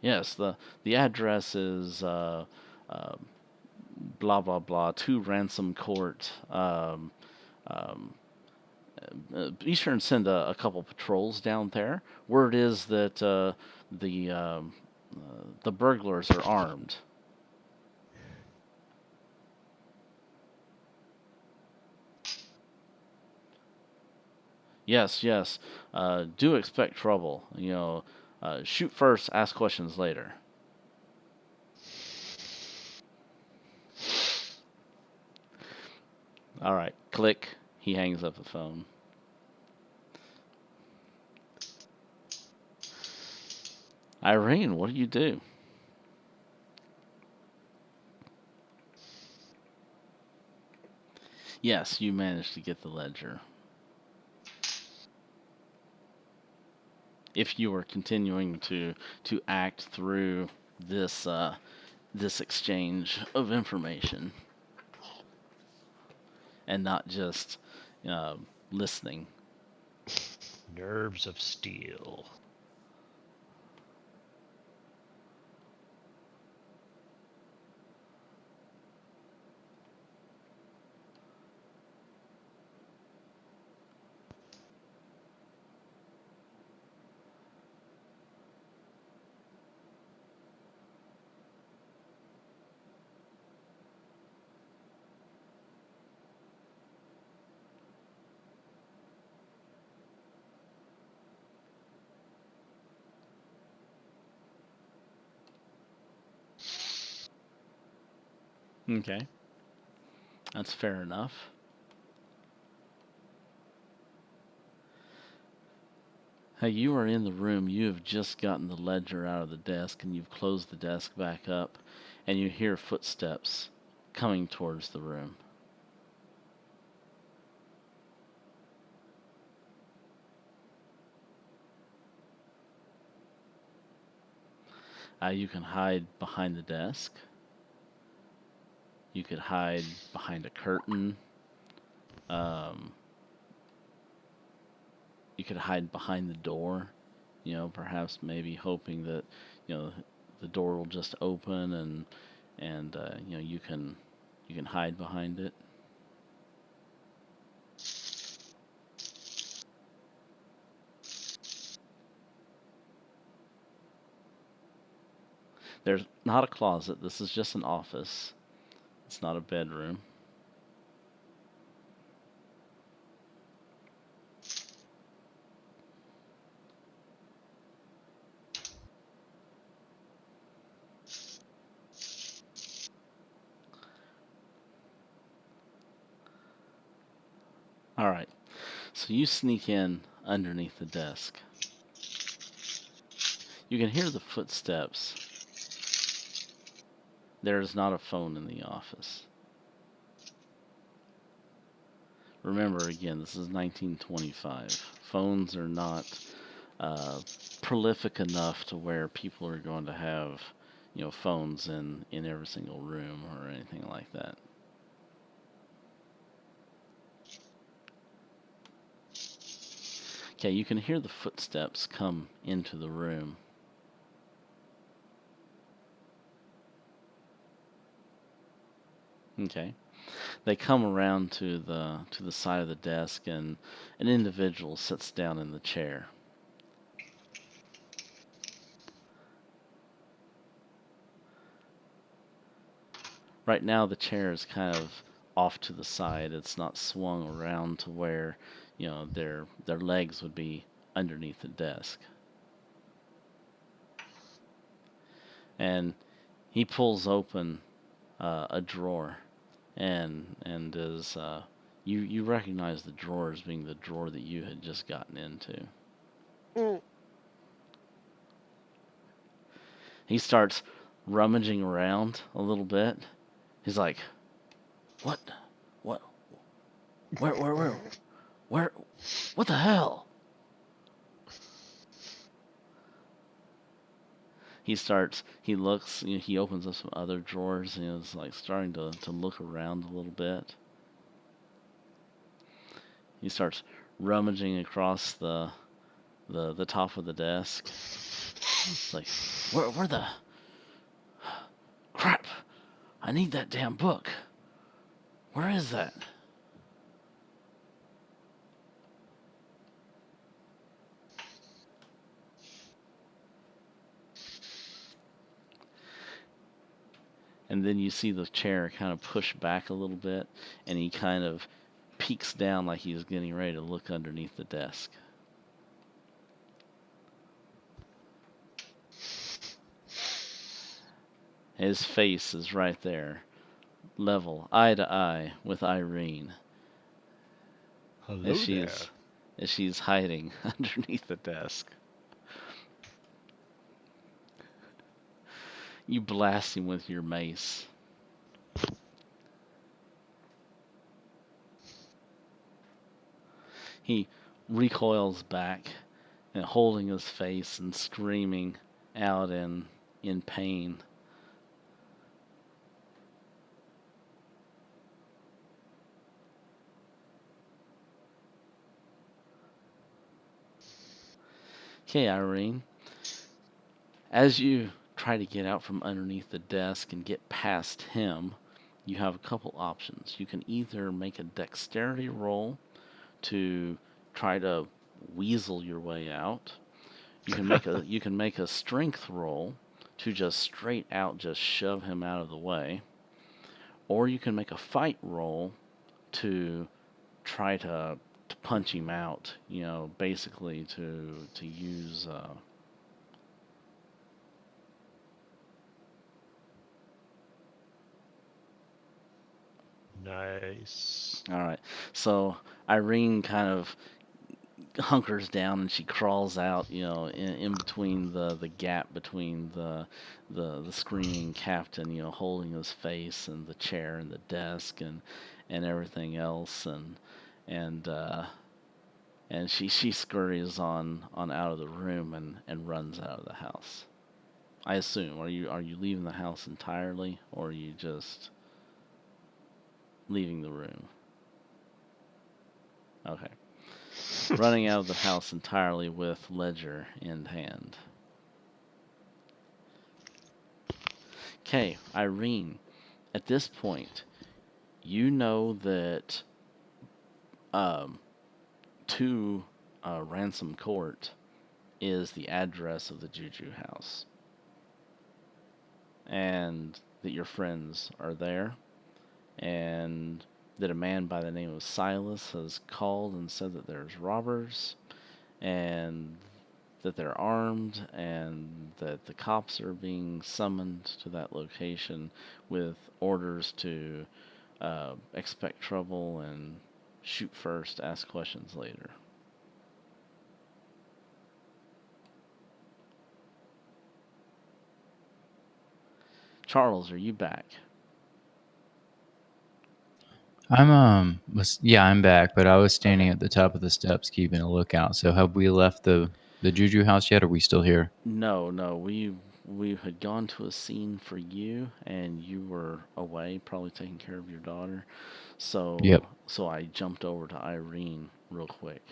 Yes, the address is blah blah blah 2 Ransom Court. Be sure and send a couple patrols down there. Word is that the burglars are armed. Yes. Do expect trouble. Shoot first, ask questions later. All right, click. He hangs up the phone. Irene, what do you do? Yes, you managed to get the ledger. If you were continuing to act through this exchange of information and not just listening. Nerves of steel. Okay. That's fair enough. Hey, you are in the room. You have just gotten the ledger out of the desk, and you've closed the desk back up, and you hear footsteps coming towards the room. You can hide behind the desk. You could hide behind a curtain. You could hide behind the door, perhaps maybe hoping that, the door will just open and you can hide behind it. There's not a closet. This is just an office. It's not a bedroom. All right. So you sneak in underneath the desk. You can hear the footsteps. There is not a phone in the office. Remember, again, this is 1925. Phones are not prolific enough to where people are going to have, phones in every single room or anything like that. Okay, you can hear the footsteps come into the room. Okay. They come around to the side of the desk, and an individual sits down in the chair. Right now, the chair is kind of off to the side. It's not swung around to where, their legs would be underneath the desk. And he pulls open a drawer, and is you recognize the drawer as being the drawer that you had just gotten into. He starts rummaging around a little bit. He's like, What? Where, what the hell? He looks, he opens up some other drawers, and is like starting to look around a little bit. He starts rummaging across the top of the desk. It's like, where the crap? I need that damn book. Where is that? And then you see the chair kind of push back a little bit, and he kind of peeks down like he's getting ready to look underneath the desk. His face is right there, level, eye to eye with Irene. Hello as she's hiding underneath the desk. You blast him with your mace. He recoils back and holding his face and screaming out in pain. Okay, Irene. As you try to get out from underneath the desk and get past him, you have a couple options. You can either make a dexterity roll to try to weasel your way out. You can make a strength roll to just straight out just shove him out of the way. Or you can make a fight roll to try to punch him out, basically to use Nice. All right. So Irene kind of hunkers down and she crawls out, in between the gap between the screaming captain, holding his face, and the chair and the desk and everything else, and she scurries on out of the room and runs out of the house. I assume, are you leaving the house entirely, or are you just leaving the room? Okay. Running out of the house entirely with ledger in hand. Okay, Irene, at this point, you know that to Ransom Court is the address of the Juju house. And that your friends are there. And that a man by the name of Silas has called and said that there's robbers. And that they're armed, and that the cops are being summoned to that location with orders to expect trouble and shoot first, ask questions later. Charles, are you back? I'm I'm back, but I was standing at the top of the steps keeping a lookout. So have we left the Juju house yet, or are we still here? No, we had gone to a scene for you, and you were away, probably taking care of your daughter. Yep. So I jumped over to Irene real quick.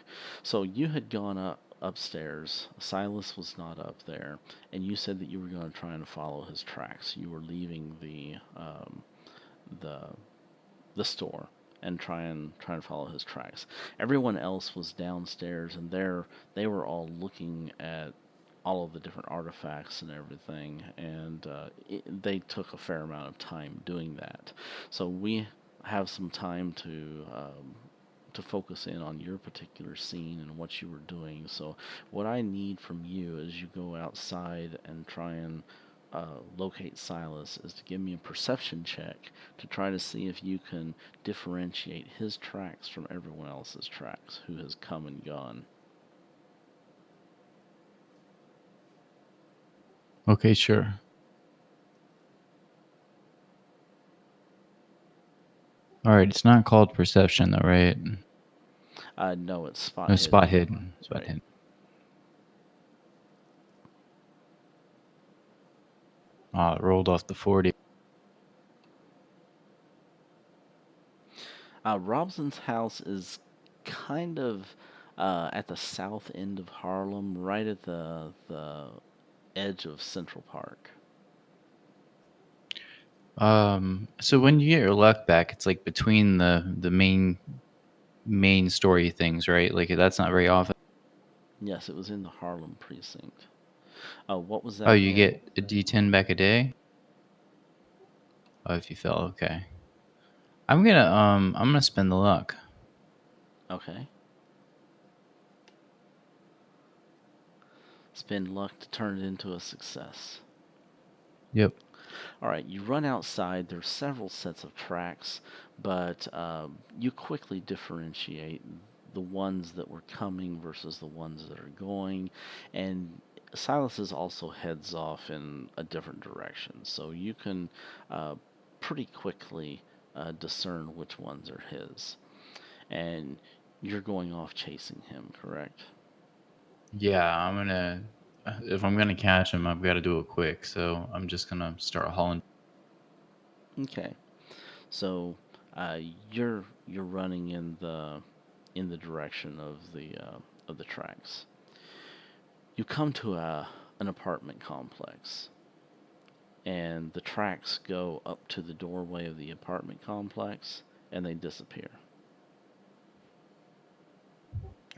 So you had gone upstairs. Silas was not up there, and you said that you were going to try and follow his tracks. You were leaving the the store and try and follow his tracks. Everyone else was downstairs, and they were all looking at all of the different artifacts and everything, and they took a fair amount of time doing that. So we have some time to focus in on your particular scene and what you were doing. So what I need from you is you go outside and try and locate Silas is to give me a perception check to try to see if you can differentiate his tracks from everyone else's tracks who has come and gone. Okay, sure. All right, it's not called perception though, right? No, it's spot No, hidden. spot hidden. Spot Right. hidden. Oh, it rolled off the 40. Robson's house is kind of at the south end of Harlem, right at the edge of Central Park. So when you get your luck back, it's like between the main story things, right? Like that's not very often. Yes, it was in the Harlem precinct. What was that Oh, you again? get a D10 back a day? Oh, if you fail, okay. I'm gonna spend the luck. Okay. Spend luck to turn it into a success. Yep. All right, you run outside. There's several sets of tracks, but you quickly differentiate the ones that were coming versus the ones that are going, and Silas's also heads off in a different direction, so you can pretty quickly discern which ones are his. And you're going off chasing him, correct? Yeah, if I'm gonna catch him, I've got to do it quick. So I'm just gonna start hauling. Okay. So uh, you're running in the direction of the tracks. You come to an apartment complex, and the tracks go up to the doorway of the apartment complex, and they disappear.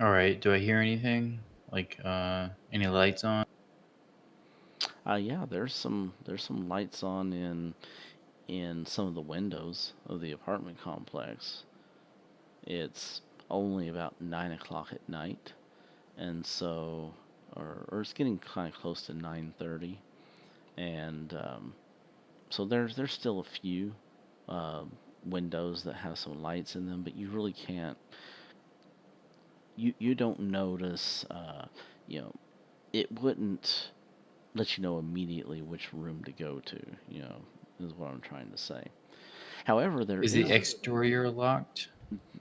All right. Do I hear anything? Like any lights on? Yeah, there's some lights on in some of the windows of the apartment complex. It's only about 9 o'clock at night, and so or it's getting kind of close to 9:30, and so there's still a few uh, windows that have some lights in them, but you really can't. You don't notice. You know, it wouldn't let you know immediately which room to go to. You know, is what I'm trying to say. However, there Is is the exterior locked?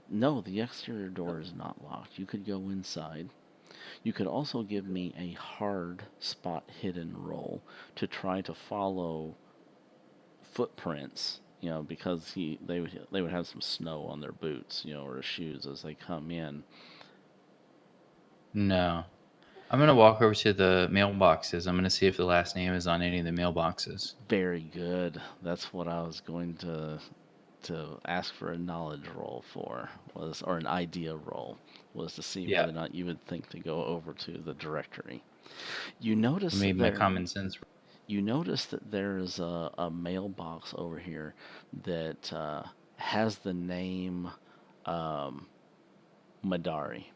no. The exterior door is not locked. You could go inside. You could also give me a hard spot hidden roll to try to follow footprints, you know, because they would have some snow on their boots, you know, or shoes as they come in. No. I'm gonna walk over to the mailboxes. I'm gonna see if the last name is on any of the mailboxes. Very good. That's what I was going to ask for a knowledge roll for was or an idea roll was to see Yeah. whether or not you would think to go over to the directory. You notice Maybe that my common sense. you notice that there is a mailbox over here that has the name um, Madari.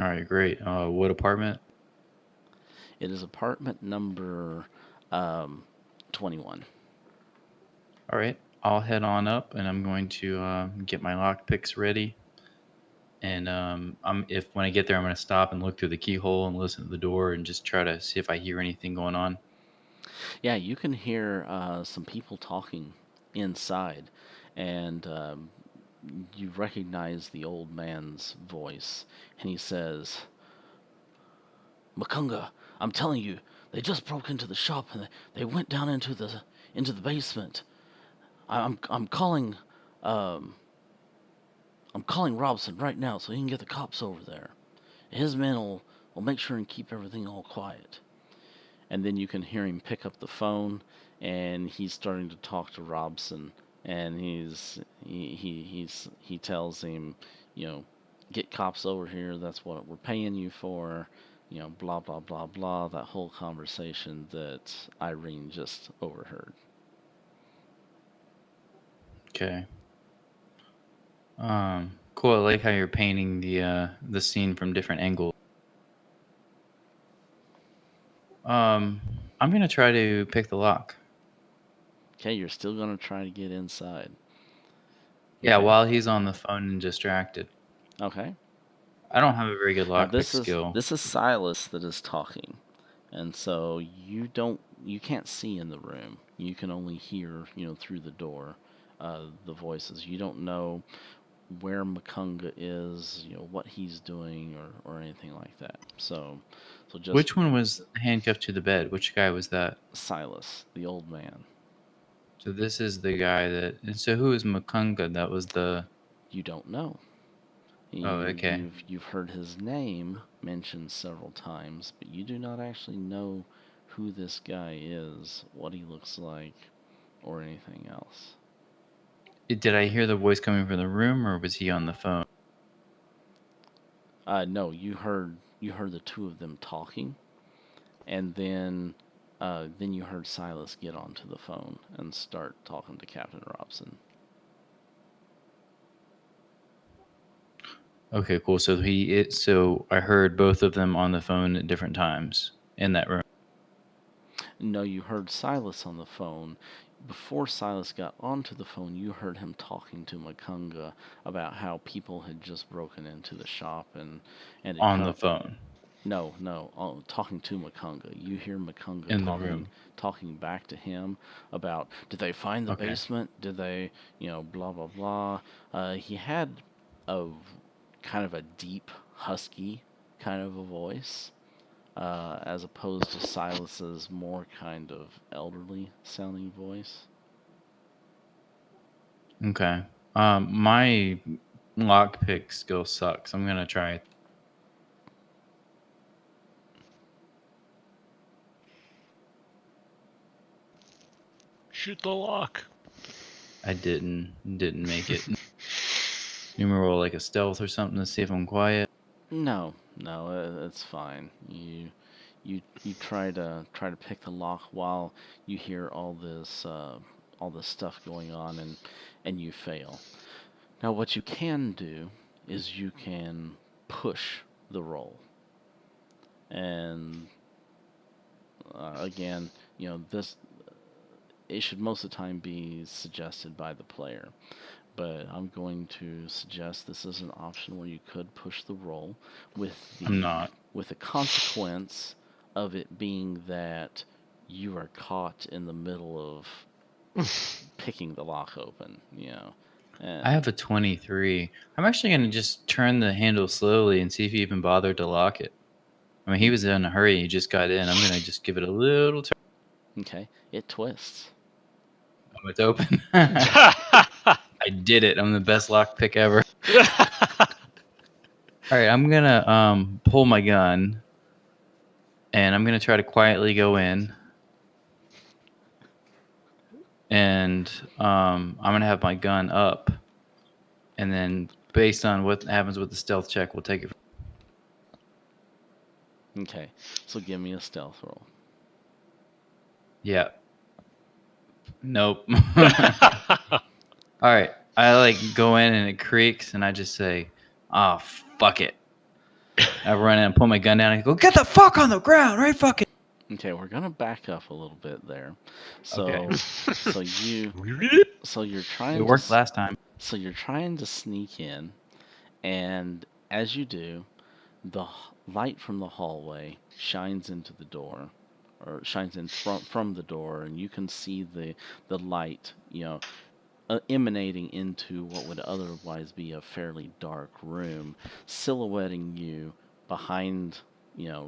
All right, great. What apartment? It is apartment number um, 21. All right. I'll head on up, and I'm going to get my lockpicks ready. And when I get there, I'm going to stop and look through the keyhole and listen to the door and just try to see if I hear anything going on. Yeah, you can hear some people talking inside, and you recognize the old man's voice, and he says, "Makunga, I'm telling you, they just broke into the shop and they went down into the basement. I'm calling I'm calling Robson right now so he can get the cops over there. His men will make sure and keep everything all quiet." And then you can hear him pick up the phone, and he's starting to talk to Robson, and he tells him, get cops over here. That's what we're paying you for. Blah blah blah blah. That whole conversation that Irene just overheard. Okay. Cool. I like how you're painting the scene from different angles. I'm gonna try to pick the lock. Okay, you're still gonna try to get inside. Yeah, Okay. while he's on the phone and distracted. Okay. I don't have a very good Now lockpick skill. this is Silas that is talking, and so you can't see in the room. You can only hear through the door the voices. You don't know where Makunga is, what he's doing or anything like that. So just Which one was handcuffed to the bed? Which guy was that? Silas, the old man. So this is the guy that. And so who is Makunga? That was the. You don't know. Okay. You've heard his name mentioned several times, but you do not actually know who this guy is, what he looks like, or anything else. Did I hear the voice coming from the room, or was he on the phone? No, you heard the two of them talking, and then you heard Silas get onto the phone and start talking to Captain Robson. Okay, cool. So I heard both of them on the phone at different times in that room. No, you heard Silas on the phone. Before Silas got onto the phone, you heard him talking to Makunga about how people had just broken into the shop and On the phone. No, talking to Makunga. You hear Makunga In the room. talking back to him about, did they find the basement? Did they, blah blah blah. He had a kind of a deep, husky kind of a voice. As opposed to Silas's more kind of elderly sounding voice. Okay. My lockpick skill sucks. I'm gonna try it. Shoot the lock. I didn't make it. You want me to roll like a stealth or something to see if I'm quiet? No, it's fine. You try to pick the lock while you hear all this stuff going on, and you fail. Now what you can do is you can push the roll, and again, this it should most of the time be suggested by the player. But I'm going to suggest this is an option where you could push the roll with the consequence of it being that you are caught in the middle of picking the lock open, I have a 23. I'm actually going to just turn the handle slowly and see if he even bothered to lock it. I mean, he was in a hurry. He just got in. I'm going to just give it a little turn. Okay, it twists. Oh, it's open. I did it. I'm the best lock pick ever. All right, I'm going to pull my gun, and I'm going to try to quietly go in. And I'm going to have my gun up. And then based on what happens with the stealth check, we'll take it. Okay, so give me a stealth roll. Yeah. Nope. All right. I go in and it creaks and I just say, "Oh, fuck it." I run in and pull my gun down and go, "Get the fuck on the ground, right? Fucking." Okay, we're gonna back up a little bit there. So, Okay. so you're trying It worked last time. So you're trying to sneak in, and as you do, the light from the hallway shines into the door, or shines in from the door, and you can see the light, emanating into what would otherwise be a fairly dark room, silhouetting you behind,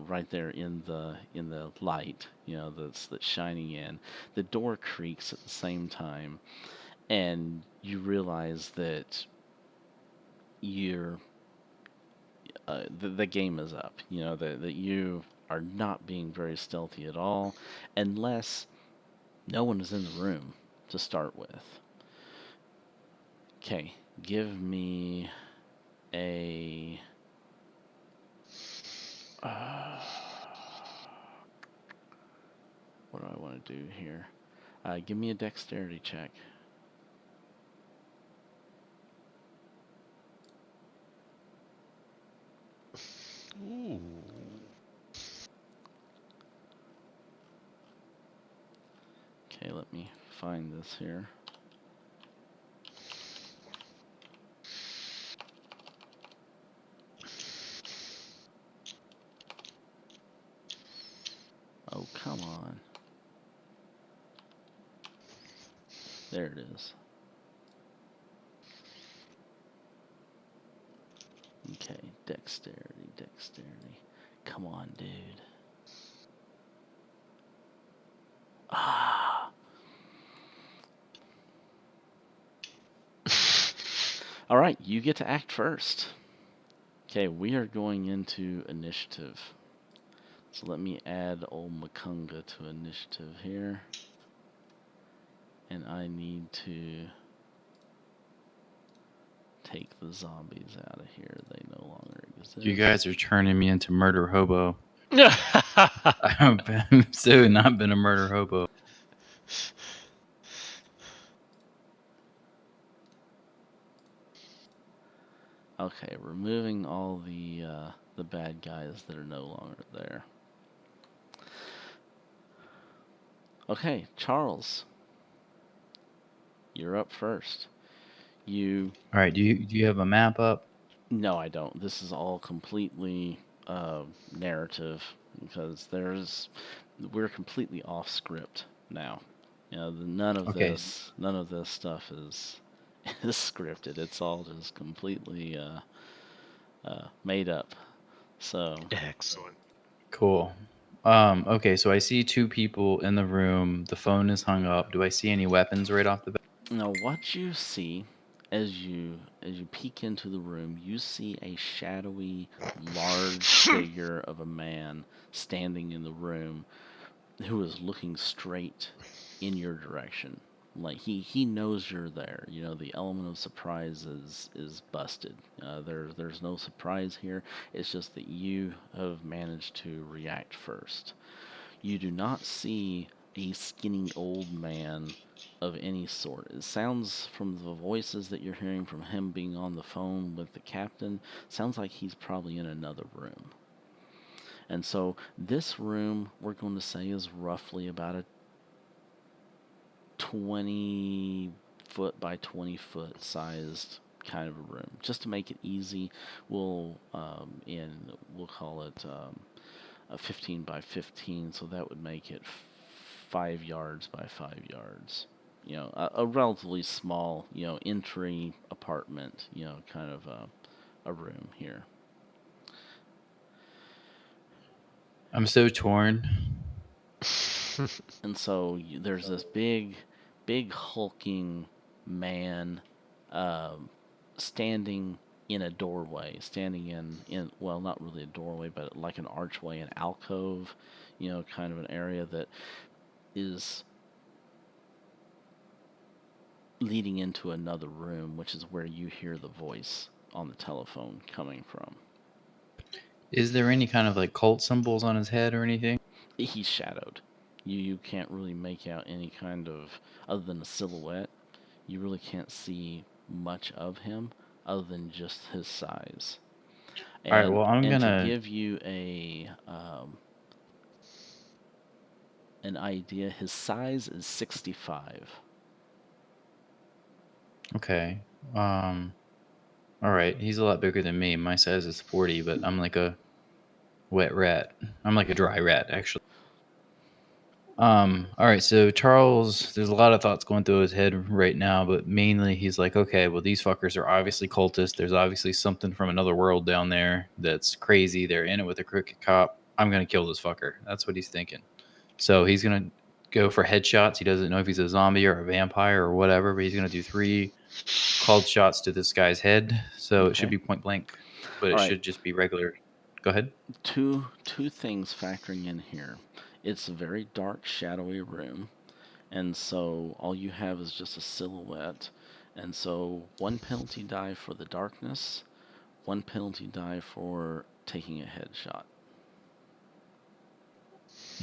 right there in the light, that's shining in. The door creaks at the same time, and you realize that you're the game is up. That you are not being very stealthy at all, unless no one is in the room to start with. Okay, give me a. What do I want to do here? Give me a dexterity check. Ooh. Okay, let me find this here. Oh, come on. There it is. Okay, dexterity. Come on, dude. Ah! Alright, you get to act first. Okay, we are going into initiative. So let me add old Makunga to initiative here. And I need to take the zombies out of here. They no longer exist. You guys are turning me into murder hobo. I've so not been a murder hobo. Okay, removing all the bad guys that are no longer there. Okay, Charles, you're up first. All right. Do you have a map up? No, I don't. This is all completely narrative because we're completely off script now. None of Okay. this stuff is is scripted. It's all just completely made up. So Excellent. Cool. Okay, so I see two people in the room. The phone is hung up. Do I see any weapons right off the bat? now, what you see as you peek into the room, you see a shadowy, large figure of a man standing in the room, who is looking straight in your direction. Like he knows you're there. The element of surprise is busted. There's no surprise here. It's just that you have managed to react first. You do not see a skinny old man of any sort. It sounds, from the voices that you're hearing from him being on the phone with the captain, sounds like he's probably in another room. And so this room, we're going to say, is roughly about a 20 foot by 20 foot sized kind of a room. Just to make it easy, we'll call it a 15 by 15, so that would make it 5 yards by 5 yards. A relatively small, entry apartment, kind of a room here. I'm so torn. And so there's this big hulking man standing in a doorway, standing in well, not really a doorway, but like an archway, an alcove, kind of an area that is leading into another room, which is where you hear the voice on the telephone coming from. Is there any kind of like cult symbols on his head or anything? He's shadowed. You can't really make out any kind of, other than a silhouette, you really can't see much of him other than just his size. All right, well, I'm and gonna to give you a an idea. His size is 65. Okay. All right. He's a lot bigger than me. My size is 40, but I'm like a wet rat. I'm like a dry rat, actually. All right. So Charles, there's a lot of thoughts going through his head right now, but mainly he's like, okay, well, these fuckers are obviously cultists. There's obviously something from another world down there that's crazy. They're in it with a crooked cop. I'm gonna kill this fucker. That's what he's thinking. So he's gonna go for headshots. He doesn't know if he's a zombie or a vampire or whatever, but he's gonna do 3 called shots to this guy's head. So it should Okay. be point blank, but it All right. should just be regular. Go ahead. Two things factoring in here. It's a very dark, shadowy room, and so all you have is just a silhouette. And so 1 penalty die for the darkness, 1 penalty die for taking a headshot.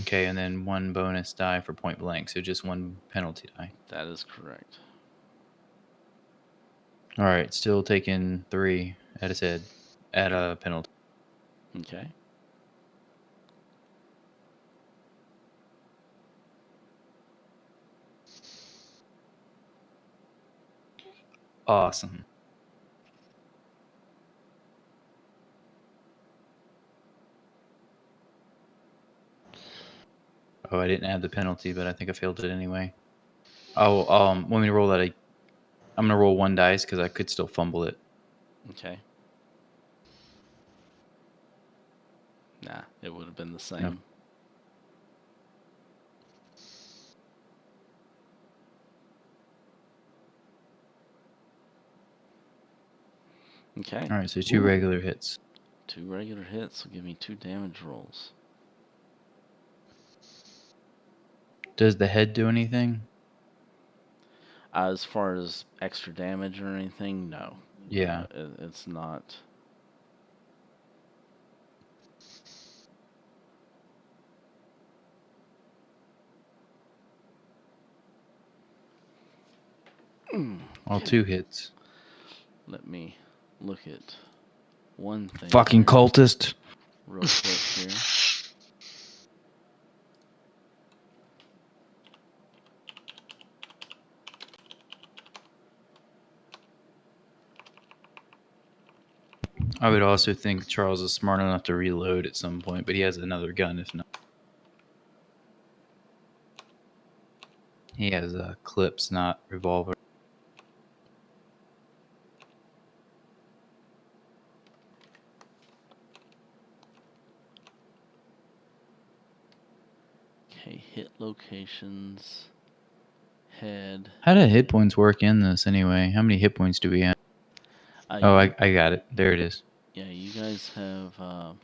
Okay, and then 1 bonus die for point blank, so just 1 penalty die. That is correct. All right, still taking 3 at his head at a penalty. Okay. Awesome. Oh, I didn't add the penalty, but I think I failed it anyway. Oh, want me to roll that? I'm gonna roll 1 dice because I could still fumble it. Okay. Nah, it would have been the same. Yep. Okay. All right, so 2 Ooh. regular hits. 2 regular hits will give me 2 damage rolls. Does the head do anything? As far as extra damage or anything, no. Yeah. It's not. All 2 hits. Let me look at one thing. Fucking here cultist. real quick here. I would also think Charles is smart enough to reload at some point, but he has another gun if not. He has clips, not revolver. Okay, hit locations, head. How do hit points work in this anyway? How many hit points do we have? Oh, I got it. There it is. Yeah, you guys have,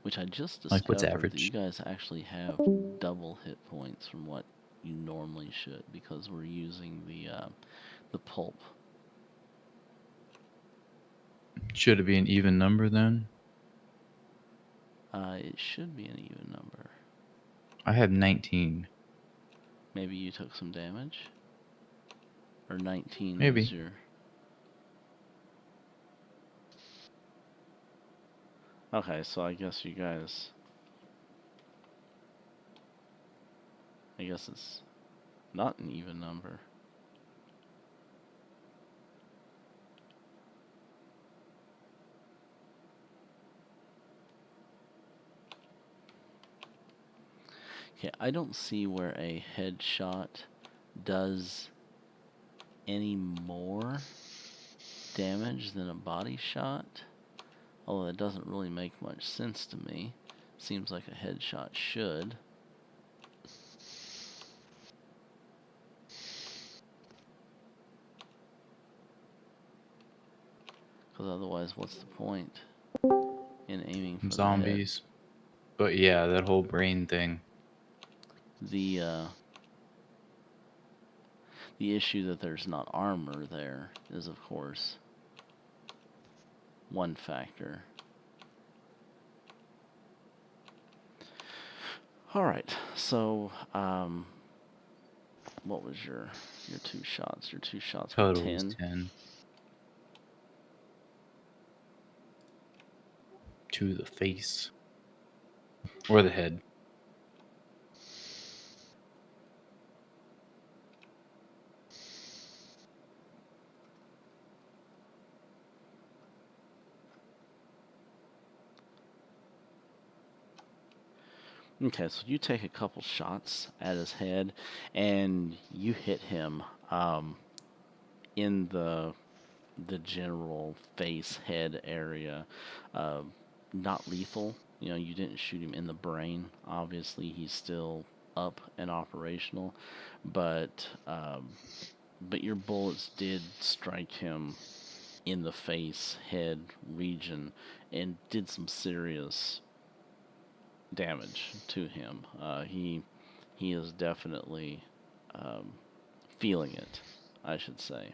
which I just discovered Like, what's that average? you guys actually have double hit points from what you normally should because we're using the pulp. Should it be an even number then? It should be an even number. I have 19. Maybe you took some damage? Or 19 Maybe. was your... Okay, so I guess you guys... I guess it's not an even number. Okay, I don't see where a headshot does any more damage than a body shot. Although that doesn't really make much sense to me. Seems like a headshot should. Because otherwise, what's the point in aiming for Zombies. But yeah, that whole brain thing. the issue that there's not armor there is, of course, one factor. All right, so what was your 2 shots? Your 2 shots were Total 10. is 10. To the face. Or the head. Okay, so you take a couple shots at his head, and you hit him in the general face head area. Uh, Not lethal. You know, you didn't shoot him in the brain. Obviously, he's still up and operational, but your bullets did strike him in the face head region and did some serious damage to him. He is definitely um, feeling it, I should say.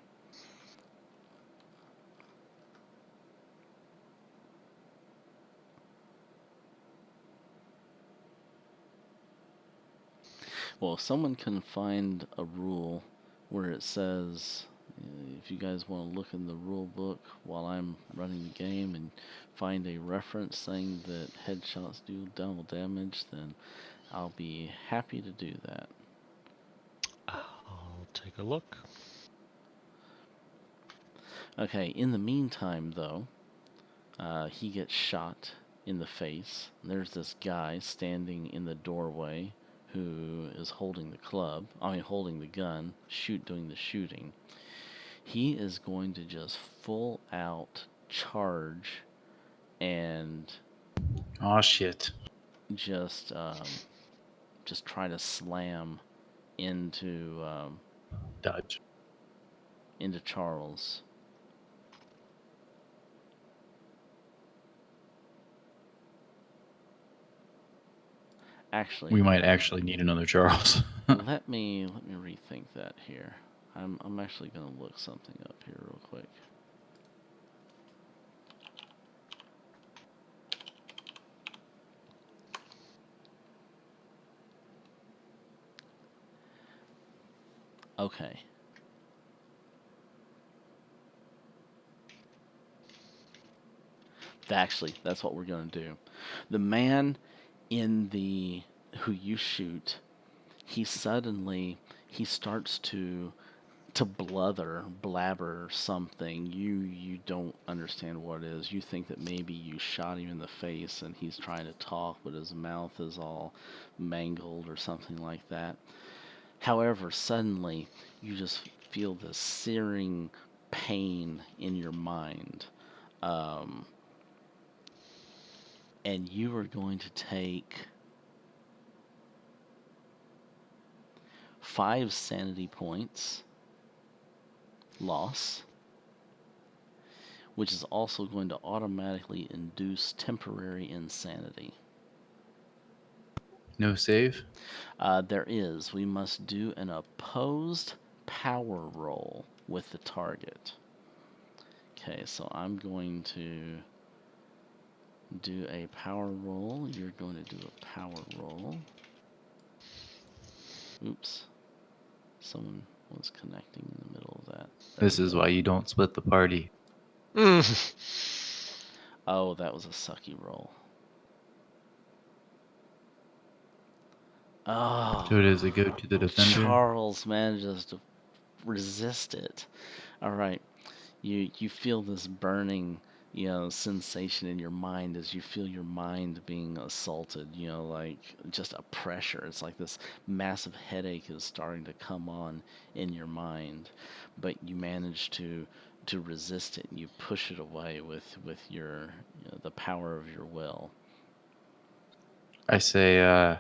Well, if someone can find a rule where it says, if you guys want to look in the rule book while I'm running the game and find a reference saying that headshots do double damage, then I'll be happy to do that. I'll take a look. Okay, in the meantime, though, he gets shot in the face. There's this guy standing in the doorway who is holding holding the gun, doing the shooting. He is going to just full out charge and Oh shit. just try to slam into Dodge. Charles. Actually, We might actually need another Charles. let me rethink that here. I'm actually gonna look something up here real quick. Okay. Actually, that's what we're gonna do. The man who you shoot, he starts to blabber something. You don't understand what it is. You think that maybe you shot him in the face and he's trying to talk, but his mouth is all mangled or something like that. However, suddenly you just feel this searing pain in your mind. And you are going to take 5 sanity points loss, which is also going to automatically induce temporary insanity. No save? There is. We must do an opposed power roll with the target. Okay, so I'm going to do a power roll. You're going to do a power roll. Oops. Someone was connecting in the middle of that. This is why you don't split the party. Oh, that was a sucky roll. Oh. So does it go to the defender? Charles manages to resist it. All right. You feel this burning, sensation in your mind as you feel your mind being assaulted, like just a pressure. It's like this massive headache is starting to come on in your mind, but you manage to resist it and you push it away with your the power of your will. I say,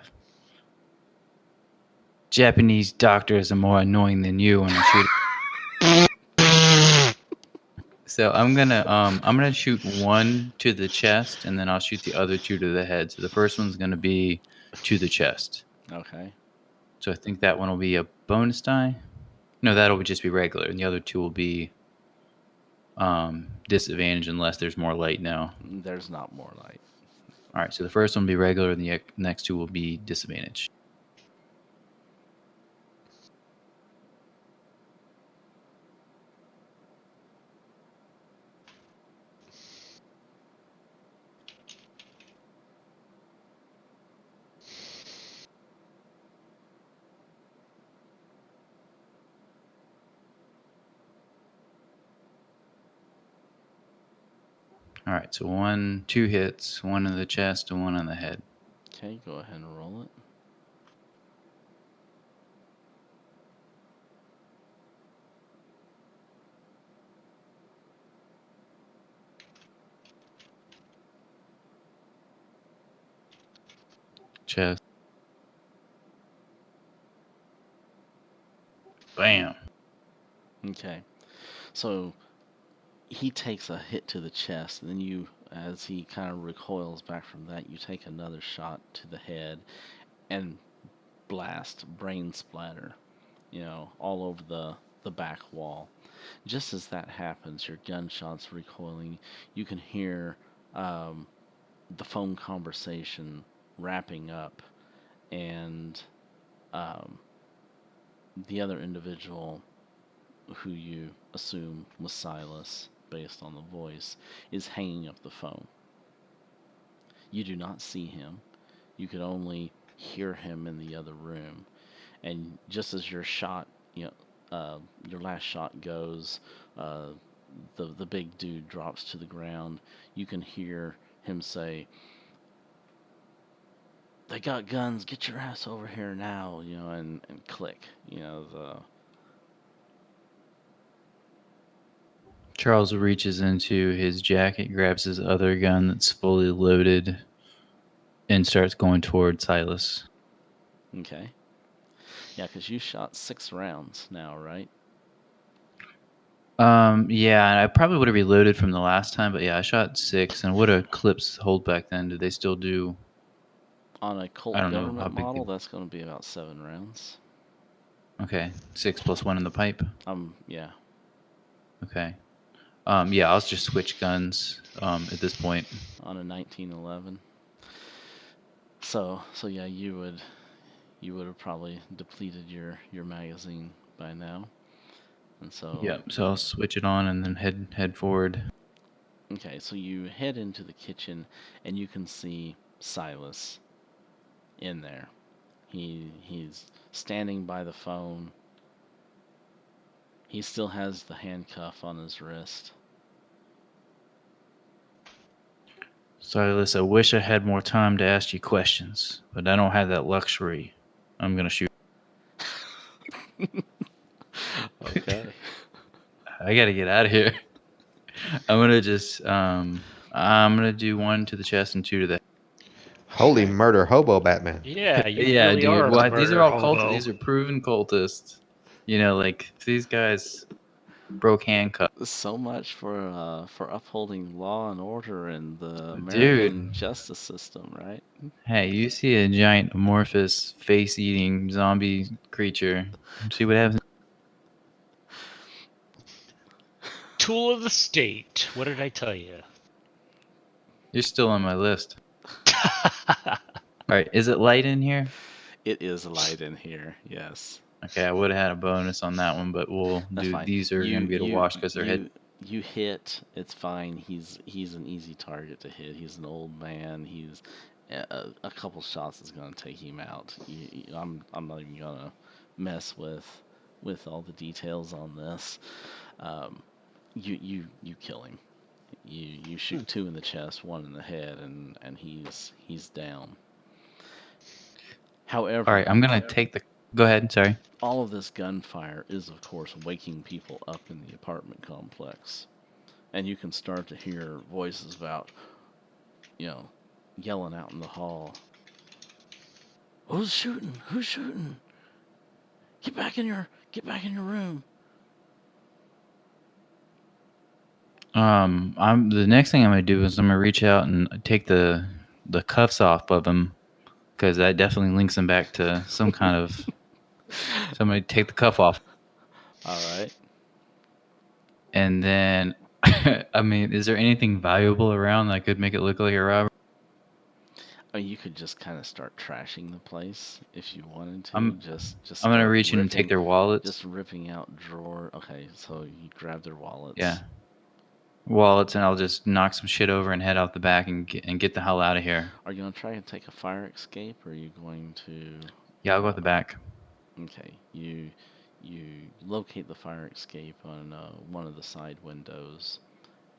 Japanese doctors are more annoying than you when I shoot. So I'm gonna shoot one to the chest, and then I'll shoot the other 2 to the head. So the first one's gonna be to the chest. Okay. So I think that one will be a bonus die. No, that'll just be regular, and the other 2 will be disadvantage unless there's more light now. There's not more light. All right, so the first one will be regular, and the next 2 will be disadvantage. All right, so 2 hits, 1 in the chest and 1 on the head. Okay, go ahead and roll it. Chest. Bam. Okay, so he takes a hit to the chest, and then you, as he kind of recoils back from that, you take another shot to the head, and blast, brain splatter, all over the back wall. Just as that happens, your gunshots recoiling, you can hear the phone conversation wrapping up, and um, the other individual, who you assume was Silas based on the voice, is hanging up the phone. You do not see him. You could only hear him in the other room. And just as your shot, your last shot goes, the big dude drops to the ground. You can hear him say, "They got guns. Get your ass over here now!" And click. Charles reaches into his jacket, grabs his other gun that's fully loaded, and starts going toward Silas. Okay. Yeah, because you shot 6 rounds now, right? Yeah, and I probably would have reloaded from the last time, but yeah, I shot 6. And what do clips hold back then? Do they still do? On a I Colt don't know how government big. model, that's going to be about 7 rounds. Okay, 6 plus 1 in the pipe. Yeah. Okay. Yeah, I'll just switch guns. At this point. On a 1911. So yeah, you would have probably depleted your magazine by now, and so. Yeah, so I'll switch it on and then head forward. Okay, so you head into the kitchen, and you can see Silas in there. He's standing by the phone. He still has the handcuff on his wrist. Silas, I wish I had more time to ask you questions, but I don't have that luxury. I'm gonna shoot. Okay. I gotta get out of here. I'm gonna just I'm gonna do 1 to the chest and 2 to the. Holy murder, hobo Batman. Yeah, you Yeah, really dude. are a Well, these are murder all hobo. cultists. These are proven cultists. Like these guys broke handcuffs. So much for upholding law and order in the American Dude. justice system, right? Hey, you see a giant amorphous face-eating zombie creature. See what happens. Tool of the state. What did I tell you? You're still on my list. All right, is it light in here? It is light in here, yes. Okay, I would have had a bonus on that one, but we'll That's do. fine. These are gonna be a wash because they're hit. You hit. It's fine. He's an easy target to hit. He's an old man. He's a couple shots is gonna take him out. I'm not even gonna mess with all the details on this. You kill him. You shoot 2 in the chest, 1 in the head, and he's down. However, All right, I'm gonna take the. Go ahead. Sorry. all of this gunfire is, of course, waking people up in the apartment complex. And you can start to hear voices about, yelling out in the hall. Who's shooting? Who's shooting? Get back in your room. I'm the next thing I'm gonna do is I'm gonna reach out and take the cuffs off of him, because that definitely links him back to some kind of. So I'm gonna take the cuff off. All right. And then, I mean, is there anything valuable around that could make it look like a robbery? I mean, you could just kind of start trashing the place if you wanted to. I'm gonna start reach in and take their wallets. Just ripping out drawer. Okay, so you grab their wallets. Yeah. Wallets, and I'll just knock some shit over and head out the back and get the hell out of here. Are you gonna try and take a fire escape, or are you going to? Yeah, I'll go out the back. Okay, you locate the fire escape on one of the side windows,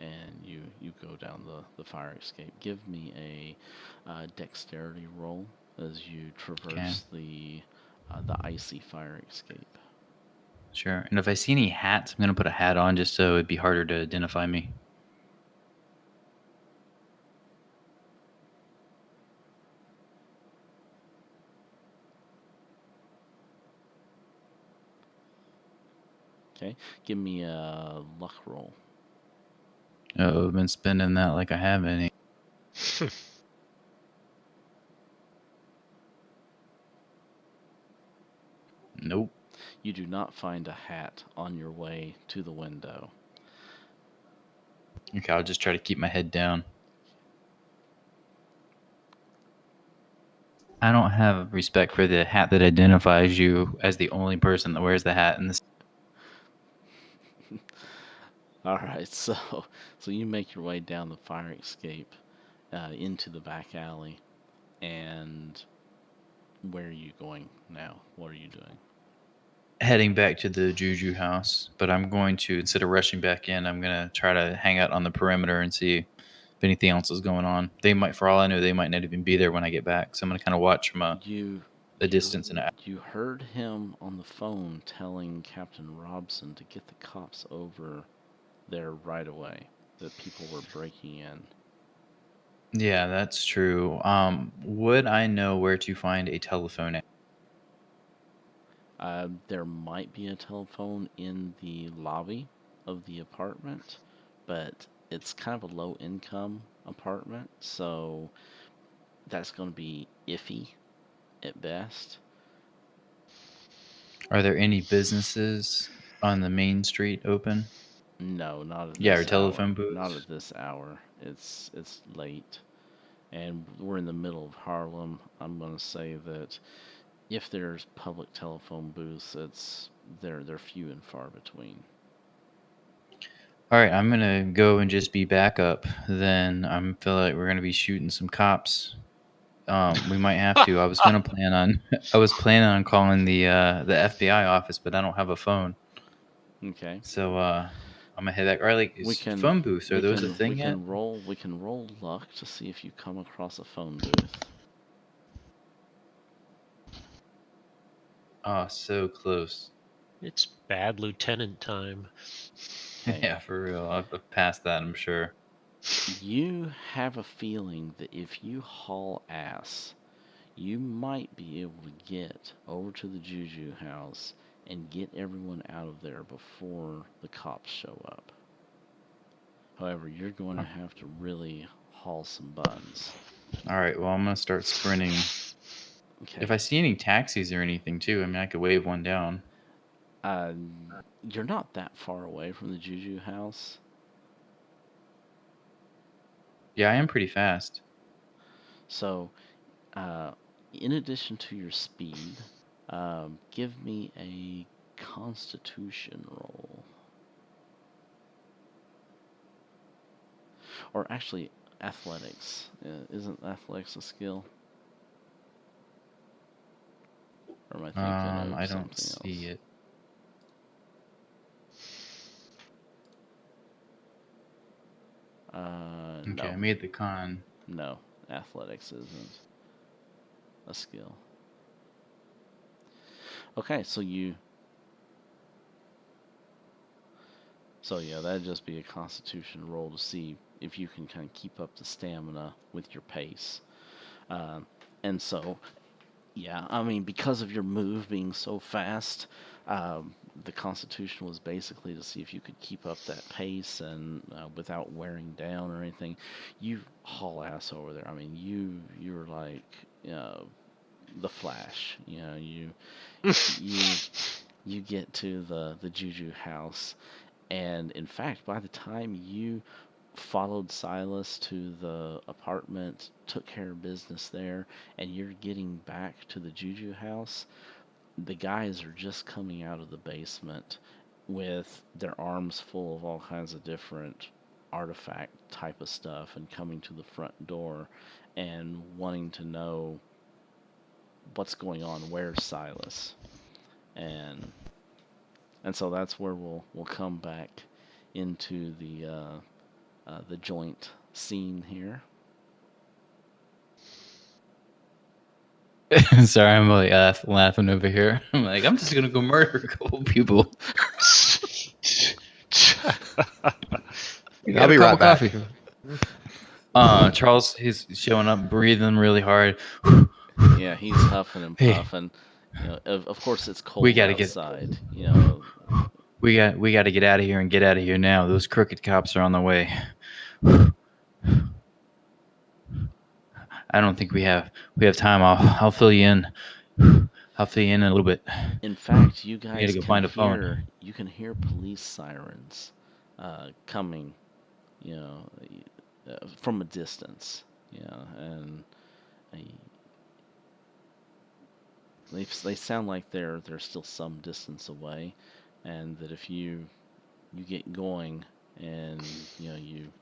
and you go down the fire escape. Give me a dexterity roll as you traverse the icy fire escape. Sure. And if I see any hats, I'm gonna put a hat on just so it'd be harder to identify me. Okay, give me a luck roll. Oh, I've been spending that like I have any. Nope. You do not find a hat on your way to the window. Okay, I'll just try to keep my head down. I don't have respect for the hat that identifies you as the only person that wears the hat in this. All right, so you make your way down the fire escape into the back alley, and where are you going now? What are you doing? Heading back to the Juju house, but I'm going to, instead of rushing back in, I'm going to try to hang out on the perimeter and see if anything else is going on. They might, for all I know, they might not even be there when I get back. So I'm going to kind of watch from a distance and You heard him on the phone telling Captain Robson to get the cops over there right away, that people were breaking in. Yeah, that's true. Would I know where to find a telephone at? There might be a telephone in the lobby of the apartment, but it's kind of a low income apartment, so that's going to be iffy at best. Are there any businesses on the main street open? No, not at Yeah, this or telephone hour. booths? Not at this hour. It's late, and we're in the middle of Harlem. I'm going to say that if there's public telephone booths, they're few and far between. All right, I'm gonna go and just be backup. Then I'm feel like we're gonna be shooting some cops. We might have to. I was gonna plan on. I was planning on calling the FBI office, but I don't have a phone. Okay. So I'm gonna head back. Or like, We is can phone booths? Are we those a can thing yet? we can roll luck to see if you come across a phone booth. Oh, so close. It's bad lieutenant time. Okay. Yeah, for real. I've passed that, I'm sure. You have a feeling that if you haul ass, you might be able to get over to the Juju house and get everyone out of there before the cops show up. However, you're going to have to really haul some buns. All right. Well, I'm gonna start sprinting. Okay. If I see any taxis or anything too, I mean, I could wave one down. You're not that far away from the Juju house. Yeah, I am pretty fast. So, in addition to your speed, give me a Constitution roll. Or actually, athletics. Isn't athletics a skill? Or am I thinking of I something don't see else? it. Okay, No. I made the con. No, athletics isn't a skill. Okay, so yeah, that'd just be a Constitution roll to see if you can kind of keep up the stamina with your pace. And so, yeah, I mean, because of your move being so fast, the Constitution was basically to see if you could keep up that pace and without wearing down or anything. You haul ass over there. I mean, you're like the Flash. You know, you get to the Juju house, and in fact, by the time you followed Silas to the apartment, took care of business there, and you're getting back to the Juju house, the guys are just coming out of the basement with their arms full of all kinds of different artifact type of stuff and coming to the front door and wanting to know what's going on, where's Silas? And so that's where we'll come back into the the joint scene here. Sorry, I'm like laughing over here. I'm like, I'm just gonna go murder a couple people. I'll be right back. Charles, he's showing up, breathing really hard. Yeah, he's huffing and Hey. puffing. You know, of course it's cold We gotta outside. You know, We got to get out of here and get out of here now. Those crooked cops are on the way. I don't think we have time. I'll fill you in. I'll fill you in a little bit. in fact, you gotta guys go can find a phone. hear police sirens coming. You know, from a distance. You know, and they sound like they're still some distance away, and that if you get going and you know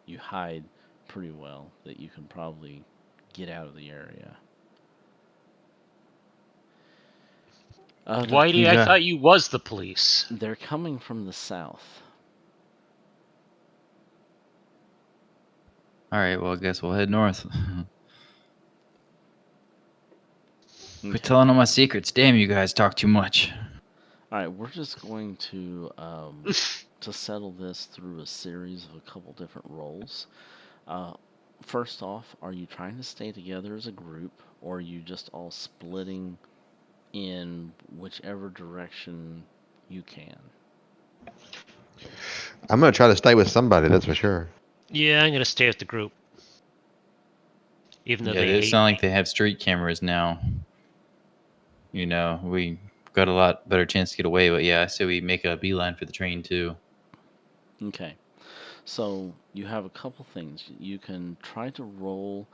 you hide pretty well, that you can probably get out of the area. Whitey, I thought you was the police. They're coming from the south. All right. Well, I guess we'll head north. Okay. Quit telling all my secrets. Damn, you guys talk too much. All right, we're just going to settle this through a series of a couple different roles. First off, are you trying to stay together as a group, or are you just all splitting in whichever direction you can? I'm gonna try to stay with somebody. That's for sure. Yeah, I'm gonna stay with the group. Even though Yeah, they it's hate not me. like they have street cameras now. You know, we got a lot better chance to get away. But yeah, I say we make a beeline for the train too. Okay. So you have a couple things. You can try to roll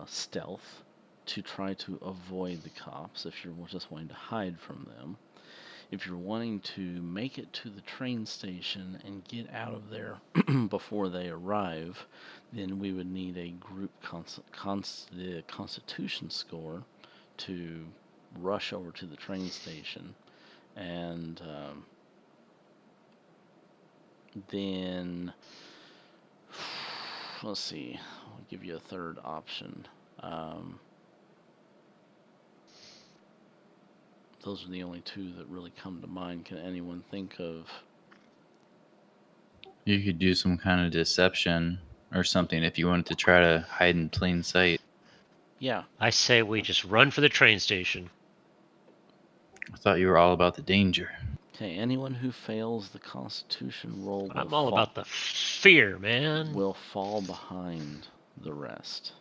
stealth to try to avoid the cops if you're just wanting to hide from them. If you're wanting to make it to the train station and get out of there before they arrive, then we would need a group constitution score to rush over to the train station. And then, let's see, I'll give you a third option. Those are the only two that really come to mind. Can anyone think of? You could do some kind of deception or something if you wanted to try to hide in plain sight. Yeah. I say we just run for the train station. I thought you were all about the danger. Okay, anyone who fails the Constitution roll I'm all about the fear, man. will fall behind the rest.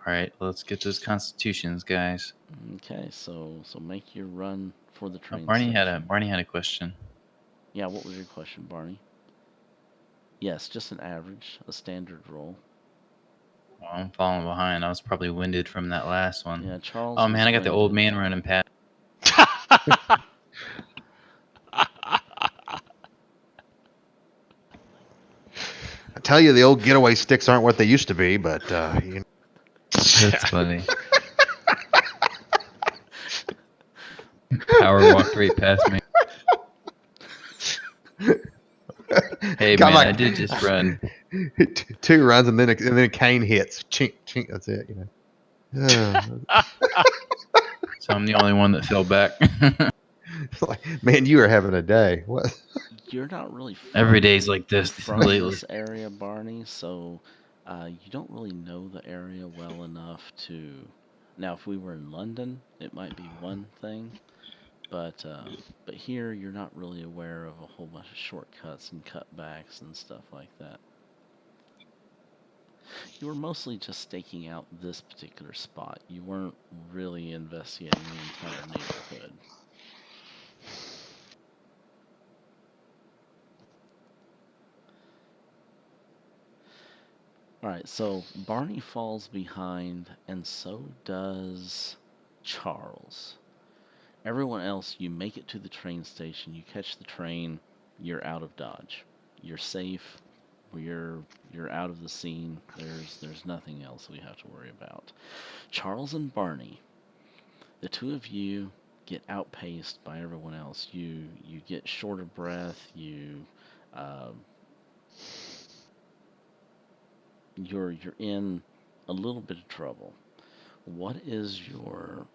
All right, let's get those constitutions, guys. Okay, so make your run for the train Barney station. Barney had a question. Yeah, what was your question, Barney? Yes, just an average, a standard roll. Oh, I'm falling behind. I was probably winded from that last one. Yeah, Charles. Oh man, I got the old man running past. I tell you, the old getaway sticks aren't what they used to be, but you know. That's funny. Power walked right past me. Hey Got man, like I did just run. 2 runs and then a cane hits. Chink, chink. That's it. You know. So I'm the only one that fell back. Like, man, you are having a day. What? You're not really Every day's like this from lately. this area, Barney. So you don't really know the area well enough to. Now, if we were in London, it might be one thing, but here you're not really aware of a whole bunch of shortcuts and cutbacks and stuff like that. You were mostly just staking out this particular spot. You weren't really investigating the entire neighborhood. Alright, so Barney falls behind, and so does Charles. Everyone else, you make it to the train station, you catch the train, you're out of Dodge. You're safe, you're out of the scene, there's nothing else we have to worry about. Charles and Barney, the two of you get outpaced by everyone else. You get short of breath, you you're in a little bit of trouble. What is your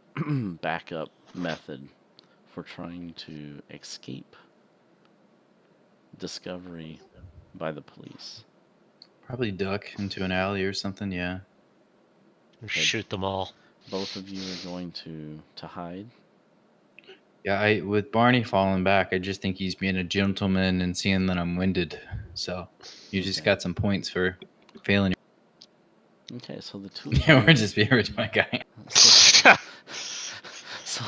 backup method for trying to escape discovery by the police? Probably duck into an alley or something. Yeah. Shoot them all. Both of you are going to hide. Yeah. With Barney falling back, I just think he's being a gentleman and seeing that I'm winded. So you just Okay. got some points for failing. Okay, so the two of Yeah, you. we're just being rich, my guy. So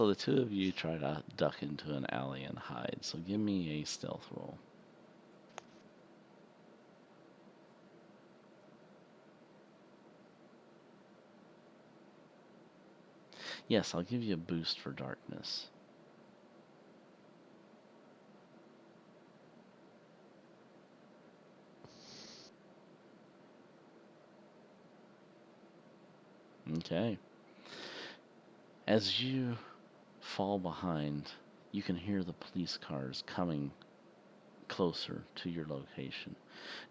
the two of you try to duck into an alley and hide. So give me a stealth roll. Yes, I'll give you a boost for darkness. Okay. As you fall behind, you can hear the police cars coming closer to your location.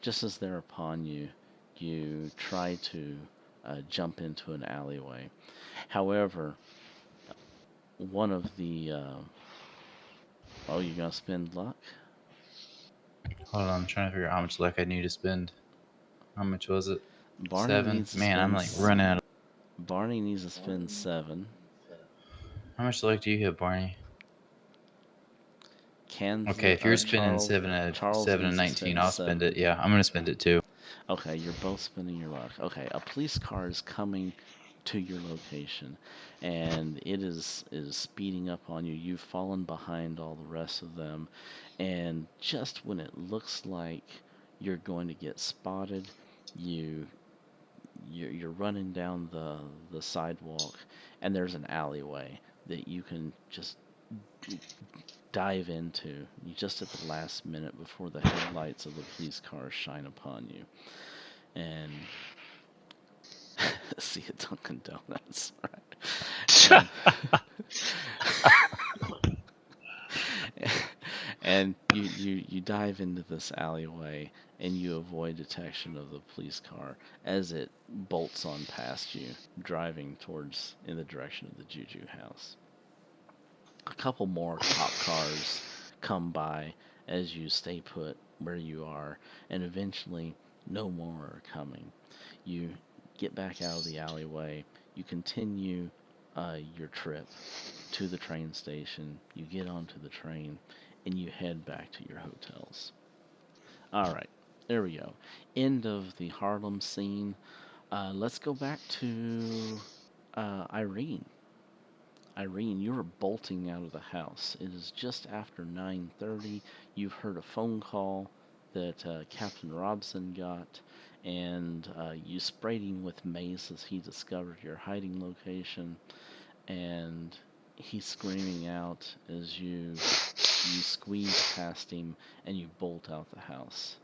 Just as they're upon you, you try to jump into an alleyway. However, one of the... oh, you're going to spend luck? Hold on, I'm trying to figure out how much luck I need to spend. How much was it? Barney 7? needs to Man, spend I'm like running out of... Barney needs to spend 7. How much luck do you have, Barney? Kansas, Okay, if you're spending Charles, 7 and Charles 7 and needs to 19, spend I'll spend 7. it. Yeah, I'm gonna spend it too. Okay, you're both spending your luck. Okay, a police car is coming to your location, and it is speeding up on you. You've fallen behind all the rest of them, and just when it looks like you're going to get spotted, you're running down the sidewalk, and there's an alleyway that you can just dive into just at the last minute before the headlights of the police car shine upon you. And see a Dunkin' Donuts, right? And you dive into this alleyway and you avoid detection of the police car as it bolts on past you, driving towards in the direction of the Juju house. A couple more cop cars come by as you stay put where you are, and eventually no more are coming. You get back out of the alleyway, you continue your trip to the train station, you get onto the train, and you head back to your hotels. Alright, there we go. End of the Harlem scene. Let's go back to Irene. Irene, you are bolting out of the house. It is just after 9:30. You've heard a phone call that Captain Robson got, and you sprayed him with mace as he discovered your hiding location, and he's screaming out as you squeeze past him and you bolt out the house.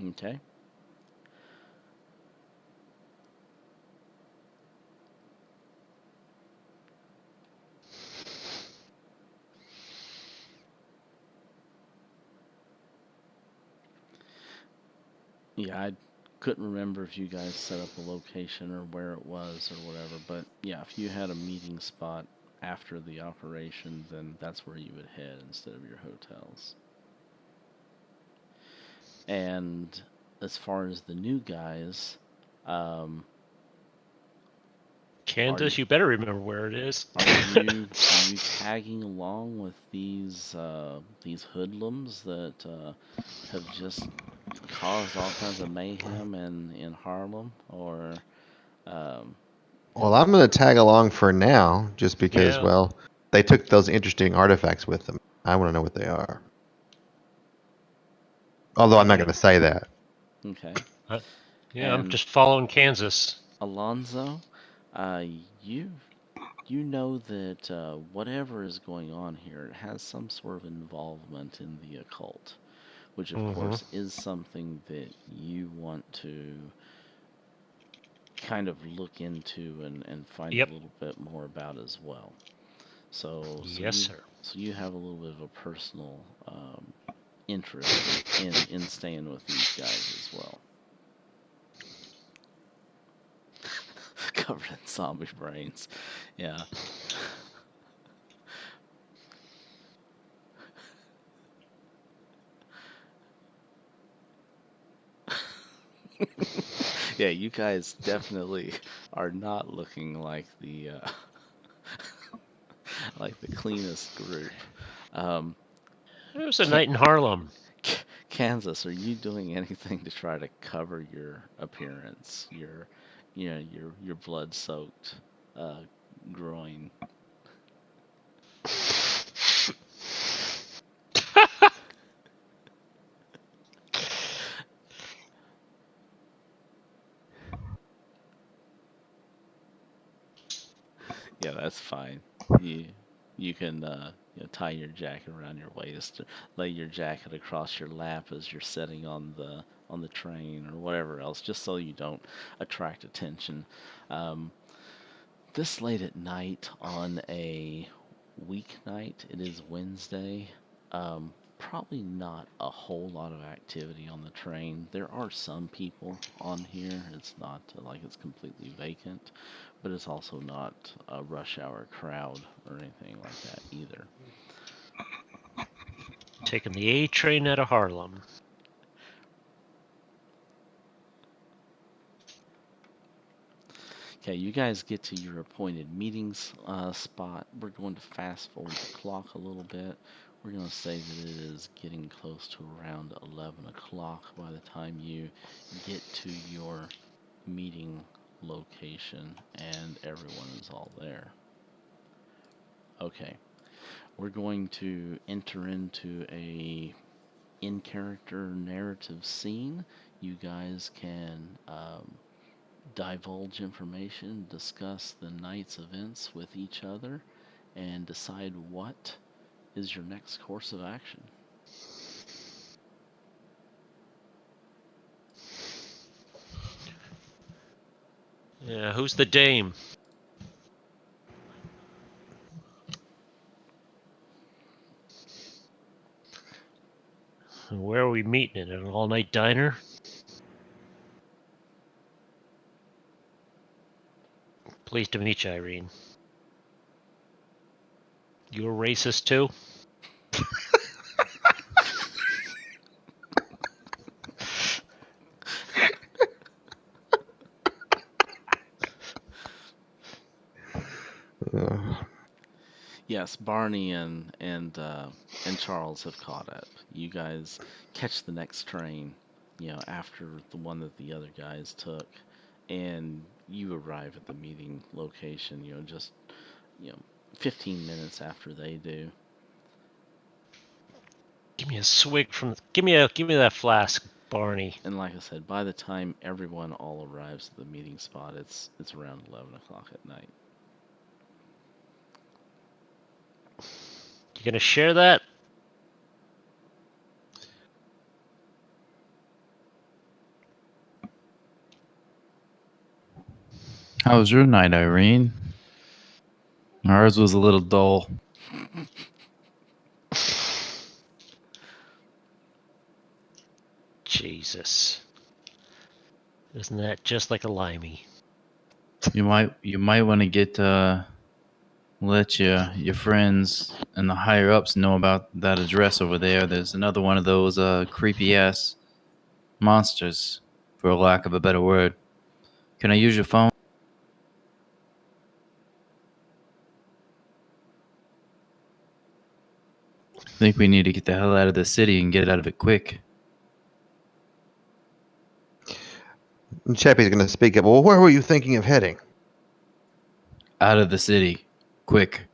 Okay. Yeah, I couldn't remember if you guys set up a location or where it was or whatever, but yeah, if you had a meeting spot after the operation, then that's where you would head instead of your hotels. And as far as the new guys, Kansas, you better remember where it is. are you tagging along with these hoodlums that have just caused all kinds of mayhem in Harlem, or Well, I'm going to tag along for now, just because, Yeah. well, they took those interesting artifacts with them. I want to know what they are. Although I'm not going to say that. okay. Yeah, I'm And just following Kansas. Alonzo, you you know that whatever is going on here, it has some sort of involvement in the occult, which of course is something that you want to kind of look into and find Yep. a little bit more about as well. So Yes, sir. So you have a little bit of a personal interest in staying with these guys as well. Covered in zombie brains. Yeah. Yeah, you guys definitely are not looking like the like the cleanest group. It was a Can- night in Harlem. Kansas, are you doing anything to try to cover your appearance, your blood-soaked groin? Yeah, that's fine. You can tie your jacket around your waist, or lay your jacket across your lap as you're sitting on the train or whatever else, just so you don't attract attention. Um, this late at night on a weeknight, it is Wednesday. Probably not a whole lot of activity on the train. There are some people on here. It's not like it's completely vacant, but it's also not a rush hour crowd or anything like that either. Taking the A train out of Harlem. Okay, you guys get to your appointed meetings spot. We're going to fast forward the clock a little bit. We're going to say that it is getting close to around 11 o'clock by the time you get to your meeting location and everyone is all there. Okay, we're going to enter into a in-character narrative scene. You guys can divulge information, discuss the night's events with each other, and decide what is your next course of action. Yeah, who's the dame? And where are we meeting? In an all-night diner? Pleased to meet you, Irene. You're racist too? Yes, Barney and Charles have caught up. You guys catch the next train, after the one that the other guys took, and you arrive at the meeting location, just, you know, 15 minutes after they do. Give me a swig from. Give me that flask, Barney. And like I said, by the time everyone all arrives at the meeting spot, it's around 11 o'clock at night. You gonna share that? How was your night, Irene? Ours was a little dull. Jesus. Isn't that just like a limey? You might want to get let your friends and the higher ups know about that address over there. There's another one of those creepy ass monsters, for lack of a better word. Can I use your phone? I think we need to get the hell out of the city and get out of it quick. Chappie's going to speak up. Well, where were you thinking of heading? Out of the city, quick.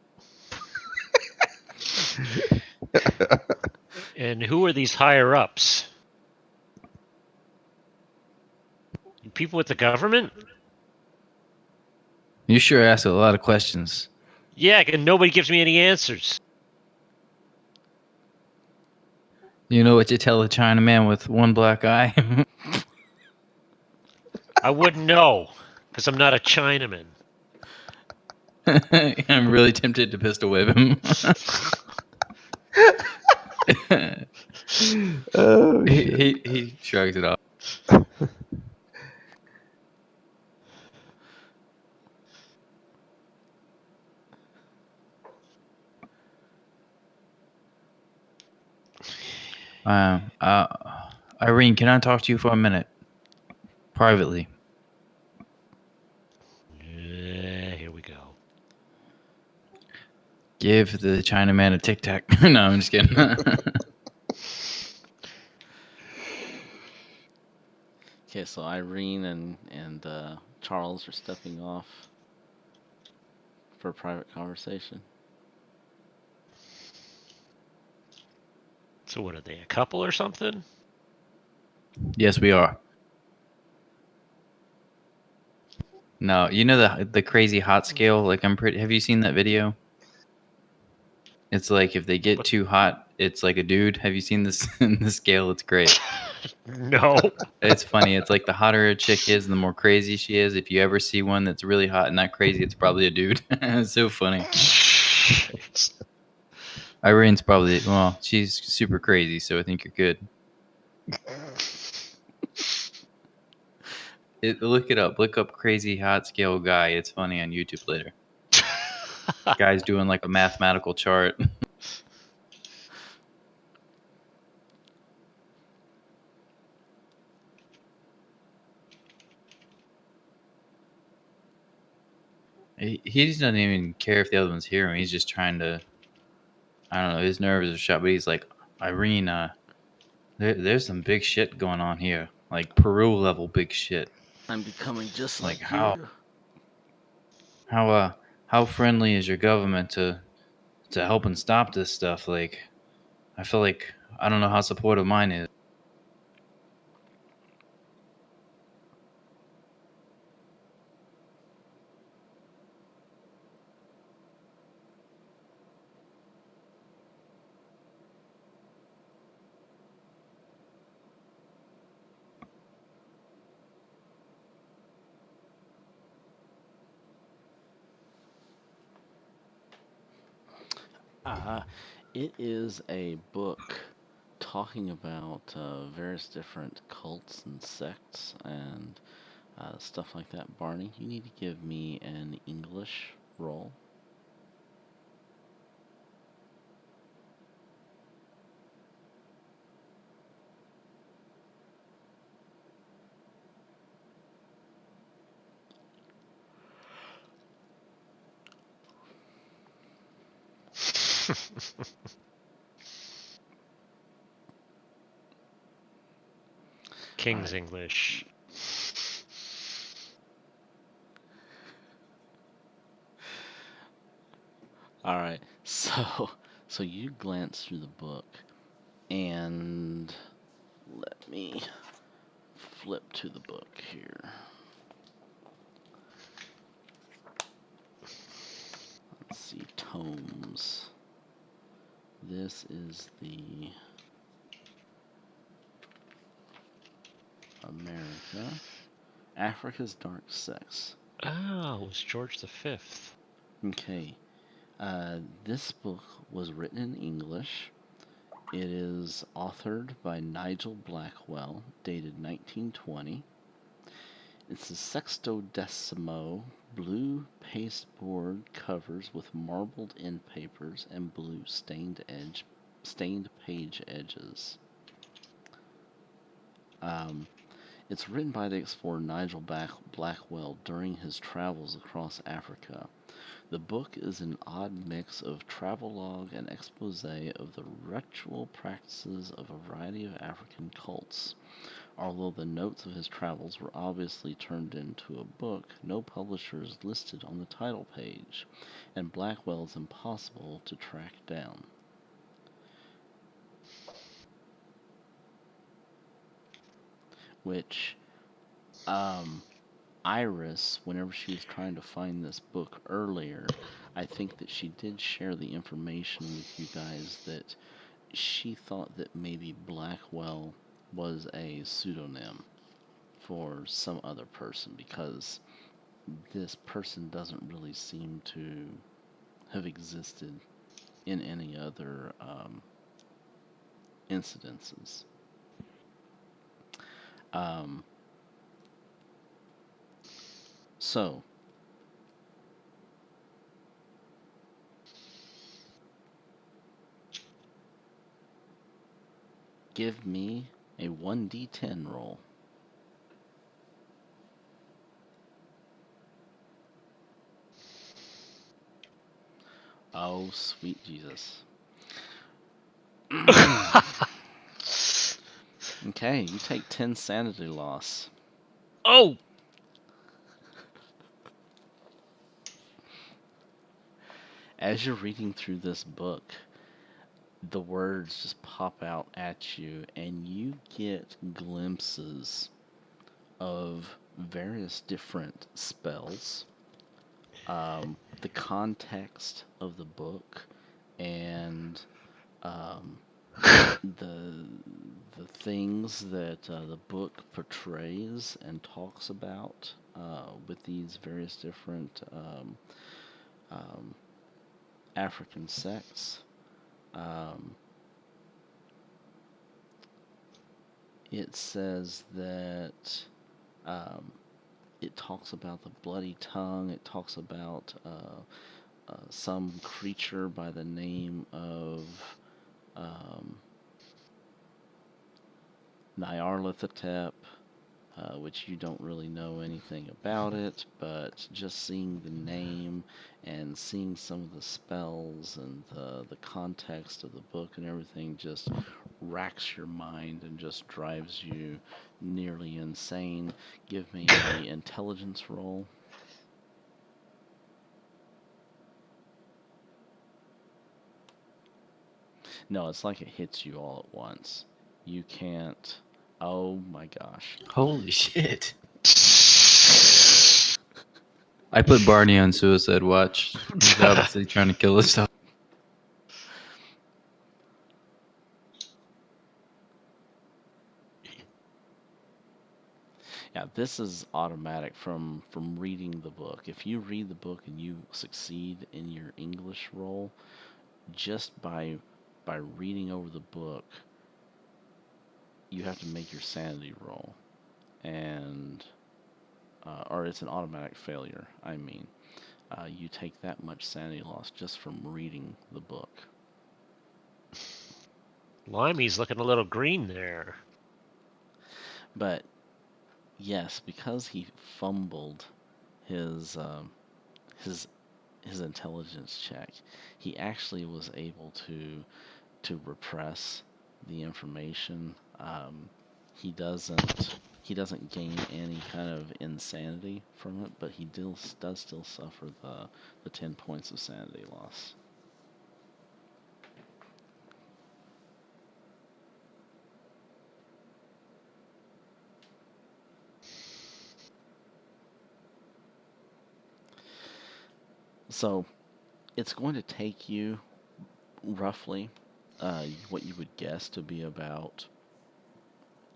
And who are these higher ups? People with the government? You sure ask a lot of questions. Yeah, and nobody gives me any answers. You know what you tell a Chinaman with one black eye? I wouldn't know, because I'm not a Chinaman. I'm really tempted to pistol whip him. Oh shit! he shrugs it off. Uh, Irene, can I talk to you for a minute? Privately. Here we go. Give the Chinaman a tic tac. No, I'm just kidding. Okay, so Irene and Charles are stepping off for a private conversation. So what are they, a couple or something? Yes, we are. No, you know the crazy hot scale? Like have you seen that video? It's like if they get too hot, it's like a dude. Have you seen this the scale? It's great. No. It's funny. It's like the hotter a chick is, the more crazy she is. If you ever see one that's really hot and not crazy, it's probably a dude. It's so funny. Irene's probably, well, she's super crazy, so I think you're good. Look it up. Look up crazy hot scale guy. It's funny on YouTube later. Guy's doing like a mathematical chart. He just doesn't even care if the other ones hear him. He's just trying to, I don't know, his nerves are shot, but he's like, Irene, there's some big shit going on here. Like Peru level big shit. I'm becoming just Like like how you. how friendly is your government to helping stop this stuff? Like I feel like I don't know how supportive mine is. Uh, it is a book talking about various different cults and sects and stuff like that. Barney, you need to give me an English roll. King's English. All right, so you glance through the book, and let me flip to the book here. Let's see, tomes. This is the America, Africa's Dark Sects. Oh, it was George V. Okay, this book was written in English. It is authored by Nigel Blackwell, dated 1920. It's a sextodecimo blue pasteboard covers with marbled end papers and blue stained page edges. It's written by the explorer Nigel Blackwell during his travels across Africa. The book is an odd mix of travelogue and expose of the ritual practices of a variety of African cults. Although the notes of his travels were obviously turned into a book, no publisher is listed on the title page, and Blackwell is impossible to track down. Which, Iris, whenever she was trying to find this book earlier, I think that she did share the information with you guys that she thought that maybe Blackwell was a pseudonym for some other person, because this person doesn't really seem to have existed in any other incidences. So, give me a 1d10 roll. Oh, sweet Jesus. Okay, you take 10 sanity loss. Oh! As you're reading through this book, the words just pop out at you, and you get glimpses of various different spells, the context of the book, and the things that the book portrays and talks about with these various different African sects. It says that it talks about the bloody tongue. It talks about some creature by the name of Nyarlathotep, which you don't really know anything about it, but just seeing the name and seeing some of the spells and the context of the book and everything just racks your mind and just drives you nearly insane. Give me an intelligence roll. No, it's like it hits you all at once. You can't. Oh my gosh. Holy shit. I put Barney on suicide watch. He's obviously trying to kill himself. Yeah, this is automatic from reading the book. If you read the book and you succeed in your English roll, just by reading over the book, you have to make your sanity roll, and or it's an automatic failure. I mean, you take that much sanity loss just from reading the book. Limey's looking a little green there. But yes, because he fumbled his his intelligence check, he actually was able to repress the information. He doesn't gain any kind of insanity from it, but he does still suffer the 10 points of sanity loss. So it's going to take you roughly what you would guess to be about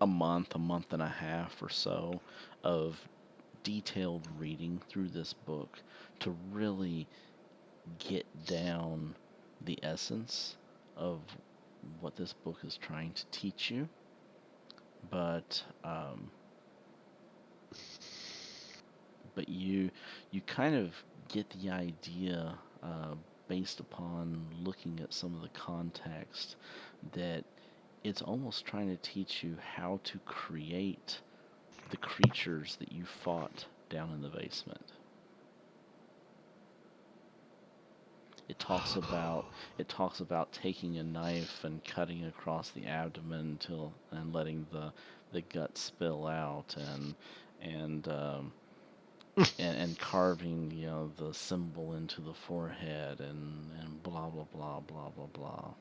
a month and a half or so of detailed reading through this book to really get down the essence of what this book is trying to teach you. But you kind of get the idea based upon looking at some of the context that it's almost trying to teach you how to create the creatures that you fought down in the basement. It talks about taking a knife and cutting across the abdomen and letting the gut spill out and carving, the symbol into the forehead and blah blah blah blah blah blah.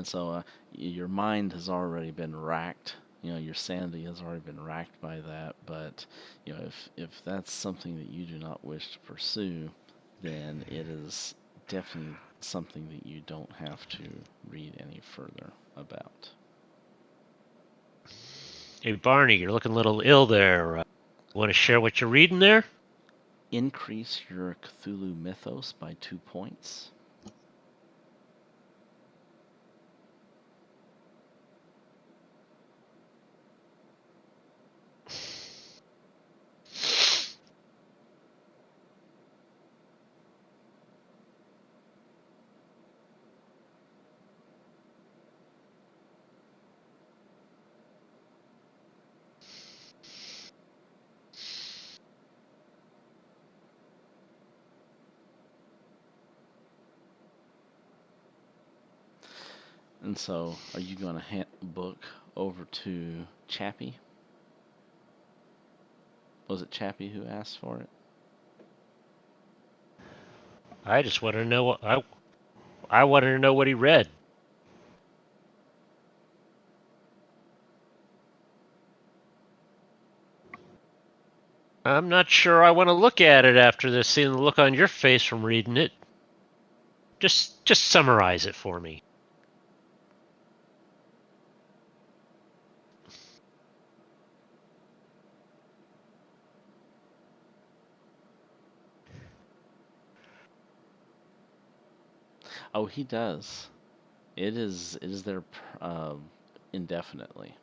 And so your mind has already been racked. Your sanity has already been racked by that. But if that's something that you do not wish to pursue, then it is definitely something that you don't have to read any further about. Hey, Barney, you're looking a little ill there. Want to share what you're reading there? Increase your Cthulhu mythos by 2 points. And so, are you going to hand the book over to Chappie? Was it Chappie who asked for it? I just wanted to know what I wanted to know what he read. I'm not sure I want to look at it after this, seeing the look on your face from reading it. Just summarize it for me. Oh, he does. It is there indefinitely.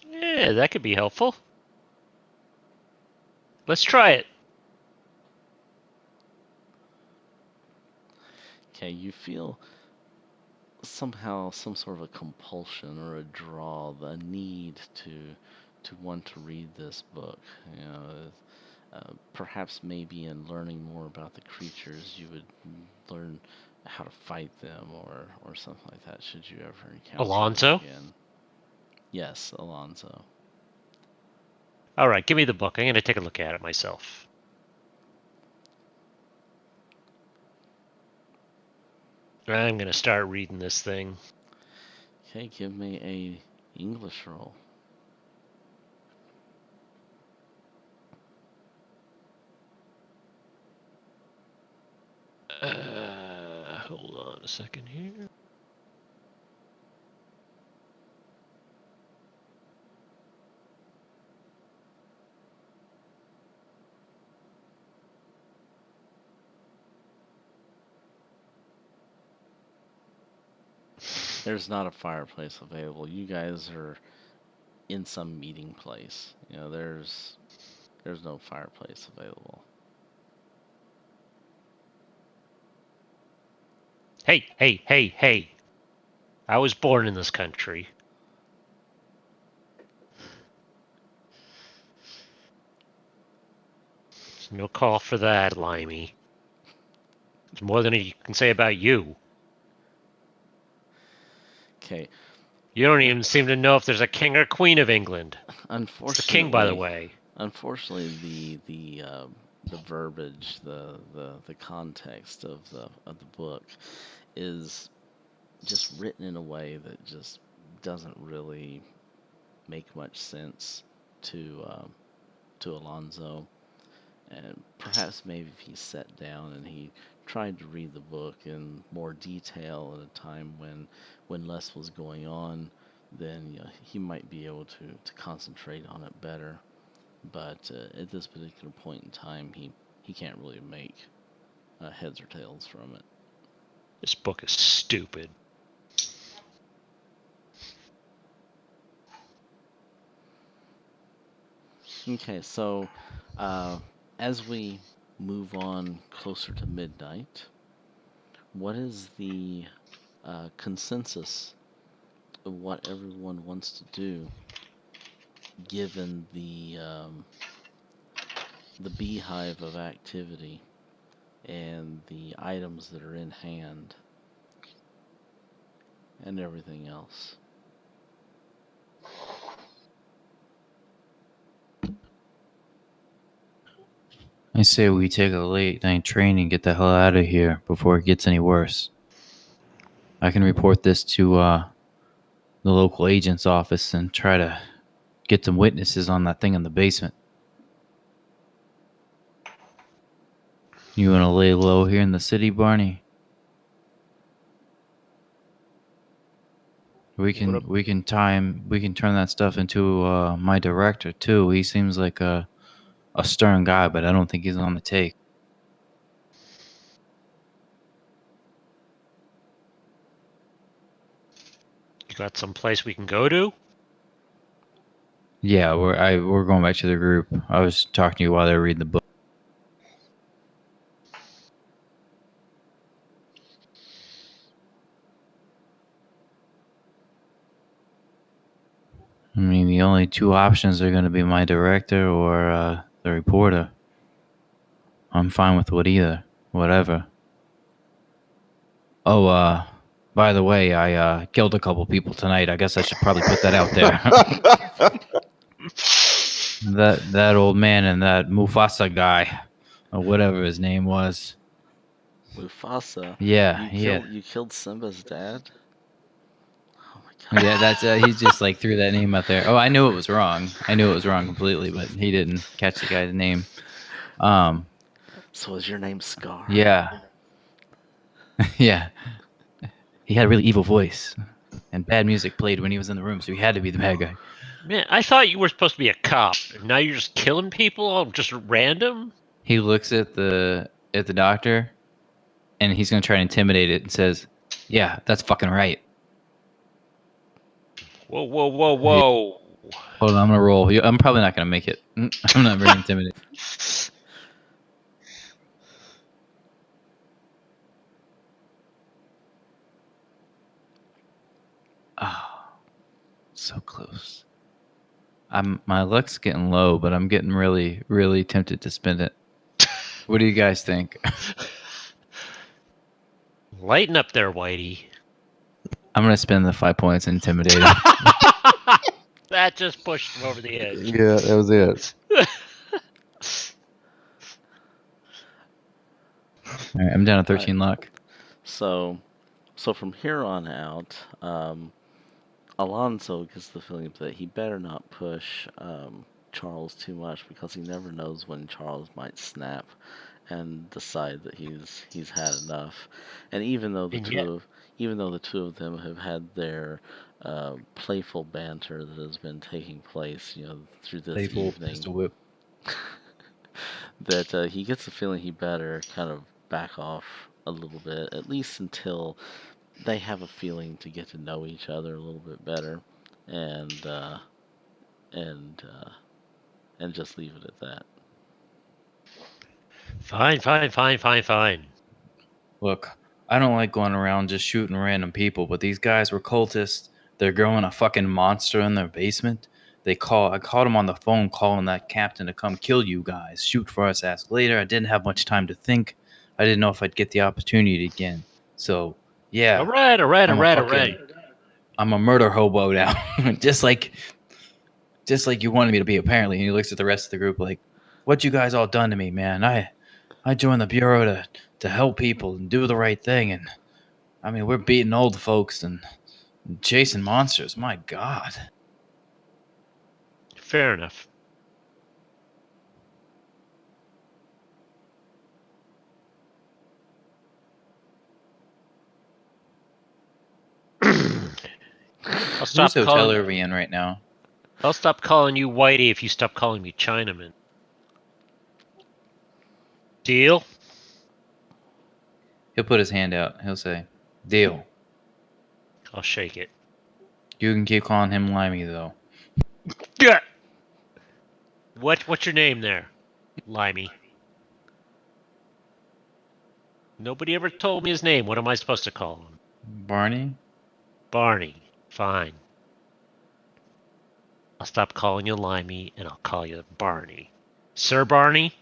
Yeah, that could be helpful. Let's try it. Okay, you feel somehow some sort of a compulsion or a draw, the need to want to read this book. Perhaps maybe in learning more about the creatures, you would learn how to fight them or something like that. Should you ever encounter Alonzo? them again? Yes, Alonzo. All right, give me the book. I'm going to take a look at it myself. I'm going to start reading this thing. Okay, give me a English roll. Hold on a second here. There's not a fireplace available. You guys are in some meeting place. There's no fireplace available. Hey. I was born in this country. There's no call for that, Limey. It's more than you can say about you. Okay. You don't even seem to know if there's a king or queen of England. Unfortunately, It's the king, by the way. Unfortunately, the verbiage, the context of the book is just written in a way that just doesn't really make much sense to Alonzo. And perhaps maybe if he sat down and he tried to read the book in more detail at a time when less was going on, then he might be able to concentrate on it better. But at this particular point in time, he can't really make heads or tails from it. This book is stupid. Okay, so as we move on closer to midnight, what is the consensus of what everyone wants to do, given the beehive of activity and the items that are in hand? and everything else. I say we take a late night train and get the hell out of here before it gets any worse. I can report this to the local agent's office and try to get some witnesses on that thing in the basement. You want to lay low here in the city, Barney? We can turn that stuff into my director too. He seems like a stern guy, but I don't think he's on the take. You got some place we can go to? Yeah, we're going back to the group. I was talking to you while they were reading the book. I mean, the only two options are going to be my director or the reporter. I'm fine with whatever. Oh, by the way, I killed a couple people tonight. I guess I should probably put that out there. that old man and that Mufasa guy, or whatever his name was. Mufasa. Yeah, You killed Simba's dad? Oh my god. Yeah, that's he just like threw that name out there. Oh, I knew it was wrong. I knew it was wrong completely, but he didn't catch the guy's name. So is your name Scar? Yeah. Yeah. He had a really evil voice, and bad music played when he was in the room, so he had to be the bad guy. Man, I thought you were supposed to be a cop. And now you're just killing people all just random? He looks at the doctor, and he's gonna try to intimidate it, and says, "Yeah, that's fucking right." Whoa, whoa, whoa, whoa. Hold on, I'm gonna roll. I'm probably not gonna make it. I'm not very intimidated. Oh, so close. My luck's getting low, but I'm getting really, really tempted to spend it. What do you guys think? Lighten up there, Whitey. I'm gonna spend the 5 points and intimidate him. That just pushed him over the edge. Yeah, that was it. All right, I'm down to 13 luck. So from here on out, Alonzo gets the feeling that he better not push Charles too much, because he never knows when Charles might snap and decide that he's had enough. And even though the two of them have had their playful banter that has been taking place, through this Playful evening, pistol whip. that he gets the feeling he better kind of back off a little bit, at least until they have a feeling to get to know each other a little bit better, and just leave it at that. Fine. Look, I don't like going around just shooting random people, but these guys were cultists. They're growing a fucking monster in their basement. I called them on the phone, calling that captain to come kill you guys. Shoot for us, ask later. I didn't have much time to think. I didn't know if I'd get the opportunity again. So, yeah. All right. I'm a murder hobo now. just like you wanted me to be, apparently. And he looks at the rest of the group like, what you guys all done to me, man? I joined the Bureau to help people and do the right thing. And, I mean, we're beating old folks and chasing monsters. My God. Fair enough. Whose hotel are we in right now? I'll stop calling you Whitey if you stop calling me Chinaman. Deal? He'll put his hand out. He'll say, deal. I'll shake it. You can keep calling him Limey, though. Yeah. What's your name there, Limey? Nobody ever told me his name. What am I supposed to call him? Barney? Barney. Fine. I'll stop calling you Limey, and I'll call you Barney. Sir Barney?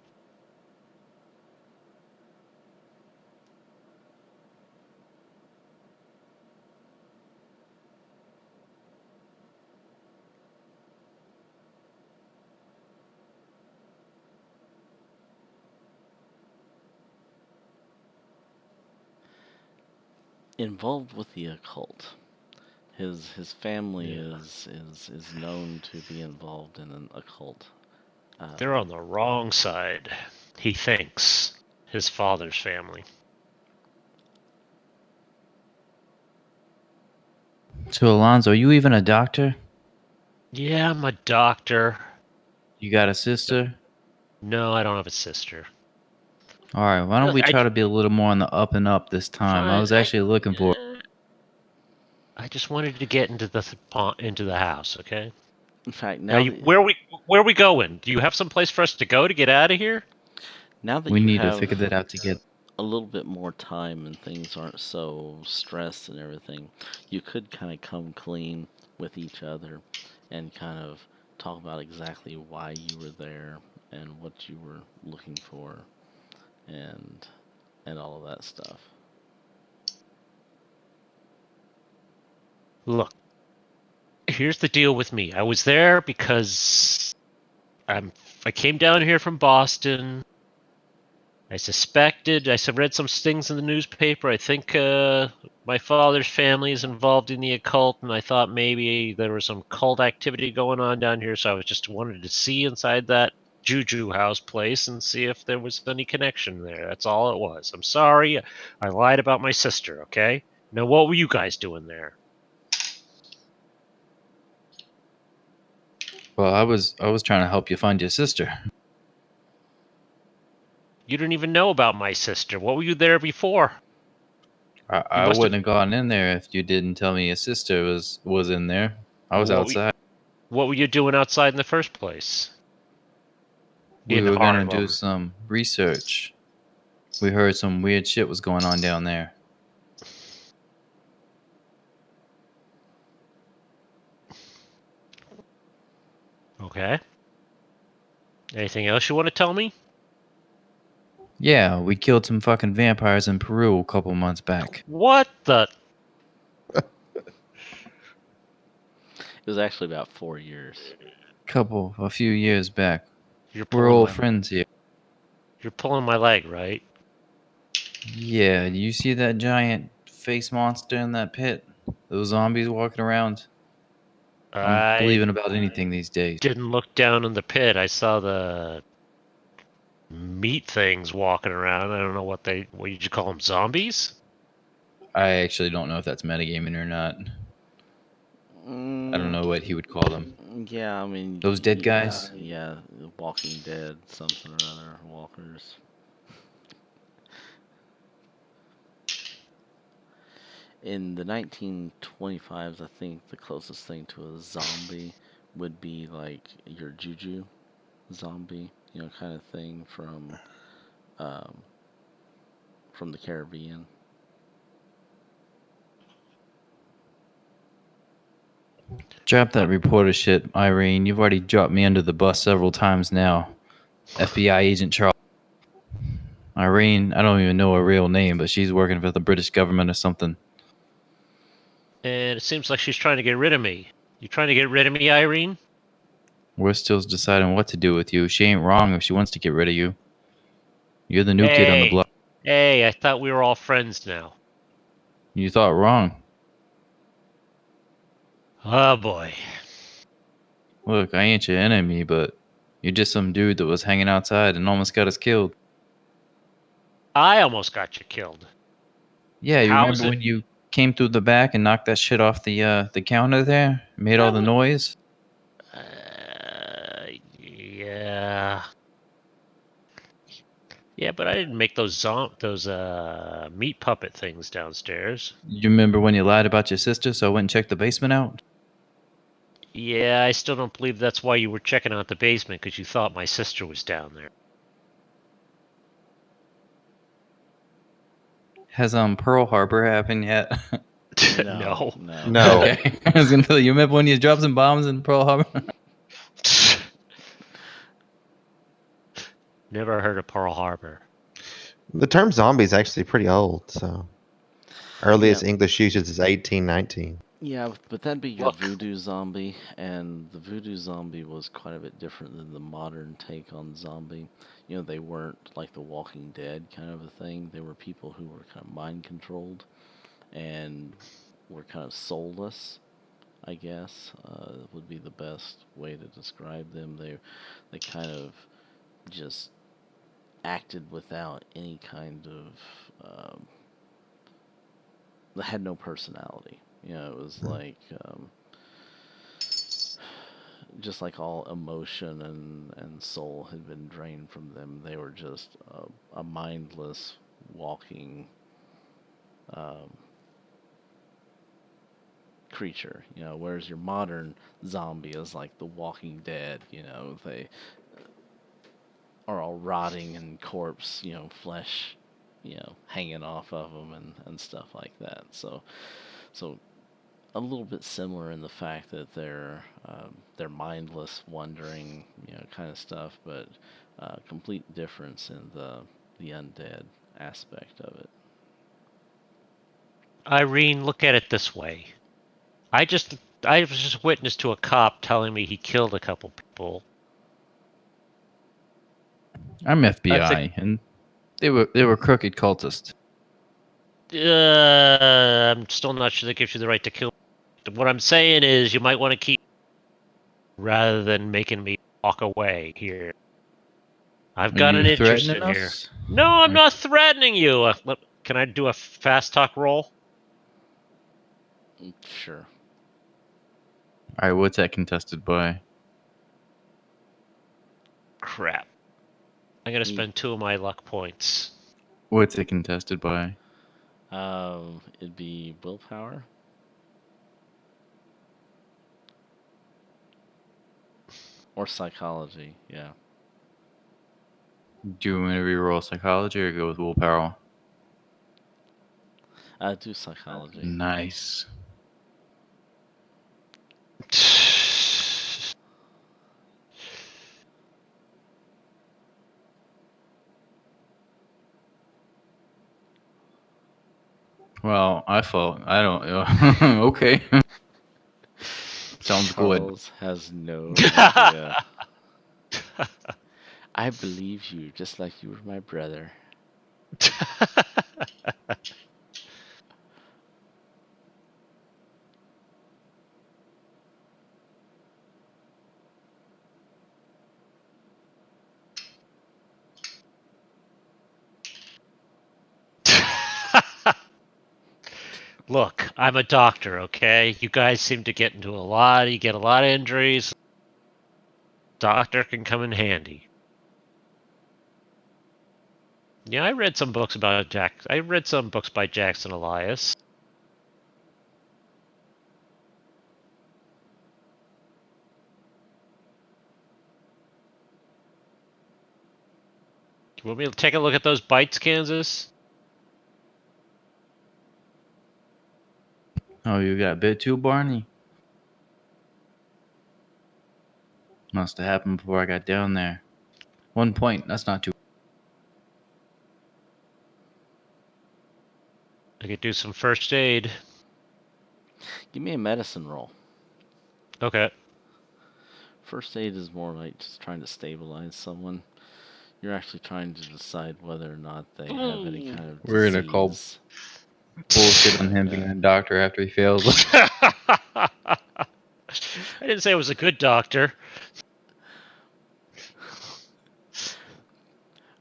involved with the occult. His family Yeah. is known to be involved in an occult. They're on the wrong side, he thinks. His father's family. So, Alonzo, are you even a doctor? Yeah, I'm a doctor. You got a sister? No, I don't have a sister. All right, why don't we try to be a little more on the up and up this time? I Fine, was actually looking for. I just wanted to get into the house, okay? In fact, Now, where are we going? Do you have some place for us to go to get out of here? now that We you need to have figure that out together. a little bit more time and things aren't so stressed and everything, you could kind of come clean with each other and kind of talk about exactly why you were there and what you were looking for and all of that stuff. Look, here's the deal with me. I was there because I came down here from Boston. I read some things in the newspaper. I think my father's family is involved in the occult, and I thought maybe there was some cult activity going on down here, so I was just wanted to see inside that Juju house place and see if there was any connection there. That's all it was. I'm sorry. I lied about my sister, okay? Now, what were you guys doing there? Well, I was trying to help you find your sister. You didn't even know about my sister. What were you there before? I wouldn't have gone in there if you didn't tell me your sister was in there. I was outside. What were you doing outside in the first place? We were gonna do some research. We heard some weird shit was going on down there. Okay. Anything else you want to tell me? Yeah, we killed some fucking vampires in Peru a couple months back. What the? It was actually about 4 years. A few years back. We're We're old friends here. You're pulling my leg, right? Yeah, do you see that giant face monster in that pit? Those zombies walking around? I'm believing about anything these days. Didn't look down in the pit. I saw the meat things walking around. I don't know what did you call them? Zombies? I actually don't know if that's metagaming or not. I don't know what he would call them. Yeah, I mean... Those dead guys? Yeah, The Walking Dead, something or other, walkers. In the 1925s, I think the closest thing to a zombie would be like your Juju zombie, kind of thing from the Caribbean. Drop that reporter shit, Irene. You've already dropped me under the bus several times now. FBI agent Charles. Irene, I don't even know her real name, but she's working for the British government or something. And it seems like she's trying to get rid of me. You trying to get rid of me, Irene? We're still deciding what to do with you. She ain't wrong if she wants to get rid of you. You're the new kid on the block. Hey, I thought we were all friends now. You thought wrong. Oh boy. Look, I ain't your enemy, but you're just some dude that was hanging outside and almost got us killed. I almost got you killed. Yeah, you remember when you came through the back and knocked that shit off the counter there? Made all the noise? Yeah. Yeah, but I didn't make those meat puppet things downstairs. You remember when you lied about your sister, so I went and checked the basement out? Yeah, I still don't believe that's why you were checking out the basement, because you thought my sister was down there. Has Pearl Harbor happened yet? No. Okay. I was gonna tell you. Remember when you dropped some bombs in Pearl Harbor? Never heard of Pearl Harbor. The term zombie is actually pretty old, so earliest English usage is 1819. Yeah, but that'd be your voodoo zombie, and the voodoo zombie was quite a bit different than the modern take on zombie. They weren't like the Walking Dead kind of a thing. They were people who were kind of mind controlled, and were kind of soulless, I guess, would be the best way to describe them. They kind of just acted without any kind of they had no personality. It was like just like all emotion and soul had been drained from them. They were just a mindless walking creature. Whereas your modern zombie is like the Walking Dead. They are all rotting and corpse, flesh, hanging off of them and stuff like that. So a little bit similar in the fact that they're mindless, wandering, kind of stuff, but complete difference in the undead aspect of it. Irene, look at it this way. I was just witness to a cop telling me he killed a couple people. I'm FBI, and they were crooked cultists. I'm still not sure that gives you the right to kill. What I'm saying is you might want to keep rather than making me walk away here. I've got an interest in here. No, I'm not threatening you. Can I do a fast talk roll? Sure. All right, what's that contested by? Crap. I'm gonna spend 2 of my luck points. What's it contested by? It'd be willpower. Or psychology, yeah. Do you want me to reroll psychology or go with willpower? Do psychology. Nice. Well, I don't. Okay. Sounds Charles has no idea. I believe you, just like you were my brother. Look, I'm a doctor, okay? You guys seem to get into you get a lot of injuries. Doctor can come in handy. Yeah, I read some books about I read some books by Jackson Elias. You want me to take a look at those bites, Kansas? Oh, you got bit too, Barney? Must have happened before I got down there. 1 point, that's not too. I could do some first aid. Give me a medicine roll. Okay. First aid is more like just trying to stabilize someone. You're actually trying to decide whether or not they have any kind of We're disease. gonna call bullshit on him being a doctor after he fails. I didn't say I was a good doctor.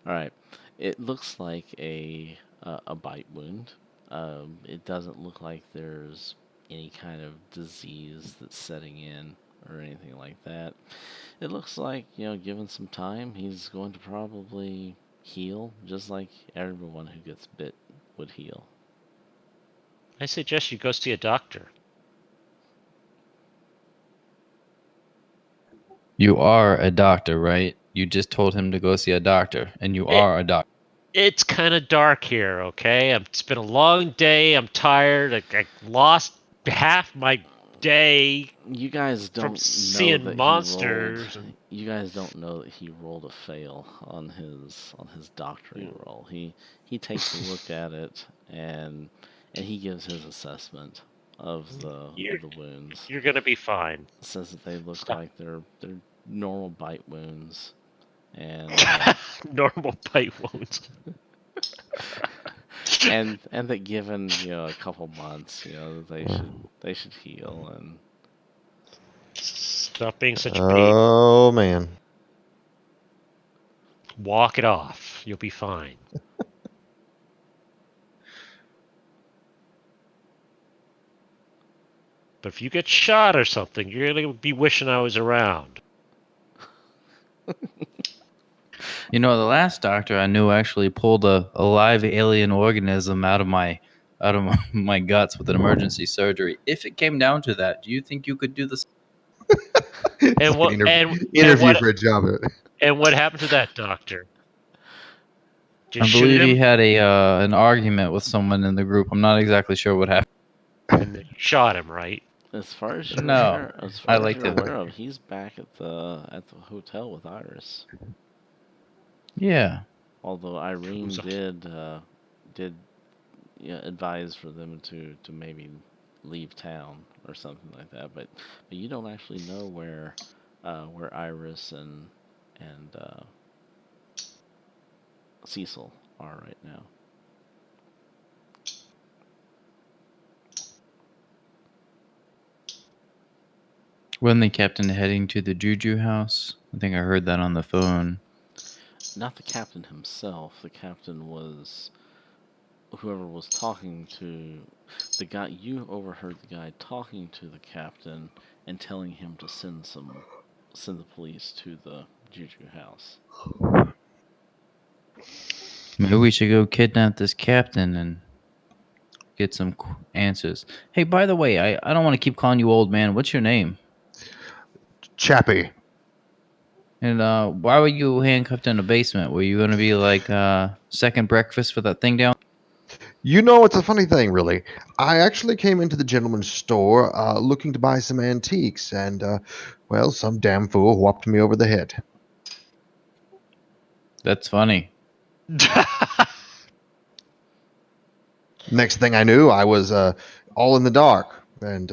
All right. It looks like a bite wound. It doesn't look like there's any kind of disease that's setting in or anything like that. It looks like, given some time, he's going to probably heal, just like everyone who gets bit would heal. I suggest you go see a doctor. You are a doctor, right? You just told him to go see a doctor, and you are a doctor. It's kind of dark here, okay? It's been a long day. I'm tired. I lost half my day. You guys don't from know seeing that monsters. You guys don't know that he rolled a fail on his doctoring roll. He takes a look at it and he gives his assessment of the wounds. You're gonna be fine. Says that they look like they're normal bite wounds, and normal bite wounds. and that given a couple months, they should heal and. Stop being such a baby. Oh man. Walk it off. You'll be fine. But if you get shot or something, you're gonna be wishing I was around. The last doctor I knew actually pulled a live alien organism out of my my guts with an emergency surgery. If it came down to that, do you think you could do this? And what interview for a job? And what happened to that doctor? I Just shoot believe he him had an argument with someone in the group. I'm not exactly sure what happened. and they shot him, right? As far as you're No, aware, I like to- aware of, he's back at the hotel with Iris. Yeah. Although Irene did advise for them to maybe leave town or something like that, but you don't actually know where Iris and Cecil are right now. Wasn't the captain heading to the Juju house? I think I heard that on the phone. Not the captain himself. The captain was whoever was talking to the guy. You overheard the guy talking to the captain and telling him to send the police to the Juju house. Maybe we should go kidnap this captain and get some answers. Hey, by the way, I don't want to keep calling you old man. What's your name? Chappie. And why were you handcuffed in the basement? Were you going to be like second breakfast for that thing down? It's a funny thing, really. I actually came into the gentleman's store looking to buy some antiques, and, some damn fool whopped me over the head. That's funny. Next thing I knew, I was all in the dark and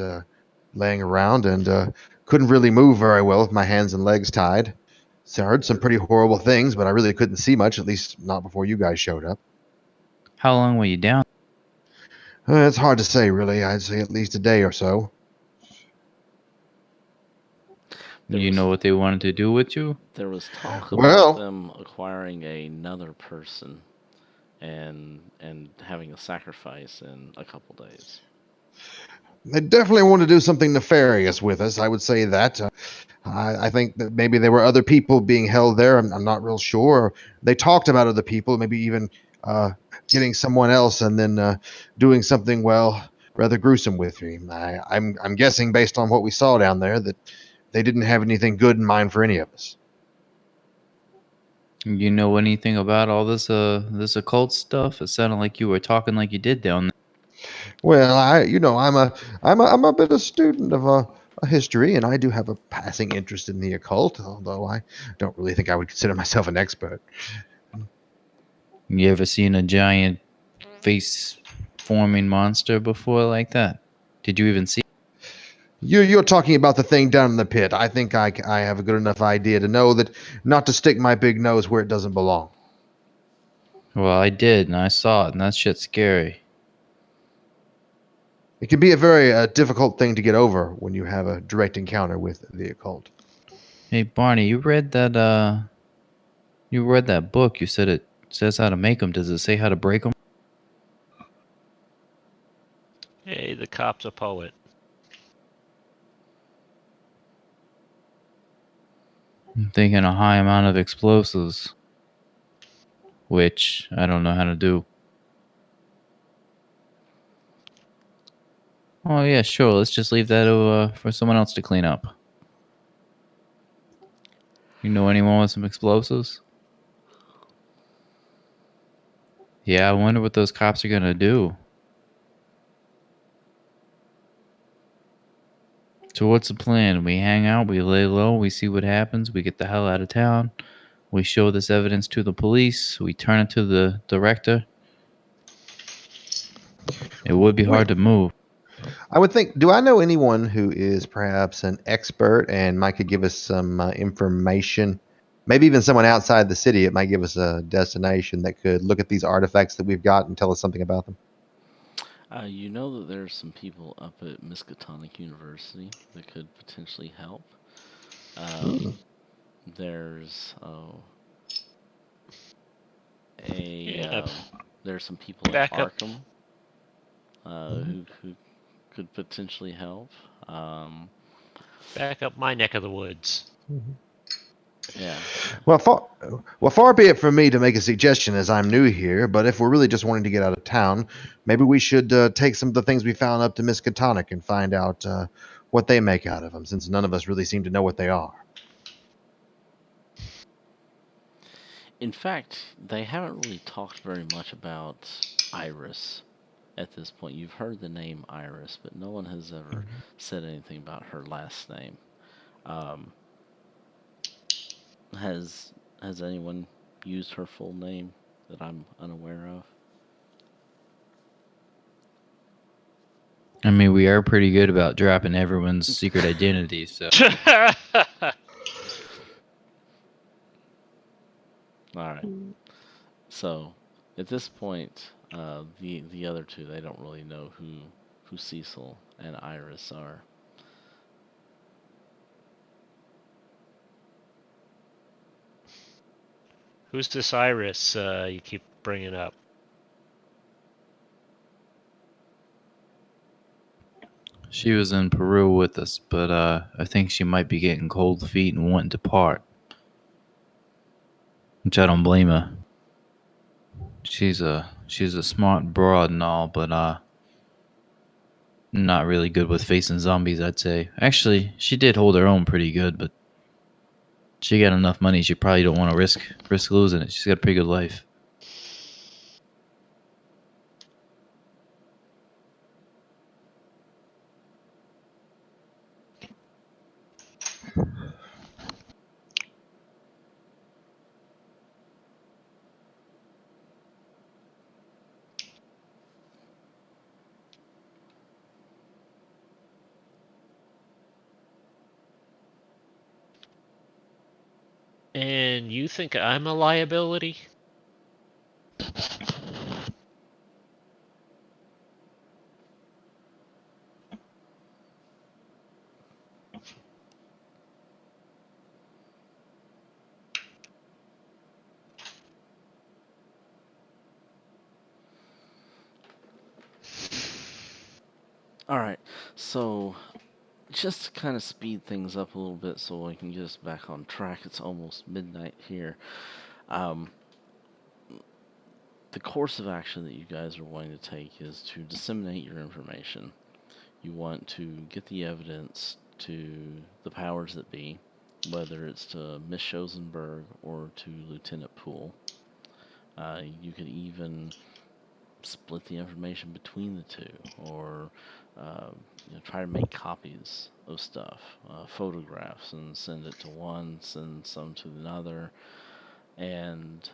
laying around and couldn't really move very well with my hands and legs tied. So I heard some pretty horrible things, but I really couldn't see much, at least not before you guys showed up. How long were you down? It's hard to say, really. I'd say at least a day or so. You know what they wanted to do with you? There was talk Well- about them acquiring another person and having a sacrifice in a couple days. They definitely want to do something nefarious with us. I would say that. I think that maybe there were other people being held there. I'm not real sure. They talked about other people, maybe even getting someone else and then doing something, rather gruesome with me. I'm guessing, based on what we saw down there, that they didn't have anything good in mind for any of us. You know anything about all this occult stuff? It sounded like you were talking like you did down there. Well, I'm a bit of a student of a history, and I do have a passing interest in the occult, although I don't really think I would consider myself an expert. You ever seen a giant face-forming monster before like that? Did you even see? You're talking about the thing down in the pit. I think I have a good enough idea to know that not to stick my big nose where it doesn't belong. Well, I did, and I saw it, and that shit's scary. It can be a very difficult thing to get over when you have a direct encounter with the occult. Hey, Barney, you read that? You read that book? You said it says how to make them. Does it say how to break them? Hey, the cop's a poet. I'm thinking a high amount of explosives, which I don't know how to do. Oh yeah, sure. Let's just leave that for someone else to clean up. You know anyone with some explosives? Yeah, I wonder what those cops are gonna do. So what's the plan? We hang out, we lay low, we see what happens, we get the hell out of town, we show this evidence to the police, we turn it to the director. It would be hard to move. I would think, do I know anyone who is perhaps an expert and might could give us some information, maybe even someone outside the city. It might give us a destination that could look at these artifacts that we've got and tell us something about them. You know that there's some people up at Miskatonic University that could potentially help. There's there's some people at Back up. Arkham who could potentially help. Back up my neck of the woods. Yeah. Well, far be it from me to make a suggestion as I'm new here, but if we're really just wanting to get out of town, maybe we should take some of the things we found up to Miskatonic and find out what they make out of them, since none of us really seem to know what they are. In fact, they haven't really talked very much about Iris at this point. You've heard the name Iris, but no one has ever said anything about her last name. Has anyone used her full name that I'm unaware of? I mean, we are pretty good about dropping everyone's secret identity, so. Alright. So, at this point, the other two, they don't really know who Cecil and Iris are. Who's this Iris you keep bringing up? She was in Peru with us, but I think she might be getting cold feet and wanting to part. Which I don't blame her. She's a smart broad and all, but not really good with facing zombies, I'd say. Actually, she did hold her own pretty good, but she got enough money she probably don't want to risk losing it. She's got a pretty good life. And you think I'm a liability? Alright, so just to kind of speed things up a little bit so I can get us back on track, it's almost midnight here. The course of action that you guys are wanting to take is to disseminate your information. You want to get the evidence to the powers that be, whether it's to Miss Schoenberg or to Lieutenant Poole. You could even split the information between the two, or try to make copies of stuff, photographs, and send it to one, send some to another, and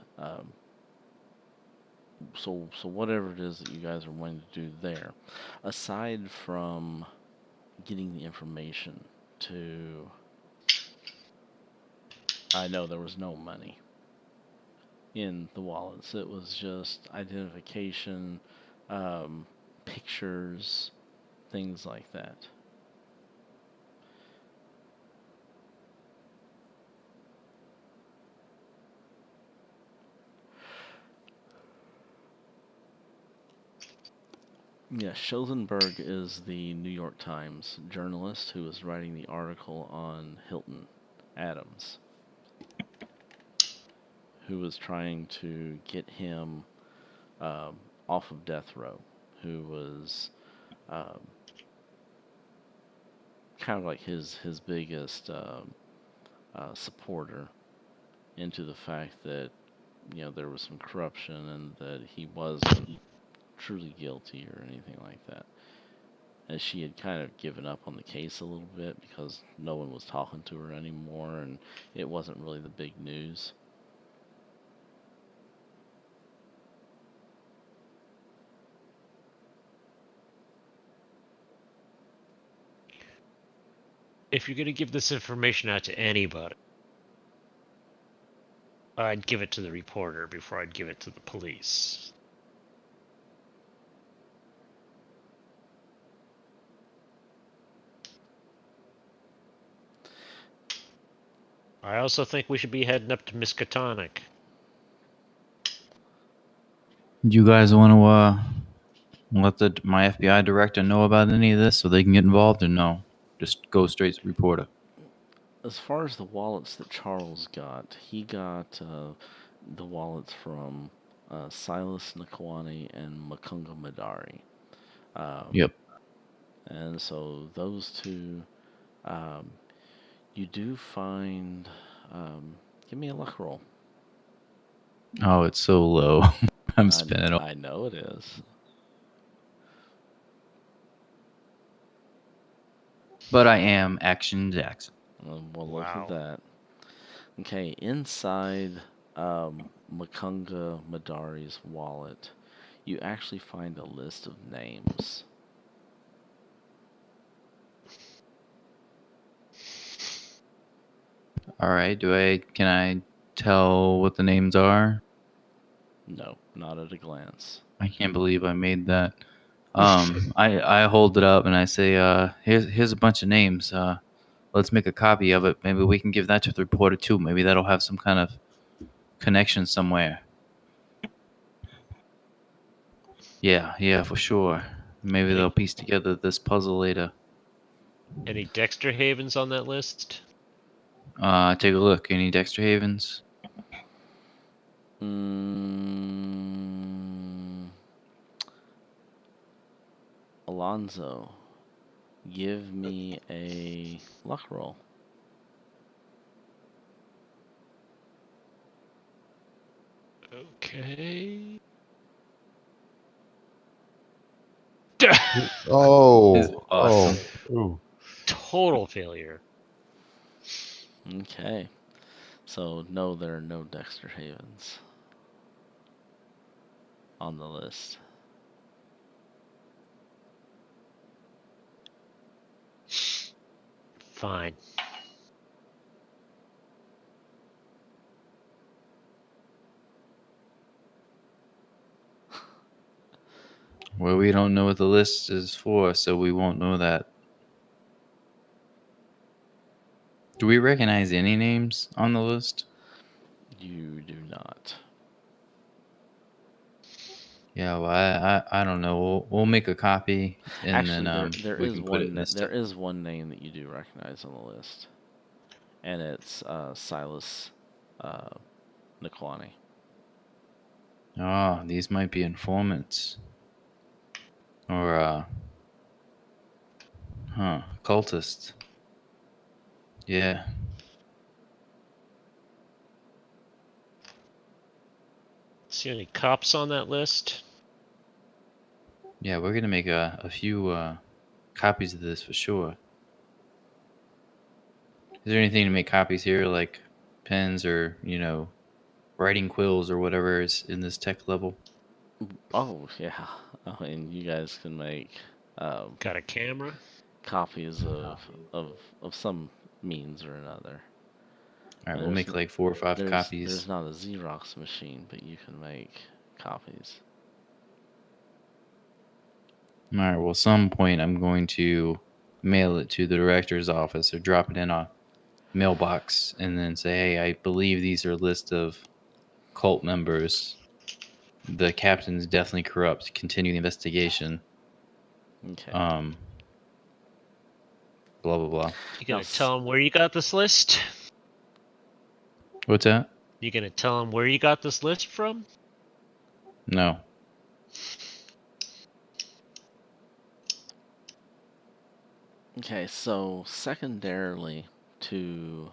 so whatever it is that you guys are wanting to do there, aside from getting the information to, I know there was no money in the wallets. It was just identification, pictures, things like that. Yeah, Schoenberg is the New York Times journalist who was writing the article on Hilton Adams, who was trying to get him off of death row, who was kind of like his biggest supporter into the fact that there was some corruption and that he wasn't truly guilty or anything like that. As she had kind of given up on the case a little bit because no one was talking to her anymore and it wasn't really the big news. If you're going to give this information out to anybody, I'd give it to the reporter before I'd give it to the police. I also think we should be heading up to Miskatonic. You guys want to let my FBI director know about any of this so they can get involved, or no? Just go straight to reporter. As far as the wallets that Charles got, he got the wallets from Silas Nakwani and Makunga Madari. Yep. And so those two, you do find. Give me a luck roll. Oh, it's so low. I'm spinning. I know it is. But I am Action Jackson. Well, look at that. Okay, inside Makunga Madari's wallet, you actually find a list of names. All right. Can I tell what the names are? No, not at a glance. I can't believe I made that. I hold it up and I say, here's a bunch of names. Let's make a copy of it. Maybe we can give that to the reporter too. Maybe that'll have some kind of connection somewhere. Yeah, for sure. Maybe they'll piece together this puzzle later. Any Dexterhavens on that list? Take a look. Any Dexterhavens? Alonzo, give me a luck roll. Okay. Oh, Awesome. Oh. Total failure. Okay. So, no, there are no Dexterhavens on the list. Fine. Well, we don't know what the list is for, so we won't know that. Do we recognize any names on the list? You do not. Yeah, well, I don't know. We'll make a copy and Actually, then there we is can put it in one. this. There is one name that you do recognize on the list, and it's Silas Nakwani. Oh, these might be informants. Or cultist. Yeah. See any cops on that list? Yeah, we're gonna make a few copies of this for sure. Is there anything to make copies here, like pens or writing quills or whatever is in this tech level? Oh yeah, I mean you guys can make Got a camera? copies of some means or another. All right, we'll make like 4 or 5 copies. There's not a Xerox machine, but you can make copies. All right, well, some point I'm going to mail it to the director's office or drop it in a mailbox and then say, hey, I believe these are a list of cult members. The captain's definitely corrupt. Continue the investigation. Okay. Blah, blah, blah. You gonna tell them where you got this list? What's that? You gonna tell them where you got this list from? No. Okay, so secondarily to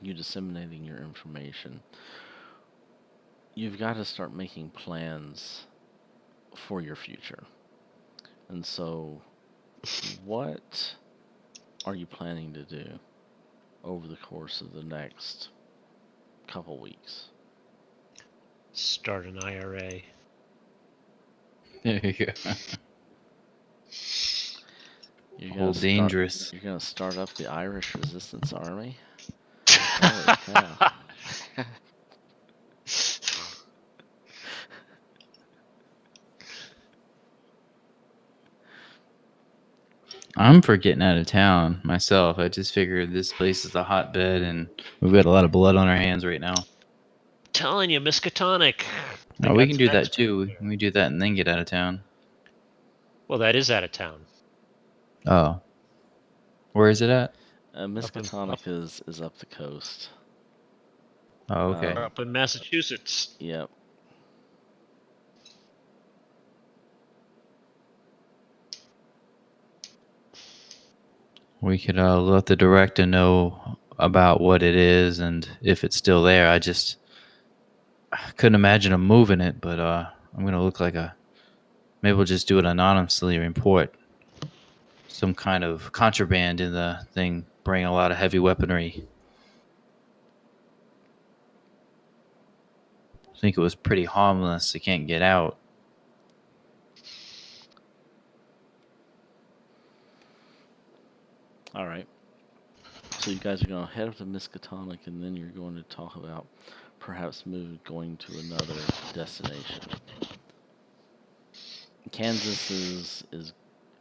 you disseminating your information, you've got to start making plans for your future. And so, what are you planning to do over the course of the next couple weeks? Start an IRA. There you go. Dangerous. You're gonna start up the Irish Resistance Army. Holy cow! I'm for getting out of town myself. I just figured this place is a hotbed and we've got a lot of blood on our hands right now. Telling you, Miskatonic. Oh, we can do that too. We do that and then get out of town. Well, that is out of town. Oh. Where is it at? Miskatonic is up the coast. Oh, okay. Up in Massachusetts. Yep. We could let the director know about what it is and if it's still there. I couldn't imagine him moving it, but I'm gonna look like maybe we'll just do it anonymously and report some kind of contraband in the thing, bring a lot of heavy weaponry. I think it was pretty harmless. It can't get out. All right. So you guys are going to head up to Miskatonic, and then you're going to talk about perhaps going to another destination. Kansas is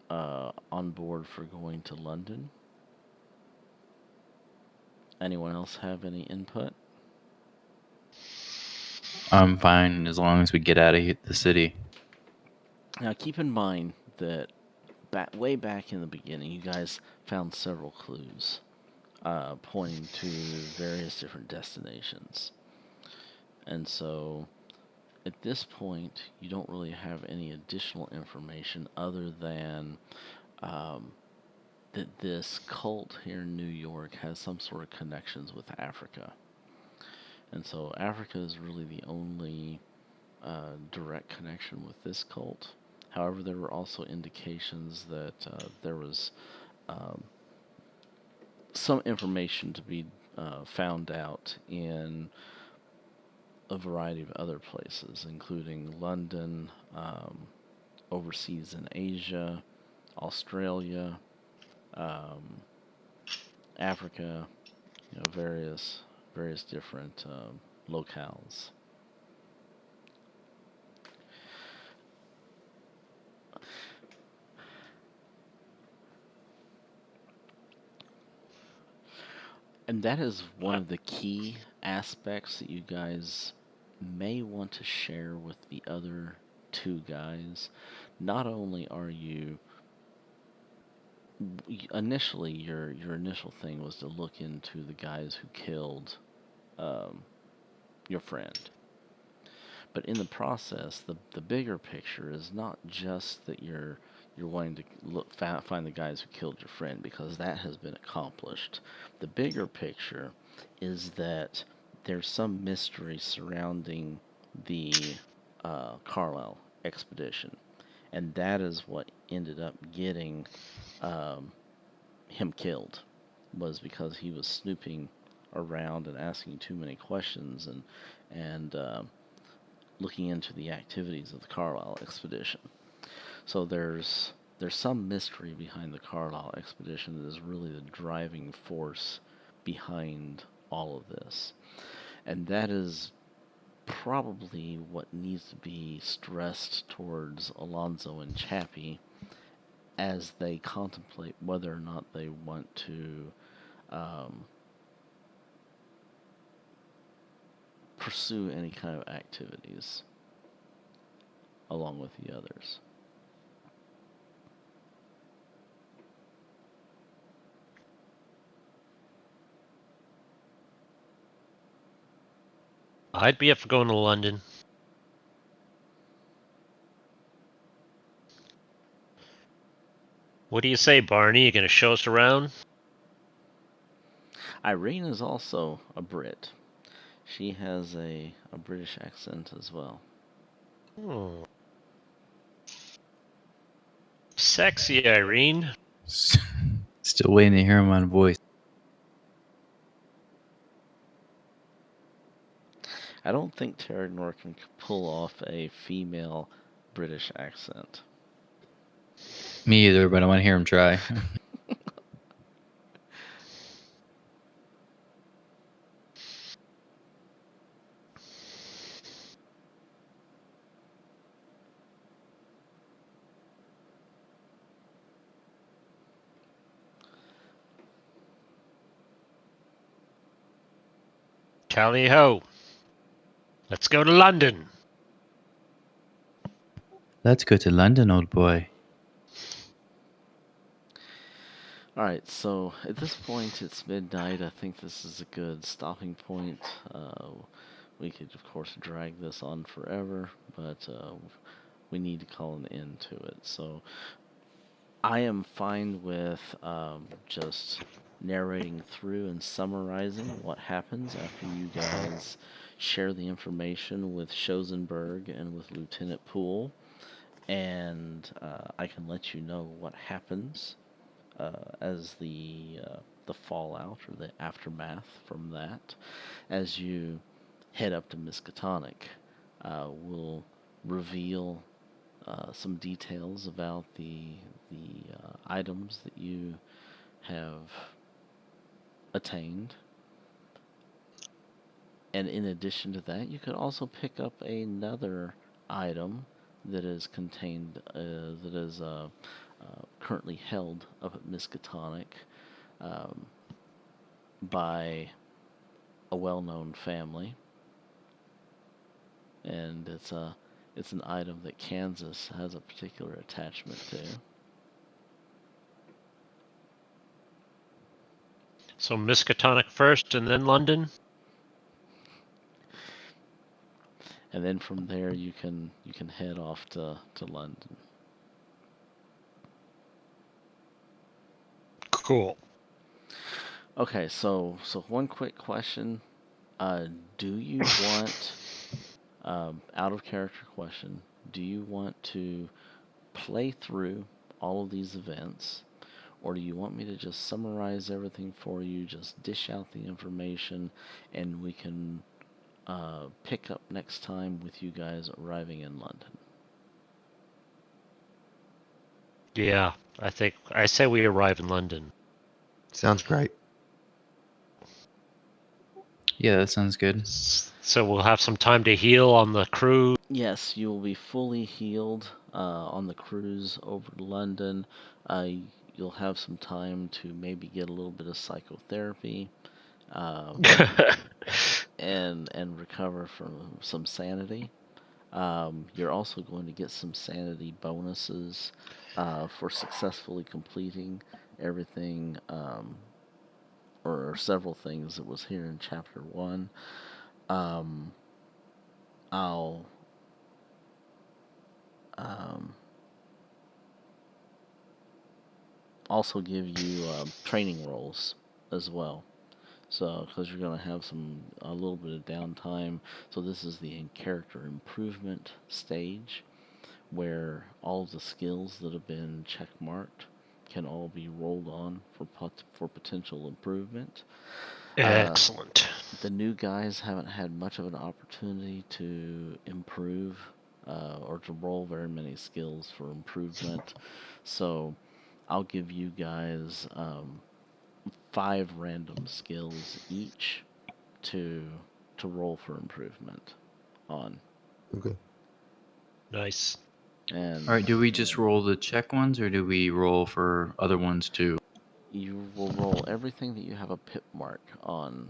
on board for going to London. Anyone else have any input? I'm fine as long as we get out of the city. Now keep in mind that way back in the beginning, you guys found several clues pointing to various different destinations. And so at this point, you don't really have any additional information other than that this cult here in New York has some sort of connections with Africa. And so Africa is really the only direct connection with this cult. However, there were also indications that there was some information to be found out in a variety of other places, including London, overseas in Asia, Australia, Africa, various different locales. And that is one of the key aspects that you guys may want to share with the other two guys. Not only are you initially your initial thing was to look into the guys who killed your friend, but in the process, the bigger picture is not just that you're wanting to find the guys who killed your friend, because that has been accomplished. The bigger picture is that there's some mystery surrounding the Carlisle expedition, and that is what ended up getting him killed, was because he was snooping around and asking too many questions and looking into the activities of the Carlisle expedition. So there's some mystery behind the Carlisle expedition that is really the driving force behind all of this. And that is probably what needs to be stressed towards Alonzo and Chappie as they contemplate whether or not they want to pursue any kind of activities along with the others. I'd be up for going to London. What do you say, Barney? You gonna show us around? Irene is also a Brit. She has a British accent as well. Hmm. Sexy Irene. Still waiting to hear my voice. I don't think Taragnor can pull off a female British accent. Me either, but I want to hear him try. Tally ho. Let's go to London. Let's go to London, old boy. Alright, so at this point it's midnight. I think this is a good stopping point. We could, of course, drag this on forever, but we need to call an end to it. So I am fine with just narrating through and summarizing what happens after you guys share the information with Schosenberg and with Lieutenant Poole, and I can let you know what happens as the fallout or the aftermath from that. As you head up to Miskatonic, we'll reveal some details about the items that you have attained. And in addition to that, you could also pick up another item that is contained, that is currently held up at Miskatonic by a well-known family, and it's an item that Kansas has a particular attachment to. So Miskatonic first and then London? And then from there you can head off to London. Cool. Okay, so one quick question. Do you want, out of character question, do you want to play through all of these events, or do you want me to just summarize everything for you, just dish out the information, and we can pick up next time with you guys arriving in London? Yeah, I say we arrive in London. Sounds great. Yeah, that sounds good. So we'll have some time to heal on the cruise. Yes, you will be fully healed on the cruise over to London. You'll have some time to maybe get a little bit of psychotherapy and recover from some sanity. You're also going to get some sanity bonuses for successfully completing everything, or several things that was here in Chapter 1. I'll also give you training rolls as well. So, because you're going to have a little bit of downtime. So this is the character improvement stage, where all of the skills that have been check marked can all be rolled on for potential improvement. Excellent. The new guys haven't had much of an opportunity to improve or to roll very many skills for improvement. So I'll give you guys 5 random skills each to roll for improvement on. Okay. Nice. And All right, do we just roll the check ones, or do we roll for other ones too? you will roll everything that you have a pip mark on.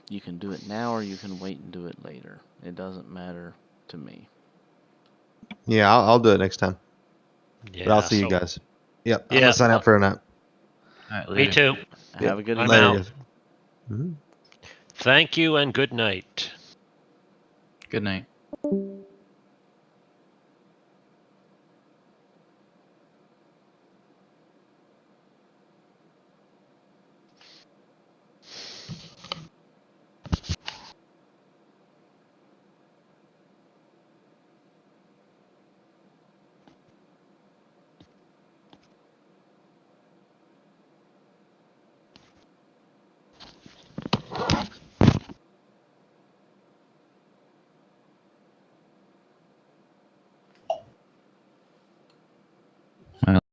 You can do it now, or you can wait and do it later. It doesn't matter to me. Yeah, I'll do it next time. Yeah, But I'll see you guys. Yep. I'm Yeah, gonna sign up for a nap. All right, Me later. too. Have a good I'm evening. out. Guys. Mhm. Thank you and good night. Good night.